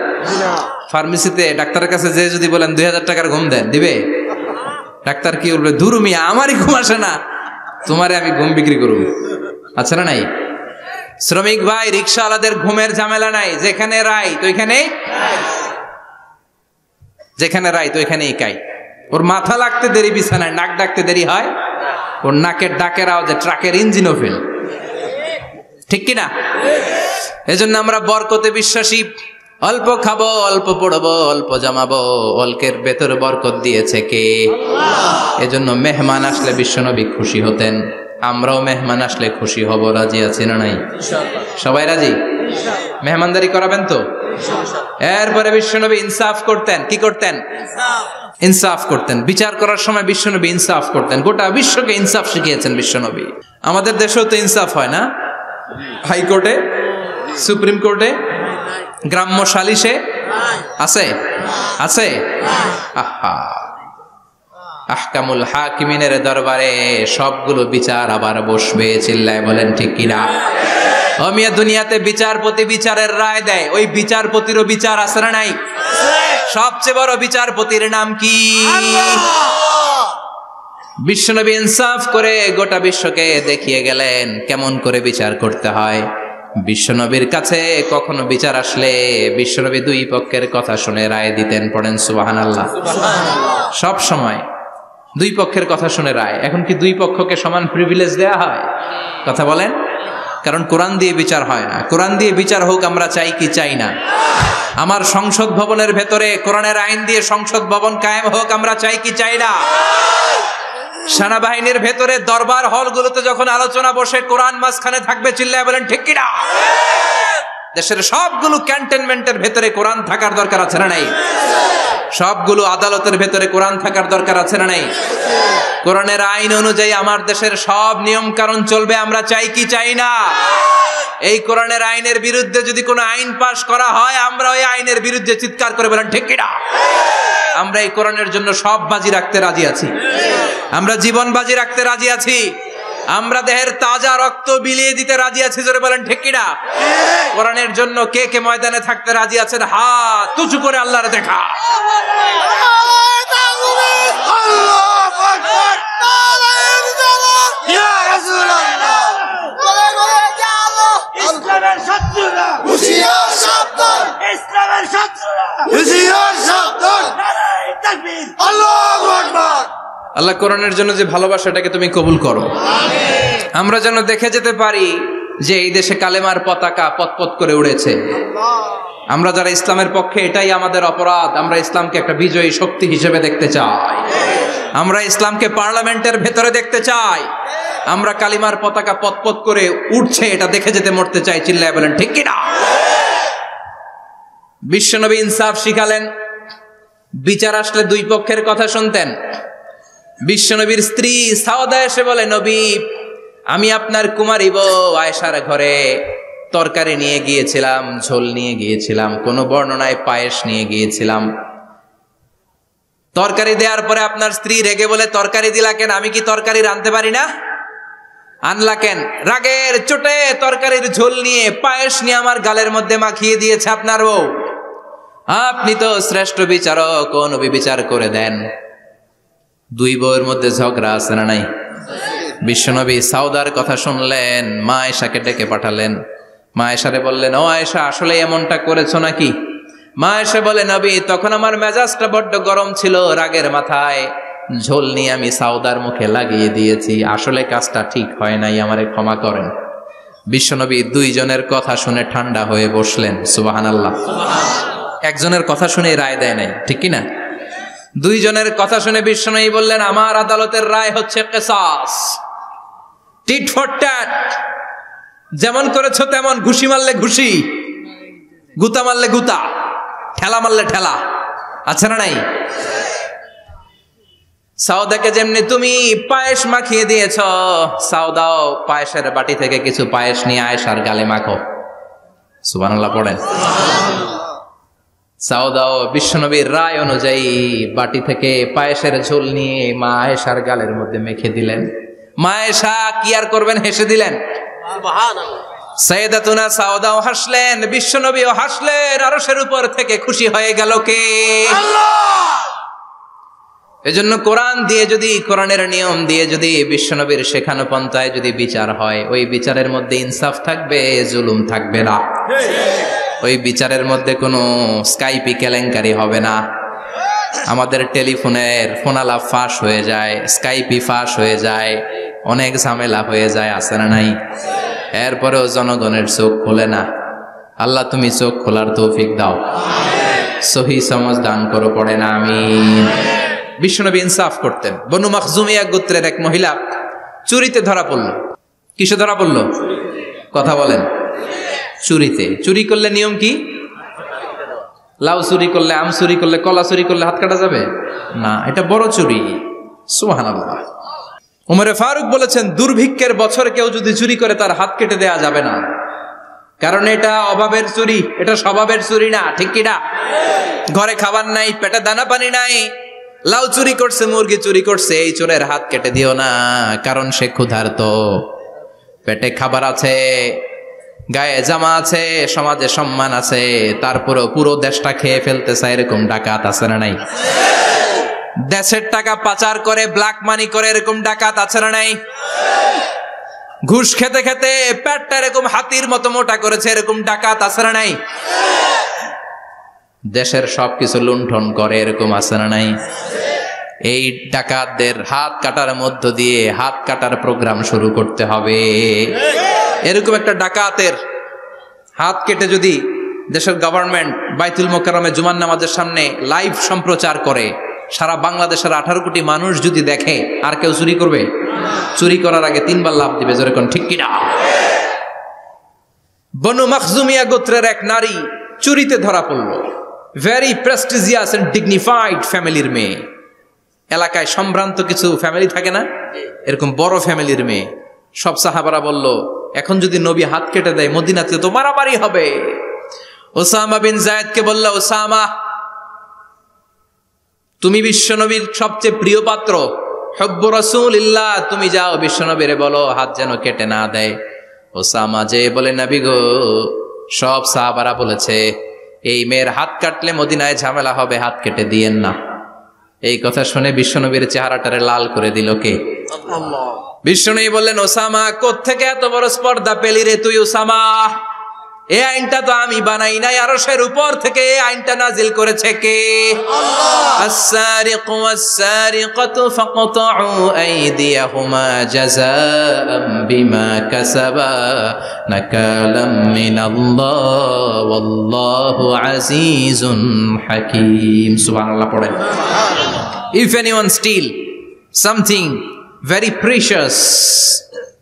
ফার্মেসিতে ডাক্তারের কাছে যে যদি বলেন 2000 টাকার ঘুম দেন, দিবে? ডাক্তার কি বলবে? ধুরু মিয়া, আমারই ঘুম আসে না, তোমারে আমি ঘুম বিক্রি করব, আচ্ছা না নাই? শ্রমিক ভাই, রিক্সাওয়ালাদের ঘুমের ঝামেলা নাই। যেখানে রাই তো ওইখানে, যেখানে রাই তো ওইখানেই কাই। ওর মাথা লাগতে দেরি বিছানায়, নাক ডাকতে দেরি হয়, ওর নাকের ডাকের আওয়াজে ট্রাকের ইঞ্জিনও ফেল, ঠিক কিনা? এজন্য আমরা বরকতে বিশ্বাসী। অল্প খাবো, অল্প পড়বো, অল্প জমাবো, অল্পের ভেতর বরকত দিয়েছে কে? এজন্য মেহমান আসলে বিশ্বনবী খুশি হতেন, আমরাও মেহমান আসলে খুশি হব। রাজি আছি না নাই? সবাই রাজি? মেহমানদারি করাবেন তো? এরপরে বিশ্বনবী ইনসাফ করতেন। কি করতেন? ইনসাফ করতেন। বিচার করার সময় বিশ্বনবী ইনসাফ করতেন। গোটা বিশ্বকে ইনসাফ শিখিয়েছেন বিশ্বনবী। আমাদের দেশেও তো ইনসাফ হয় না? হাইকোর্টে, সুপ্রিম কোর্টে, গ্রাম্য সালিশে আছে আছে আহা, আহকামুল হাকিমিনের দরবারে সবগুলো বিচার আবার বসবে। চিল্লায় বলেন ঠিক কিনা? ও মিয়া, দুনিয়াতে বিচারপতি বিচারের রায় দেয়, ওই বিচারপতিরও বিচার আছে না নাই? সবচেয়ে বড় বিচারপতির নাম কি? বিশ্বনবী ইনসাফ করে গোটা বিশ্বকে দেখিয়ে গেলেন কেমন করে বিচার করতে হয়। বিশ্বনবীর কাছে কখনো বিচার আসলে বিশ্বনবী দুই পক্ষের কথা শুনে রায় দিতেন। পড়েন সুবহানাল্লাহ। সব সময় দুই পক্ষের কথা শুনে রায়। এখন কি দুই পক্ষকে সমান প্রিভিলেজ দেয়া হয়? কথা বলেন। কারণ কোরআন দিয়ে বিচার হয় না। কোরআন দিয়ে বিচার হোক আমরা চাই কি চাই না? আমার সংসদ ভবনের ভেতরে কোরআনের আইন দিয়ে সংসদ ভবন কায়েম হোক আমরা চাই কি চাই না? সেনাবাহিনীর ভেতরে দরবার হলগুলোতে যখন আলোচনা বসে কোরআন মাঝখানে থাকবে, চিল্লায় বলেন ঠিক কিনা? দেশের সবগুলো ক্যান্টনমেন্টের ভেতরে কোরআন থাকার দরকার আছে না নাই? সবগুলো আদালতের ভেতরে কোরআন থাকার দরকার আছে না নাই? কোরআনের আইন অনুযায়ী আমার দেশের সব নিয়ম কানুন চলবে আমরা চাই কি চাই না? এই কোরআনের আইনের বিরুদ্ধে যদি কোনো আইন পাশ করা হয় আমরা ওই আইনের বিরুদ্ধে চিৎকার করে বলেন ঠিক কিনা? আমরা এই কোরআনের জন্য সব বাজি রাখতে রাজি আছি। আমরা জীবন বাজি রাখতে রাজি আছি। আমরা দেহের তাজা রক্ত বিলিয়ে দিতে রাজি আছি। জোরে বলেন ঠিক কিনা? কোরআনের জন্য কে কে ময়দানে থাকতে রাজি আছেন? হাত উঁচু করে আল্লাহর দেখা। ইসলামের শত্রুরা হুঁশিয়ার সাবধান, ইসলামের শত্রুরা হুঁশিয়ার সাবধান। নারায়ে তাকবীর, আল্লাহু আকবার। আল্লাহ কোরআনের জন্য যে ভালোবাসাটাকে তুমি কবুল করো। আমরা যেন দেখে যেতে পারি যে এই দেশে কালেমার পতাকা পতপত করে উড়েছে। আমরা যারা ইসলামের পক্ষে, এটাই আমাদের অপরাধ। আমরা ইসলামকে একটা বিজয়ী শক্তি হিসেবে দেখতে চাই। আমরা ইসলামকে পার্লামেন্টের ভেতরে দেখতে চাই। আমরা কালিমার পতাকা পতপত করে উঠছে এটা দেখে যেতে মরতে চাই। চিল্লায় বলেন ঠিক কিনা? বিশ্বনবী ইনসাফ শিখালেন। বিচার আসলে দুই পক্ষের কথা শুনতেন। বিশ্বনবীর স্ত্রী সাওদা এসে বলে, নবী, আমি আপনার কুমারী বউ আয়েশার ঘরে তরকারি নিয়ে গিয়েছিলাম, ঝোল নিয়ে গিয়েছিলাম, কোন বর্ণনায় পায়েস নিয়ে গিয়েছিলাম। তরকারি দেওয়ার পরে আপনার স্ত্রী রেগে বলে, তরকারি দিলা কেন? আমি কি তরকারি রাঁধতে পারি না? আনলা কেন? রাগের চোটে তরকারির ঝোল নিয়ে পায়েস নিয়ে আমার গালের মধ্যে মাখিয়ে দিয়েছে আপনার বউ। আপনি তো শ্রেষ্ঠ বিচারক, ও নবী বিচার করে দেন। দুই বউয়ের মধ্যে ঝগড়া আছে না নাই? বিশ্বনবী সাউদার কথা শুনলেন, মা আয়েশাকে ডেকে পাঠালেন। মা আয়েশারে বললেন, ও আয়েশা, আসলে এমনটা করেছো নাকি? মা আয়েশা বলে, নবী, তখন আমার মেজাজটা বড্ড গরম ছিল, রাগের মাথায় ঝোল নিয়ে আমি সাউদার মুখে লাগিয়ে দিয়েছি। আসলে কাজটা ঠিক হয় নাই, আমারে ক্ষমা করেন। বিশ্বনবী দুইজনের কথা শুনে ঠান্ডা হয়ে বসলেন। সুবহানাল্লাহ। একজনের কথা শুনে রায় দেয় নাই, ঠিক কিনা? দুইজনের কথা শুনে বিশ্বনবী বললেন, আমার আদালতের রায় হচ্ছে কিসাস, টিট ফর ট্যাট। যেমন করেছো তেমন, ঘুষি মারলে ঘুষি, গুতা মারলে গুতা, ঠেলা মারলে ঠেলা, আছে না নাই? সাউদাকে যেমনি তুমি পায়েস মাখিয়ে দিয়েছ, সাউদাও পায়েসের বাটি থেকে কিছু পায়েস নিয়ে আয়েশার গালে মাখো। সুবহানাল্লাহ পড়েন। সাউদাও বিশ্বনবীর রায় অনুযায়ী বাটি থেকে পায়েসের ঝোল নিয়ে মা আয়েশার গালের মধ্যে মেখে দিলেন। মা আয়েশা কি আর করবেন, হেসে দিলেন। সাইয়েদাতুনা সাউদাও হাসলেন, বিশ্বনবীও হাসলেন। আরশের উপর থেকে খুশি হয়ে গেল কে? আল্লাহ। এজন্য কোরআন দিয়ে যদি, কোরআনের নিয়ম দিয়ে যদি, বিশ্বনবীর শেখানো পন্থায় যদি বিচার হয়, ওই বিচারের মধ্যে ইনসাফ থাকবে, জুলুম থাকবে না। ওই বিচারের মধ্যে কোনো স্কাইপি কেলেঙ্কারি হবে না। আমাদের টেলিফোনের ফোনালাপ ফাঁস হয়ে যায়, স্কাইপি ফাঁস হয়ে যায়, অনেক ঝামেলা হয়ে যায়, আছে না নাই? এরপরেও জনগণের চোখ খোলে না। আল্লাহ তুমি চোখ খোলার তৌফিক দাও, সহি সমাজ দান করো, পড়ে না আমিন। বিশ্বনবী ইনসাফ করতেন। বনু মাখজুমিয়া গোত্রের এক মহিলা চুরিতে ধরা পড়ল। কিসে ধরা পড়ল? কথা বলেন। চুরিতে। চুরি করলে নিয়ম কি? লাউ চুরি করলে, আম চুরি করলে, কলা চুরি করলে হাত কাটা যাবে না, এটা বড় চুরি। সুবহানাল্লাহ। উমরে ফারুক বলেছেন, দুর্ভিক্ষের বছরে কেউ যদি চুরি করে তার হাত কেটে দেয়া যাবে না, কারণ এটা অভাবের চুরি, এটা স্বভাবের চুরি না। ঠিক কিনা? ঘরে খাবার নাই, পেটে দানা পানি নাই, লাউ চুরি করছে, মুরগি চুরি করছে, এই চোরের হাত কেটে দিও না, কারণ সে ক্ষুধার্ত, পেটে খাবার আছে, গায়ে জামা আছে, সমাজে সম্মান আছে, তারপরেও পুরো দেশটা খেয়ে ফেলতে চায়, এরকম ডাকাত আছে না নাই? দেশের টাকা পাচার করে, ব্ল্যাক মানি করে, এরকম ডাকাত আছে না নাই? ঘুষ খেতে খেতে পেটটা এরকম হাতির মতো মোটা করেছে, এরকম ডাকাত আছে না নাই? দেশের সবকিছু লুণ্ঠন করে, এরকম আছে না নাই? এই ডাকাতদের হাত কাটার মধ্য দিয়ে হাত কাটার প্রোগ্রাম শুরু করতে হবে। এরকম একটা ডাকাতের হাত কেটে যদি দেশের গভর্নমেন্ট বাইতুল মোকাররমে জুমার নামাজের সামনে লাইভ সম্প্রচার করে, সারা বাংলাদেশের 18 কোটি মানুষ যদি দেখে, আর কেউ চুরি করবে? চুরি করার আগে 3 বার লাফ দিবে, যেরকম ঠিক কিনা? বনু মাখজুমিয়া গোত্রের এক নারী চুরিতে ধরা পড়ল। ভেরি প্রেস্টিজিয়াস এন্ড ডিগনিফাইড ফ্যামিলির মেয়ে। এলাকায় সম্ভ্রান্ত কিছু ফ্যামিলি থাকে না, এরকম বড় ফ্যামিলির মেয়ে। সব সাহাবারা বলল, এখন যদি নবী হাত কেটে দেয় মদিনাতে তো মারামারি হবে। ওসামা বিন যায়েদকে বলল, ওসামা, তুমি বিশ্বনবীর সবচেয়ে প্রিয় পাত্র, হুব্বু রাসূলিল্লাহ, তুমি যাও বিশ্বনবীরে বলো হাত যেন কেটে না দেয়। ওসামা যে বলে, নবী গো, সব সাহাবারা বলেছে এই মেয়ের হাত কাটলে মদিনায় ঝামেলা হবে, হাত কেটে দিয়েন না। এই কথা শুনে বিশ্বনবীর চেহারাটারে লাল করে দিল কে? আল্লাহ। বিশ্বনবী বললেন, ওসামা, কোত্থেকে এত বড় স্পর্ধা পেলি রে তুই ওসামা? এই আইনটা তো আমি বানাই নাই, আরশের উপর থেকে এই আইনটা নাজিল করেছে কে? আল্লাহ। আস-সারিকু ওয়াস-সারিকাতু ফাকতাউ আইদিয়াহুমা জাযাআম বিমা কাসাবা নাকালাম মিনাল্লাহ ওয়াল্লাহু আজিজুন হাকীম। সুবহানাল্লাহ পড়েন। If anyone steal something very precious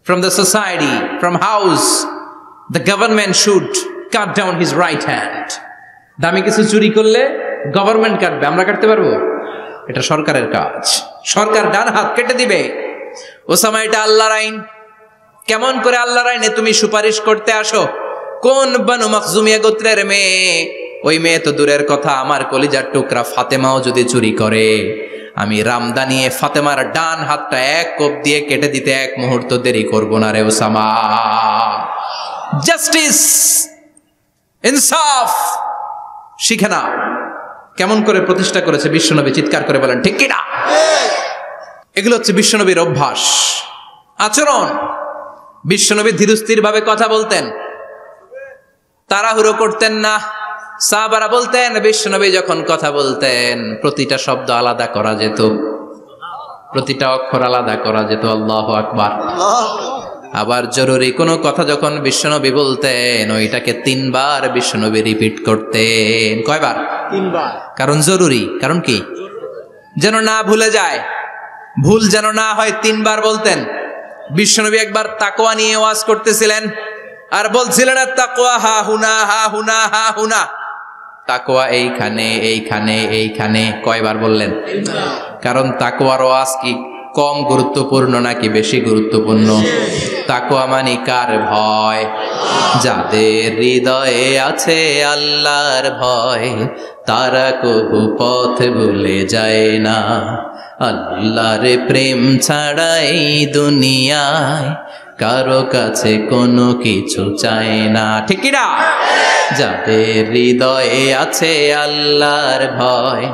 from the society, from house, the government should cut down his right hand. দামি কিছু চুরি করলে গভর্নমেন্ট কাটবে, আমরা কাটতে পারবো? এটা সরকারের কাজ, সরকার ডান হাত কেটে দিবে। ওসামা, এটা আল্লাহর আইন। কেমন করে আল্লাহর আইনে তুমি সুপারিশ করতে আসো? কোন বনু মাখজুমিয়া গোত্রের মেয়ে? ওই মেয়ে তো দূরের কথা, আমার কলিজার টুকরা ফাতেমাও যদি চুরি করে, আমি রামদা নিয়ে ফাতেমার ডান হাতটা এক কোপ দিয়ে কেটে দিতে এক মুহূর্ত দেরি করব না রে ওসামা। জাস্টিস, ইনসাফ শিখে নাও। কেমন করে প্রতিষ্ঠা করেছে বিশ্বনবী, চিৎকার করে বলেন ঠিক কিনা? এগুলো হচ্ছে বিশ্বনবীর অভ্যাস, আচরণ। বিশ্বনবী ধীরস্থির ভাবে কথা বলতেন, তাড়াহুড়ো করতেন না। সাহাবারা বলতেন, বিশ্বনবী যখন কথা বলতেন প্রতিটা শব্দ আলাদা করা যেত, প্রতিটা অক্ষর আলাদা করা যেত। আল্লাহু আকবার। আবার জরুরি কোনো কথা যখন বিশ্বনবী বলতেন, ওইটাকে 3 বার বিশ্বনবী রিপিট করতেন। কয়বার? 3 বার। কারণ জরুরি। কারণ কি? যেন না ভুলে যায়, ভুল যেন না হয়, 3 বার বলতেন। বিশ্বনবী একবার তাকওয়া নিয়ে ওয়াজ করতেছিলেন, আর বলছিলেন, তাকওয়া হা হুনা, হা হুনা, হা হুনা। তাকওয়া এইখানে, এইখানে, এইখানে। কয়বার বললেন? কারণ তাকওয়ার ওয়াজ কি কম গুরুত্বপূর্ণ নাকি বেশি গুরুত্বপূর্ণ? তাকওয়া মানে কার ভয়? যাদের হৃদয়ে আছে আল্লাহর ভয়, তারা কবু পথ ভুলে যায় না। আল্লাহর প্রেম ছাড়া এই দুনিয়ায় কারো কাছে কোনো কিছু চায় না। ঠিক কি না? যাদের হৃদয়ে আছে আল্লাহর ভয়,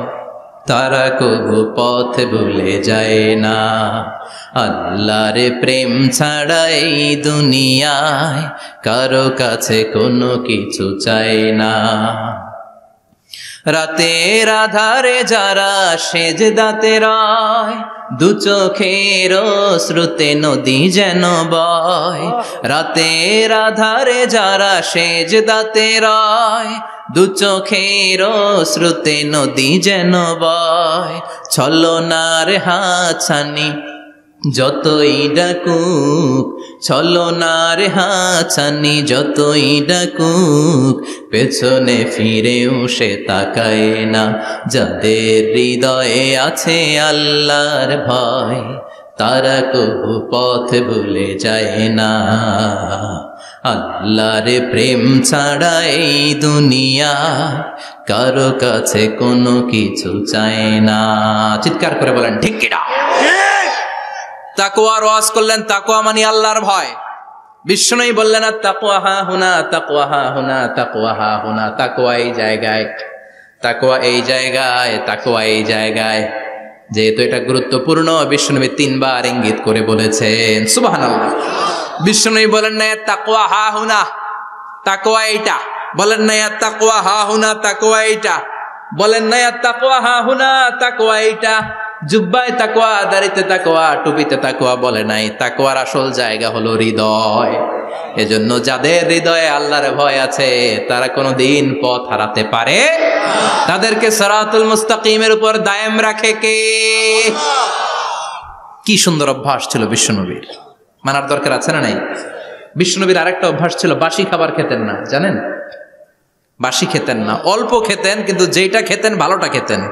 তারা কবু পথ ভুলে যায় না। আল্লাহর প্রেম ছাড়া এই দুনিয়ায় কারো কাছে কোনো কিছু চায় না। রাতের আধারে যারা সেজদাতে রয়, দু চোখের শ্রুতে নদী যেন বয়। রাতের আধারে যারা সেজদাতে রয়, দু চোখের শ্রুতে নদী যেন বয়। ছলনার হাতছানি যতই ডাকুক, ছলনার হাতছানি যতই ডাকুক, পেছনে ফিরেও সে তাকায় না। যাদের হৃদয়ে আছে আল্লাহর ভয়, তারা কবু পথ ভুলে যায় না। আল্লাহর প্রেম ছাড়া এই দুনিয়া কারো কাছে কোনো কিছু চায় না। চিৎকার করে বলেন ঠিক কিনা? তাকওয়ার ওয়াজ করলেন, তাকওয়া মানে আল্লাহর ভয়। বিষ্ণুই বললেন তাকওয়া হা হুনা, তাকওয়া হা হুনা, তাকওয়া হা হুনা, তাকওয়া এই জায়গায়, তাকওয়া এই জায়গায়, তাকওয়া এই জায়গায়। যেহেতু এটা গুরুত্বপূর্ণ, বিষ্ণুনবী 3 বার ইঙ্গিত করে বলেছেন। সুবহানাল্লাহ। বিষ্ণুনবী বলেন না তাকওয়া হা হুনা, তাকওয়া এইটা। বলেন না তাকওয়া হা হুনা, তাকওয়া এইটা। বলেন না তাকওয়া হা হুনা, তাকওয়া এইটা। জুব্বায় তাকওয়া, দাড়িতে তাকওয়া, টুপিতে তাকওয়া বলে নাই। তাকওয়ার আসল জায়গা হলো হৃদয়। এজন্য যাদের হৃদয়ে আল্লাহর ভয় আছে তারা কোনোদিন পথ হারাতে পারে, তাদেরকে সিরাতুল মুস্তাকিমের উপর দায়েম রাখে কে? কি সুন্দর অভ্যাস ছিল বিশ্বনবীর, মানার দরকার আছে না নাই? বিশ্বনবীর আরেকটা অভ্যাস ছিল, বাসি খাবার খেতেন না, জানেন? বাসি খেতেন না, অল্প খেতেন, কিন্তু যেটা খেতেন ভালোটা খেতেন।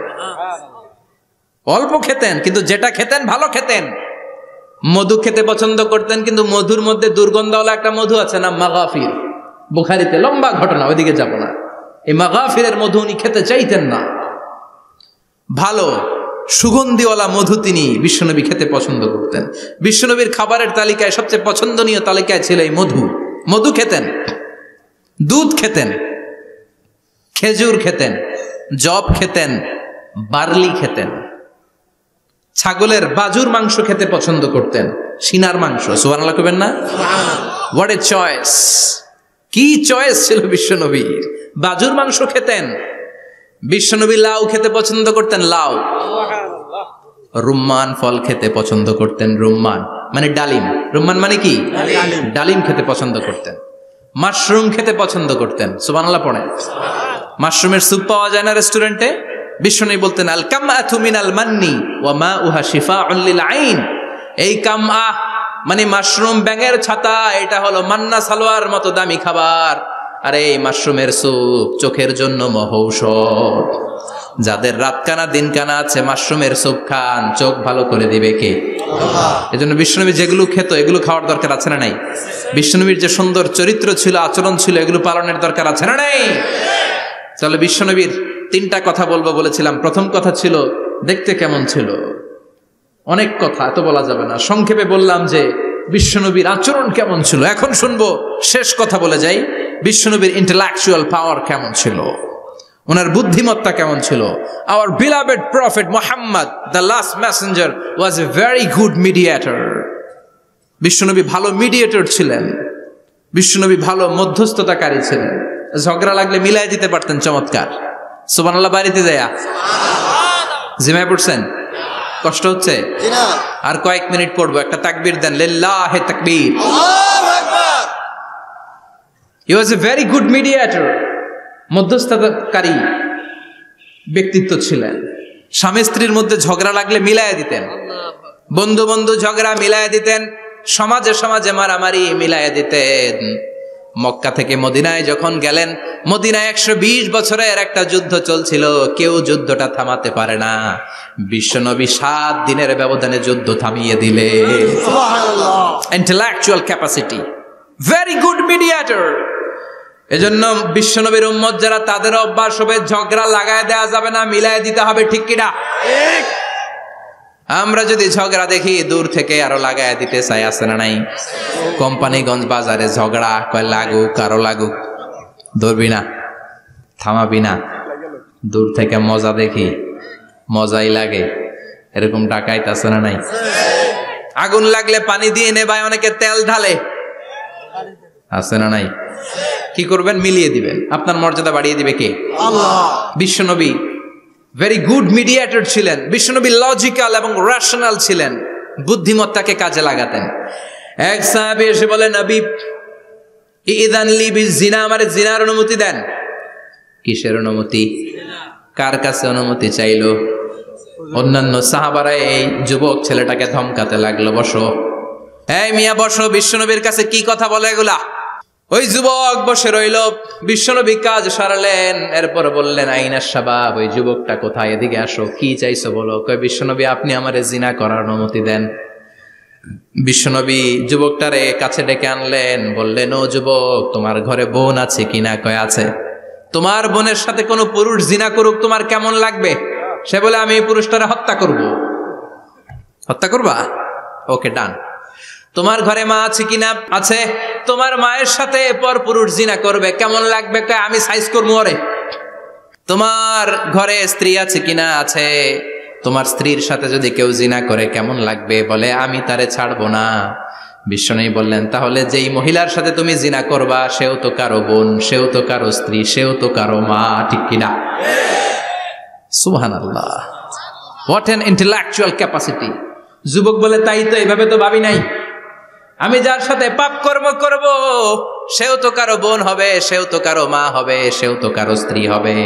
অল্প খেতেন কিন্তু যেটা খেতেন ভালো খেতেন। মধু খেতে পছন্দ করতেন, কিন্তু মধুর মধ্যে দুর্গন্ধওয়ালা একটা মধু আছে না, মাগাফির। বুখারীতে লম্বা ঘটনা, ওইদিকে যাব না। এই মাগাফিরের মধু উনি খেতে চাইতেন না। ভালো সুগন্ধিওয়ালা মধু তিনি বিশ্বনবী খেতে পছন্দ করতেন। বিশ্বনবীর খাবারের তালিকায় সবচেয়ে পছন্দনীয় তালিকায় ছিল এই মধু। মধু খেতেন, দুধ খেতেন, খেজুর খেতেন, জব খেতেন, বার্লি খেতেন, ছাগলের বাজুর মাংস খেতে পছন্দ করতেন, সিনার মাংস। সুবহানাল্লাহ কইবেন না? What a choice! কি চয়েস ছিল বিশ্বনবীর! বাজুর মাংস খেতেন। বিশ্বনবী লাউ খেতে পছন্দ করতেন, লাউ। রুম্মান ফল খেতে পছন্দ করতেন, রুম্মান মানে ডালিম। রুম্মান মানে কি? ডালিম খেতে পছন্দ করতেন। মাশরুম খেতে পছন্দ করতেন। সুবহানাল্লাহ পড়েন। মাশরুমের স্যুপ পাওয়া যায় না রেস্টুরেন্টে? বিশ্বনবী বলতেন আল কামআতু মিনাল মান্নি ওয়া মাউহা শিফাউন লিল আইন। এই কামআ মানে মাশরুম, ব্যাঙের ছাতা, এটা হলো মান্না সালোয়ার মতো দামি খাবার। আর এই মাশরুমের স্যুপ চোখের জন্য মহৌষধ। যাদের রাতকানা দিনকানা আছে মাশরুমের স্যুপ খান, চোখ ভালো করে দিবে কে? আল্লাহ। এজন্য বিশ্বনবী যেগুলো খেত এগুলো খাওয়ার দরকার আছে না নাই? বিশ্বনবীর যে সুন্দর চরিত্র ছিল, আচরণ ছিল, এগুলো পালনের দরকার আছে না নাই? তাহলে বিশ্বনবীর 3টা কথা বলবো বলেছিলাম। প্রথম কথা ছিল দেখতে কেমন ছিল। অনেক কথা এত বলা যাবে না, সংক্ষেপে বললাম যে বিশ্বনবীর আচরণ কেমন ছিল। এখন শুনবো, শেষ কথা বলে যাই, বিশ্বনবীর ইন্টেলেকচুয়াল পাওয়ার কেমন ছিল, ওনার বুদ্ধিমত্তা কেমন ছিল। Hour beloved prophet Muhammad, the last Messenger, was a very good mediator. বিশ্বনবী ভালো মিডিয়েটর ছিলেন। বিশ্বনবী ভালো মধ্যস্থতাকারী ছিলেন। ঝগড়া লাগলে মিলাই দিতে পারতেন, চমৎকার। সুবহানাল্লাহ। বাড়িতে যায়া জিমায় পড়ছেন? কষ্ট হচ্ছে? আর কয়েক মিনিট পড়বো, একটা তাকবীর দেন, লিল্লাহি তাকবীর। আল্লাহু আকবার। হি ওয়াজ এ ভেরি গুড মিডিয়েটর। মধ্যস্থতাকারী ব্যক্তিত্ব ছিলেন। স্বামী স্ত্রীর মধ্যে ঝগড়া লাগলে মিলাইয়া দিতেন, বন্ধু বন্ধু ঝগড়া মিলাইয়া দিতেন, সমাজে সমাজে মারামারি মিলাইয়া দিতেন। মক্কা থেকে মদিনায় যখন গেলেন, মদিনায় 120 বছরের একটা যুদ্ধ চলছিল, কেউ যুদ্ধটা থামাতে পারে না। বিশ্বনবী 7 দিনের ব্যবধানে যুদ্ধ থামিয়ে দিলে। সুবহানাল্লাহ। Intellectual capacity, very good mediator. এজন্য বিশ্বনবীর উম্মত যারা, তাদের অভ্যাস হবে ঝগড়া লাগায় দেওয়া যাবে না, মিলায় দিতে হবে। ঠিক কিনা? ঠিক। আমরা যদি ঝগড়া দেখি দূর থেকে আরো লাগায় দিতে চাই, আছে না নাই? কোম্পানিগঞ্জ বাজারে ঝগড়া, কয় লাগুক, আরো লাগুক, ধরবি না, থামাবি না। দূর থেকে মজা দেখি, মজাই লাগে, এরকম ডাকাইত আছে না নাই? আগুন লাগলে পানি দিয়ে নেবায়, অনেকে তেল ঢালে, আছে না নাই? কি করবেন? মিলিয়ে দিবেন। আপনার মর্যাদা বাড়িয়ে দিবে কে? আল্লাহ। বিশ্বনবী ভেরি গুড মিডিয়েটর ছিলেন। বিশ্বনবী লজিক্যাল এবং রেশনাল ছিলেন, বুদ্ধিমত্তাকে কাজে লাগাতেন। এক সাহাবী এসে বলে, নবী ইযান লি বিজিনা, আমারে জিনার অনুমতি দেন। কিসের অনুমতি? কার কাছে অনুমতি চাইলো? অন্যান্য সাহাবারা এই যুবক ছেলেটাকে ধমকাতে লাগলো, বসো, এই মিয়া বসো, বিশ্বনবীর কাছে কি কথা বলে এগুলা? ওই যুবক বসে রইল। বিশ্বনবী কাজ সারালেন, এরপর বললেন, আইনা শাবাব, ওই যুবকটা কোথায়? এদিকে আসো, কি চাইছো বলো। কয়, বিশ্বনবী আপনি আমারে জিনা করার অনুমতি দেন। বিশ্বনবী যুবকটারে কাছে ডেকে আনলেন, বললেন, ও যুবক, তোমার ঘরে বোন আছে কিনা? কয় আছে। তোমার বোনের সাথে কোনো পুরুষ জিনা করুক, তোমার কেমন লাগবে? সে বলে, আমি এই পুরুষটারে হত্যা করব। হত্যা করবা? ওকে, ডান। তোমার ঘরে মা আছে কিনা? আছে। তোমার মায়ের সাথে পর পুরুষ জিনা করবে, কেমন লাগবে? কয়, আমি সাইজ করবো ওরে। তোমার ঘরে স্ত্রী আছে কিনা? আছে। তোমার স্ত্রীর সাথে যদি কেউ জিনা করে কেমন লাগবে? বলে, আমি তারে ছাড়বো না। বিশ্বনবী বললেন, তাহলে যেই মহিলার সাথে তুমি জিনা করবা সেও তো কারো বোন, সেও তো কারো স্ত্রী, সেও তো কারো মা, ঠিক কিনা? সুবহানাল্লাহ, হোয়াট অ্যান ইন্টেলেকচুয়াল ক্যাপাসিটি। যুবক বলে, তাই তো, এইভাবে তো ভাবি নাই। আমি যার সাথে পাপ কর্ম করব সেও তো কারো বোন হবে, সেও তো কারো মা হবে, সেও তো কারো স্ত্রী হবে।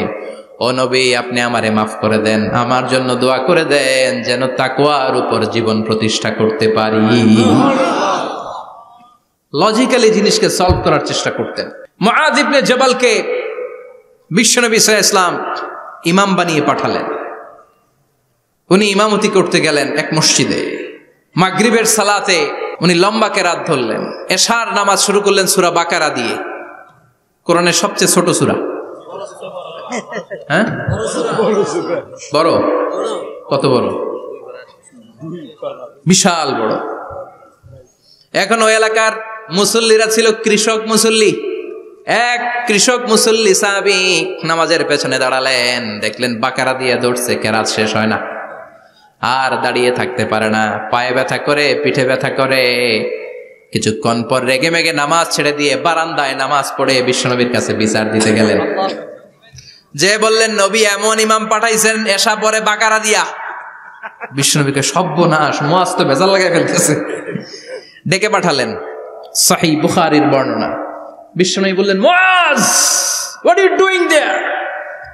ও নবী, আপনি আমারে মাফ করে দেন, আমার জন্য দোয়া করে দেন যেন তাকওয়ার উপর জীবন প্রতিষ্ঠা করতে পারি। লজিক্যালি জিনিসকে সলভ করার চেষ্টা করতেন। মুআয ইবনে জবালকে বিশ্বনবী সাল্লাল্লাহু আলাইহি ওয়াসাল্লাম ইমাম বানিয়ে পাঠালেন। উনি ইমামতি করতে গেলেন এক মসজিদে। মাগরিবের সালাতে উনি লম্বা কেরাত ধরলেন। এশার নামাজ শুরু করলেন সূরা বাকারা দিয়ে, কোরআনের সবচেয়ে ছোট সূরা। হ্যাঁ, বড়? কত বড়? বিশাল বড়। এখন ওই এলাকার মুসল্লিরা ছিল কৃষক মুসল্লি। এক কৃষক মুসল্লি সাহাবী নামাজের পেছনে দাঁড়ালেন, দেখলেন বাকারা দিয়ে দৌড়ছে, কেরাত শেষ হয় না, আর দাঁড়িয়ে থাকতে পারে না, পায়ে ব্যথা করে, পিঠে ব্যথা করে। কিছুক্ষণ পর রেগে মেগে নামাজ ছেড়ে দিয়ে বারান্দায় নামাজ পড়ে বিশ্বনবীর কাছে বিচার দিতে গেলেন। যে বললেন, নবী এমন ইমাম পাঠাইছেন এশা পরে বাকারা দিয়া। বিশ্বনবীকে সর্বনাশ, মুআয তো ভেজাল লাগাই ফেলতেছে। ডেকে পাঠালেন, সহিহ বুখারীর বর্ণনা। বিশ্বনবী বললেন, মুআয, হোয়াট আর ইউ ডুইং দেয়ার?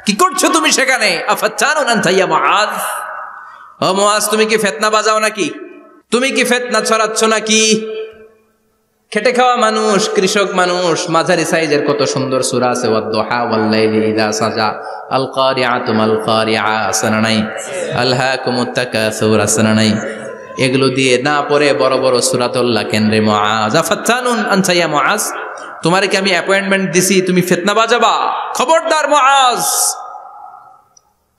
কি করছো তুমি সেখানে? আফাতানুন আনতা ইয়া মুআয? ও মুআয, তুমি কি ফিতনা বাজাও নাকি? তুমি কি ফিতনা ছড়াচ্ছ নাকি? খেটে খাওয়া মানুষ, কৃষক মানুষ, মাঝারি সাইজের কত সুন্দর সূরা আছে, ওয়াদ-দুহা ওয়াল-লাইলি ইযা সাজা, আল কারিআতু মাল কারিআ, আসনা নাই, আলহাকুমুত তাকাসুর, আসনা নাই। এগুলো দিয়ে না পড়ে বড় বড় সূরাতুল্লাহ কেন্দ্রে মুআয, আফাতানুন আনতা ইয়া মুআয, তোমারে কি আমি অ্যাপয়েন্টমেন্ট দিছি তুমি ফিতনা বাজাবা? খবরদার মুআয,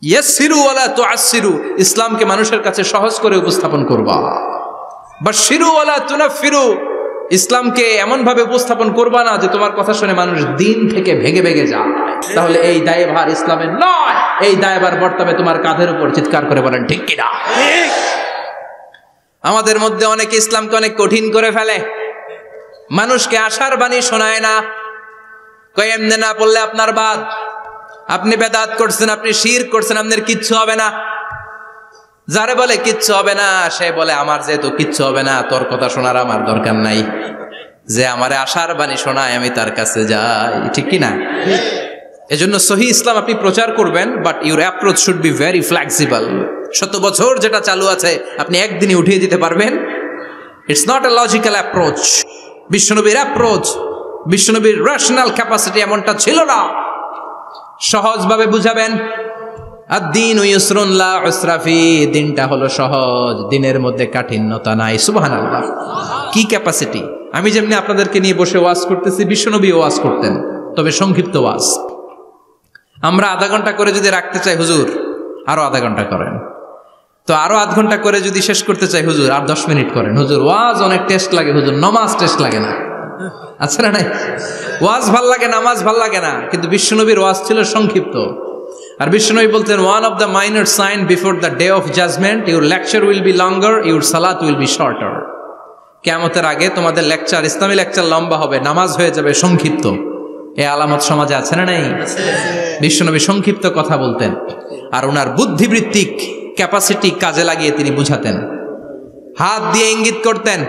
ইয়াসসিরু ওয়ালা তুআসসিরু, ইসলামকে মানুষের কাছে সহজ করে উপস্থাপন করবা। বাশশিরু ওয়ালা তুনাফিরু, ইসলামকে এমন ভাবে উপস্থাপন করবা না যে তোমার কথা শুনে মানুষ দিন থেকে ভেগে ভেগে যায়। তাহলে এই দায়ভার ইসলামের নয়, এই দায়ভার বর্তাবে তোমার কাঁধের উপর। চিৎকার করে বলেন ঠিক কিনা? আমাদের মধ্যে অনেকে ইসলামকে অনেক কঠিন করে ফেলে, মানুষকে আশার বাণী শোনায় না, কয় এমনি না পড়লে আপনার বাদ, আপনি বেদাত করছেন, আপনি শিরক করছেন, আপনার কিচ্ছু হবে না। যারে বলে কিচ্ছু হবে না, সে বলে আমার যেহেতু কিচ্ছু হবে না, তোর কথা শোনার আমার দরকার নাই। যে আমারে আশার বাণী শোনায় আমি তার কাছে যাই, ঠিক কিনা? এজন্য সহিহ ইসলাম আপনি প্রচার করবেন, but your approach should be very flexible. 100 বছর যেটা চালু আছে আপনি একদিনই উঠিয়ে দিতে পারবেন? It's not a logical approach. বিশ্বনবীর অ্যাপ্রোচ, বিশ্বনবীর রেশনাল ক্যাপাসিটি এমনটা ছিল না। সহজভাবে বুঝাবেন, আদ-দীন ইউসরুন লা উসরা ফি, দিনটা হলো সহজ, দিনের মধ্যে কাঠিন্যতা নাই। সুবহানাল্লাহ, কি ক্যাপাসিটি! আমি যেমনি আপনাদেরকে নিয়ে বসে ওয়াজ করতেছি, বিশ্বনবী ওয়াজ করতেন, তবে সংক্ষিপ্ত ওয়াজ। আমরা আধা ঘন্টা করে যদি রাখতে চাই, হুজুর আরো আধা ঘন্টা করেন, তো আরো আধ ঘন্টা করে যদি শেষ করতে চাই, হুজুর আর 10 মিনিট করেন। হুজুর ওয়াজ অনেক টেস্ট লাগে, হুজুর নামাজ টেস্ট লাগে না। আচ্ছা না নাই? ওয়াজ ভাল লাগে, নামাজ ভাল লাগে না, কিন্তু বিশ্বনবীর ওয়াজ ছিল সংক্ষিপ্ত। আর বিশ্বনবী বলতেন, one of the minor sign before the day of judgement, your lecture will be longer, your সালাত উইল বি শর্টার। কিয়ামতের আগে তোমাদের লেকচার, ইসলামী লেকচার লম্বা হবে, নামাজ হয়ে যাবে সংক্ষিপ্ত। এই আলামত সমাজে আছে না নাই? বিশ্বনবী সংক্ষিপ্ত কথা বলতেন, আর ওনার বুদ্ধিবৃত্তিক ক্যাপাসিটি কাজে লাগিয়ে তিনি বুঝাতেন। হাত দিয়ে ইঙ্গিত করতেন,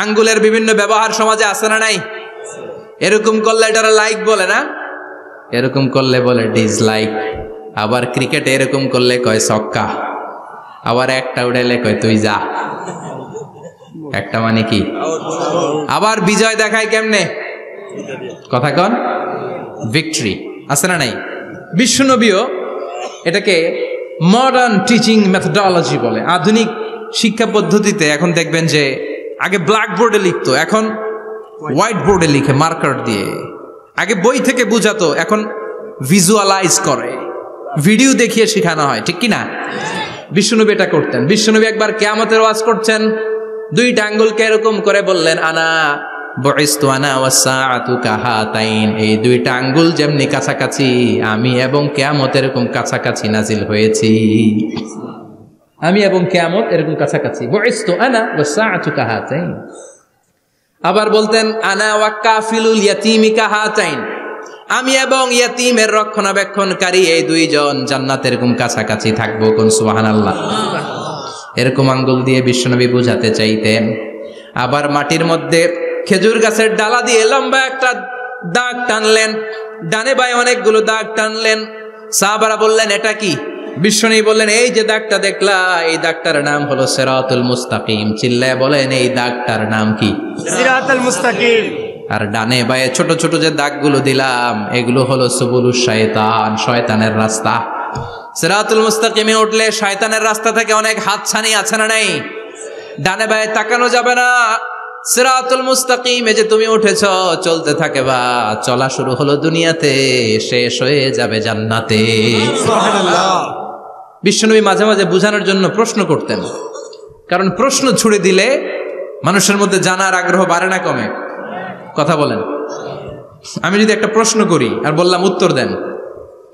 আঙ্গুলের বিভিন্ন ব্যবহার সমাজে আছে না নাই? এরকম করলে এটারা লাইক বলে না, এরকম করলে বলে ডিসলাইক। আবার ক্রিকেটে এরকম করলে কয় ছক্কা, আবার একটা উড়াইলে কয় তুই যা। একটা মানে কি? আবার বিজয় দেখায় কেমনে? কথা কন, ভিক্টরি। আছে না নাই? বিশ্বনবীও এটাকে মডার্ন টিচিং মেথোডোলজি বলে। আধুনিক শিক্ষা পদ্ধতিতে এখন দেখবেন যে আগে ব্ল্যাক বোর্ডে লিখতো, এখন হোয়াইট বোর্ডে লিখে মার্কার দিয়ে। আগে বই থেকে বুঝাতো, এখন ভিজুয়ালাইজ করে, ভিডিও দেখিয়ে শেখানো হয়, ঠিক কি না? বিশ্বনবী এটা করতেন। বিশ্বনবী একবার কিয়ামতের ওয়াজ করছেন, দুইটা আঙ্গুলকে এরকম করে বললেন, আনা বুইসতু আনা ওয়াসসাআতু কাহাতাইন, এই দুইটা আঙ্গুল যেমনি কাছাকাছি, আমি এবং কিয়ামত এরকম কাছাকাছি নাজিল হয়েছি। আমি এবং কিয়ামত এরকম কাছাকাছি। বুইসতু আনা ওয়াসসাআতু কাহাতাইন। আবার বলতেন, আনা ওয়া কাফিলুল ইয়াতীমি কাহাতাইন, আমি এবং ইয়াতীমের রক্ষণাবেক্ষণকারী এই দুইজন জান্নাতের এরকম কাছাকাছি থাকবো। কোন সুবহানাল্লাহ। এরকম আঙ্গুল দিয়ে বিশ্বনবী বুঝাতে চাইতেন। আবার মাটির মধ্যে খেজুর গাছের ডালা দিয়ে লম্বা একটা দাগ টানলেন, ডানে বায়ে অনেকগুলো দাগ টানলেন। সাহাবারা বললেন, এটা কি? বিশ্বনবী বললেন, এই যে দাগটা দেখলা, এই দাগটার নাম হলো সিরাতুল মুস্তাকিম। চিল্লায় বলেন, এই দাগটার নাম কি? সিরাতুল মুস্তাকিম। আর ডানে বায়ে ছোট ছোট যে দাগগুলো দিলাম, এগুলো হলো সুবুলুশ শয়তান, শয়তানের রাস্তা। সিরাতুল মুস্তাকিমে উঠলে শয়তানের রাস্তা থেকে অনেক হাতছানি আছে না নাই? ডানে বায়ে তাকানো যাবে না। সিরাতুল মুস্তাকিমে যে তুমি উঠেছ, চলতে থাকে বা চলা শুরু হলো দুনিয়াতে, শেষ হয়ে যাবে জান্নাতে। সুবহানাল্লাহ। বিশ্বনবী মাঝে মাঝে বুঝানোর জন্য প্রশ্ন করতেন, কারণ প্রশ্ন ছুড়ে দিলে মানুষের মধ্যে জানার আগ্রহ বাড়ে না কমে? কথা বলেন। আমি যদি একটা প্রশ্ন করি আর বললাম উত্তর দেন,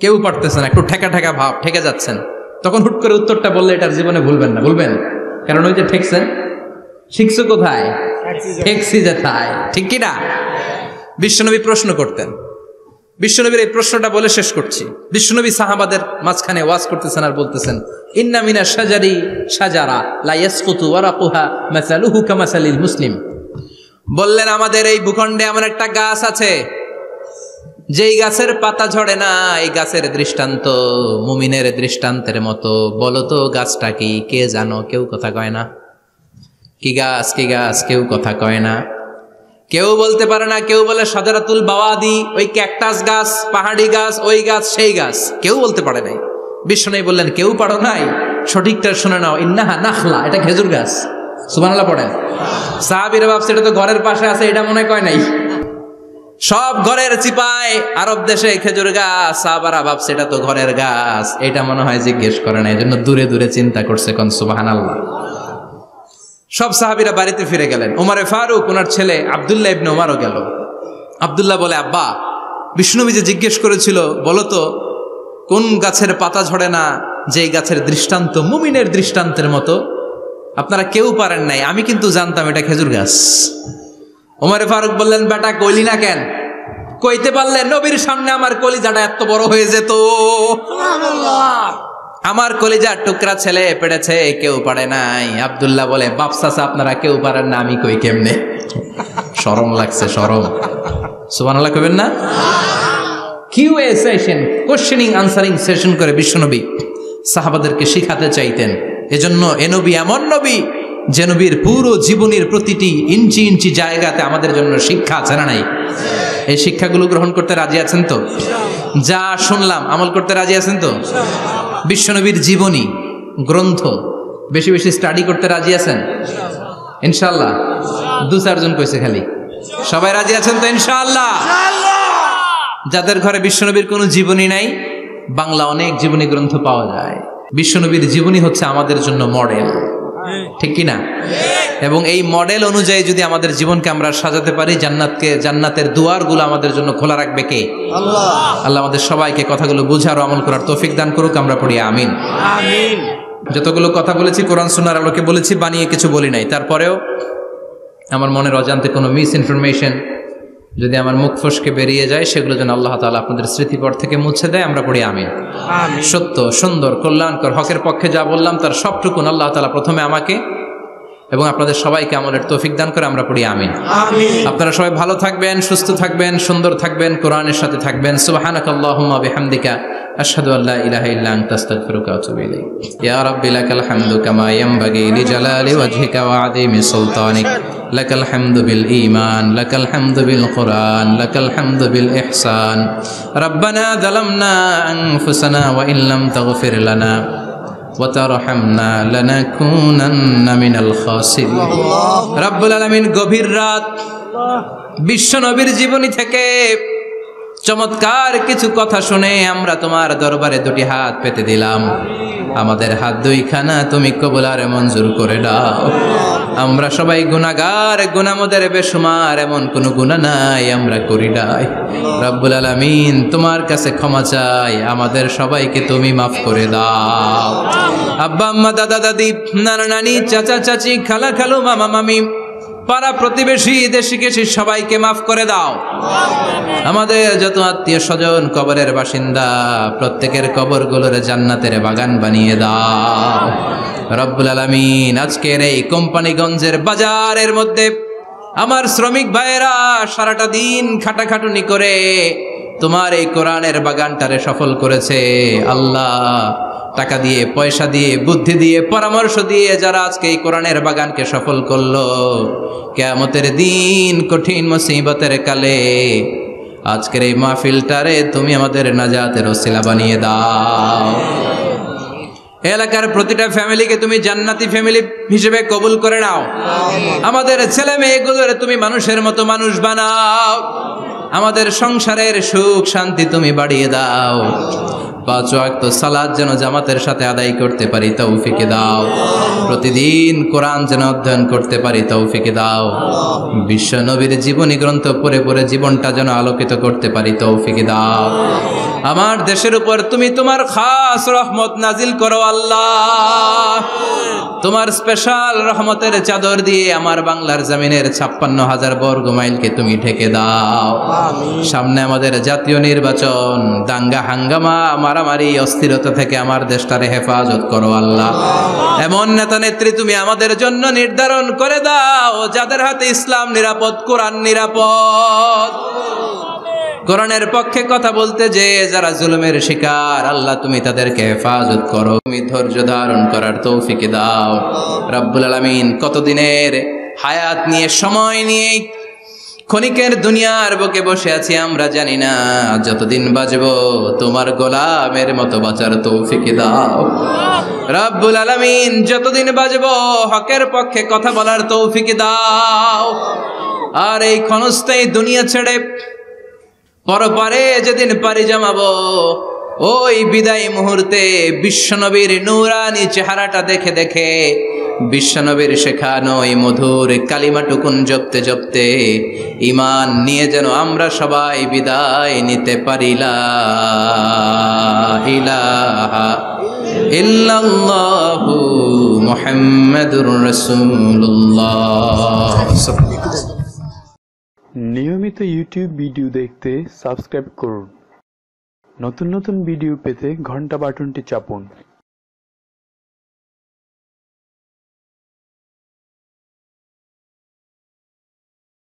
কেউ পারতেছেন, একটু ঠেকা ঠেকা ভাব, ঠেকে যাচ্ছেন, তখন হুট করে উত্তরটা বললে এটার জীবনে ভুলবেন না, বলবেন? কারণ ওই যে ঠেকছেন, শিখছো কোথায়? ঠেকছি যেথায়, ঠিক কিনা? বিশ্বনবী প্রশ্ন করতেন। বিশ্বনবীর এই প্রশ্নটা বলে শেষ করছি। বিশ্বনবী সাহাবাদের মাঝখানে ওয়াজ করতেছেন আর বলতেছেন, ইন্না মিনা শাজারি শাজারা লা ইয়াসকুতু ওয়ারাকুহা মাসালুহু কামাসালিল মুসলিম। বললেন, আমাদের এই ভূখণ্ডে এমন একটা গাছ আছে, যেই গাছের পাতা ঝরে না, এই গাছের দৃষ্টান্ত মুমিনের দৃষ্টান্তের মতো। বলো তো গাছটা কি? কে জানো? কেউ কথা কয় না। কি গাছ? কি গাছ? কেউ কথা কয় না, কেউ বলতে পারে না। কেউ বলে শাজারাতুল বাওয়াদি, ওই ক্যাকটাস গাছ, পাহাড়ি গাছ, ওই গাছ, সেই গাছ, কেউ বলতে পারে নাই। বিশ্বনবী বললেন, কেউ পারো নাই? সঠিকটা শুনে নাও, ইন্নাহা নাখলা, এটা খেজুর গাছ। সুবহানাল্লাহ পড়েন। সাহাবীরা ভাবছে এটা তো ঘরের পাশে আছে, এটা মনে কয় নাই। সব ঘরের চিপায় আরব দেশে খেজুর গাছ, সাহাবারা ভাবছে এটা তো ঘরের গাছ, এটা মনে হয় জিজ্ঞেস করে না, এজন্য দূরে দূরে চিন্তা করছে। কোন সুবহানাল্লাহ। সব সাহাবীরা বাড়িতে ফিরে গেলেন। ওমরে ফারুক, ওনার ছেলে আব্দুল্লাহ ইবনে ওমরও গেল। আব্দুল্লাহ বলে, আব্বা, বিষ্ণুনবী যে জিজ্ঞেস করেছিল, বলো তো কোন গাছের পাতা ঝরে না, যেই গাছের দৃষ্টান্ত মুমিনের দৃষ্টান্তের মতো? আপনারা কেউ পারেন নাই, আমি কিন্তু জানতাম এটা খেজুর গাছ। ওমরে ফারুক বললেন, বেটা কইলি না কেন? কইতে পারলে নবীর সামনে আমার কলিজাটা এত বড় হয়ে যেত। আমার কলিজার টুকরা ছেলে পেড়েছে, কেউ পারে নাই। আব্দুল্লাহ বলে, বাপ চাচা আপনারা কেউ পারেন না, আমি কই কেমনে? শরম লাগছে, শরম। সুবহানাল্লাহ কইবেন না? QA session, questioning answering session করে বিশ্বনবী সাহাবাদেরকে শিখাতে চাইতেন। এজন্য এ নবী এমন নবী যে নবীর পুরো জীবনের প্রতিটি ইঞ্চি ইঞ্চি জায়গাতে আমাদের জন্য শিক্ষা আছে না নাই? এই শিক্ষাগুলো গ্রহণ করতে রাজি আছেন তো? যা শুনলাম আমল করতে রাজি আছেন তো? বিশ্বনবীর জীবনী গ্রন্থ বেশি বেশি স্টাডি করতে রাজি আছেন ইনশাআল্লাহ? 2-4 জন কইছে খালি। সবাই রাজি আছেন তো ইনশাআল্লাহ? যাদের ঘরে বিশ্বনবীর কোনো জীবনী নাই, বাংলা অনেক জীবনী গ্রন্থ পাওয়া যায়। বিশ্বনবীর জীবনী হচ্ছে আমাদের জন্য মডেল, ঠিক কি না? এবং এই মডেল অনুযায়ী যদি আমাদের জীবনকে আমরা সাজাতে পারি, জান্নাতের দুয়ারগুলো আমাদের জন্য খোলা রাখবে কে? আল্লাহ। আল্লাহ আমাদের সবাইকে কথাগুলো বুঝার ও আমল করার তৌফিক দান করুক। আমরা পড়ি আমিন। আমিন। যতগুলো কথা বলেছি কোরআন সুন্নাহর আলোকে বলেছি, বানিয়ে কিছু বলি নাই। তারপরেও আমার মনের অজান্তে কোনো মিস ইনফরমেশন যদি আমার মুখ ফসকে বেরিয়ে যায়, সেগুলো যেন আল্লাহ তাআলা আপনাদের স্মৃতিপট থেকে মুছে দেয়। আমরা পড়ি আমিন। সত্য, সুন্দর, কল্যাণকর, হকের পক্ষে যা বললাম তার সবটুকুন আল্লাহ তাআলা প্রথমে আমাকে এবং আপনাদের সবাইকে আমলের তৌফিক দান করে। আমরা পড়ি আমিন। আপনারা সবাই ভালো থাকবেন, সুস্থ থাকবেন, সুন্দর থাকবেন, কোরআনের সাথে থাকবেন। সুবহানাকাল্লাহুম্মা বিহামদিকা আশহাদু আল্লা ইলাহা ইল্লা আনতা আস্তাগফিরুকা ওয়া আতুবু ইলাইক। ইয়া রাব্বি লাকাল হামদু কামা ইয়ানবাগি লিজালালি ওয়াজহিকা ওয়া আযীমি সুলতানিক। লাকাল হামদু বিল ঈমান, লাকাল হামদু বিল কুরআন, লাকাল হামদু বিল ইহসান। রব্বানা যালামনা আনফুসানা ওয়া ইল্লাম তাগফির লানা وترحمنا لنكونن من الخاسرين রব্বুল আলামিন গভীর রাত বিশ্ব নবীর জীবনী থেকে চমৎকার কিছু কথা শুনে আমরা তোমার দরবারে দুটি হাত পেতে দিলাম। আমাদের হাত দুইখানা তুমি কবুল আর মঞ্জুর করে দাও। আমরা সবাই গুনাহগার, গুনাহমদের বেশুমার, এমন কোনো গুনাহ নাই আমরা করি নাই। রব্বুল আলামিন তোমার কাছে ক্ষমা চাই, আমাদের সবাইকে তুমি মাফ করে দাও। আব্বা আম্মা, দাদা দাদি, নানা নানি, চাচা চাচি, খালা খালু, মামা মামি, পাড়া প্রতিবেশী, দেশি কেশি সবাইকে মাফ করে দাও। আমাদের যত আত্মীয় স্বজন কবরের বাসিন্দা প্রত্যেকের কবরগুলোর জান্নাতের বাগান বানিয়ে দাও। রব্বুল আলামিন আজকের এই কোম্পানিগঞ্জের বাজারের মধ্যে আমার শ্রমিক ভাইয়েরা সারাটা দিন খাটাখাটুনি করে তোমার এই কোরআনের বাগানটারে সফল করেছে। আল্লাহ, টাকা দিয়ে, পয়সা দিয়ে, বুদ্ধি দিয়ে, পরামর্শ দিয়ে যারা আজকে এই কোরআনের বাগানকে সফল করলো, কিয়ামতের দিন কঠিন মুসিবতের কালে আজকের এই মাহফিলটারে তুমি আমাদের নাজাতের ওসিলা বানিয়ে দাও। এলাকার প্রতিটা ফ্যামিলিকে তুমি জান্নাতি ফ্যামিলি হিসেবে কবুল করে নাও। আমাদের ছেলে মেয়েগুলোর তুমি মানুষের মতো মানুষ বানাও। আমাদের সংসারের সুখ শান্তি তুমি বাড়িয়ে দাও। 5 ওয়াক্ত সালাত যেন জামাতের সাথে আদায় করতে পারি তৌফিক দাও। প্রতিদিন কোরআন যেন অধ্যয়ন করতে পারি তৌফিক দাও। বিশ্ব নবীর জীবনী গ্রন্থ পড়ে পড়ে জীবনটা যেন আলোকিত করতে পারি তৌফিক দাও। আমার দেশের উপর তুমি তোমার খাস রহমত নাজিল করো আল্লাহ। তোমার স্পেশাল রহমতের চাদর দিয়ে আমার বাংলার জমিনের 56,000 বর্গ মাইলকে তুমি ঢেকে দাও। সামনে আমাদের জাতীয় নির্বাচন, দাঙ্গা হাঙ্গামা, মারামারি, অস্থিরতা থেকে আমার দেশটারে হেফাজত করো আল্লাহ। এমন নেতা নেত্রী তুমি আমাদের জন্য নির্ধারণ করে দাও যাদের হাতে ইসলাম নিরাপদ, কোরআন নিরাপদ। কোরআনের পক্ষে কথা বলতে যে যারা জুলুমের শিকার, আল্লাহ তুমি তাদেরকে হেফাজত করো। তুমি ধৈর্য ধারণ করার তৌফিক দাও। রব্বুল আলামিন কতদিনের হায়াত নিয়ে, সময় নিয়ে ক্ষণিকের দুনিয়ার বুকে বসে আছি আমরা জানি না। যতদিন বাঁচবো তোমার গোলামের মতো বাঁচার তৌফিক দাও। রব্বুল আলামিন যতদিন বাঁচবো হকের পক্ষে কথা বলার তৌফিক দাও। আর এই ক্ষণস্থায়ী দুনিয়া ছেড়ে পরপারে যেদিন পাড়ি জমাবো, ওই বিদায় মুহূর্তে বিশ্বনবীর নূরানি চেহারাটা দেখে দেখে, বিশ্বনবীর শেখানো এই মধুর কালিমাটুকুন জপতে জপতে ঈমান নিয়ে যেন আমরা সবাই বিদায় নিতে পারি। লা ইলাহা ইল্লাল্লাহু মুহাম্মাদুর রাসূলুল্লাহ। নিয়মিত ইউটিউব ভিডিও দেখতে সাবস্ক্রাইব করুন। নতুন নতুন ভিডিও পেতে ঘন্টা বাটনটি চাপুন।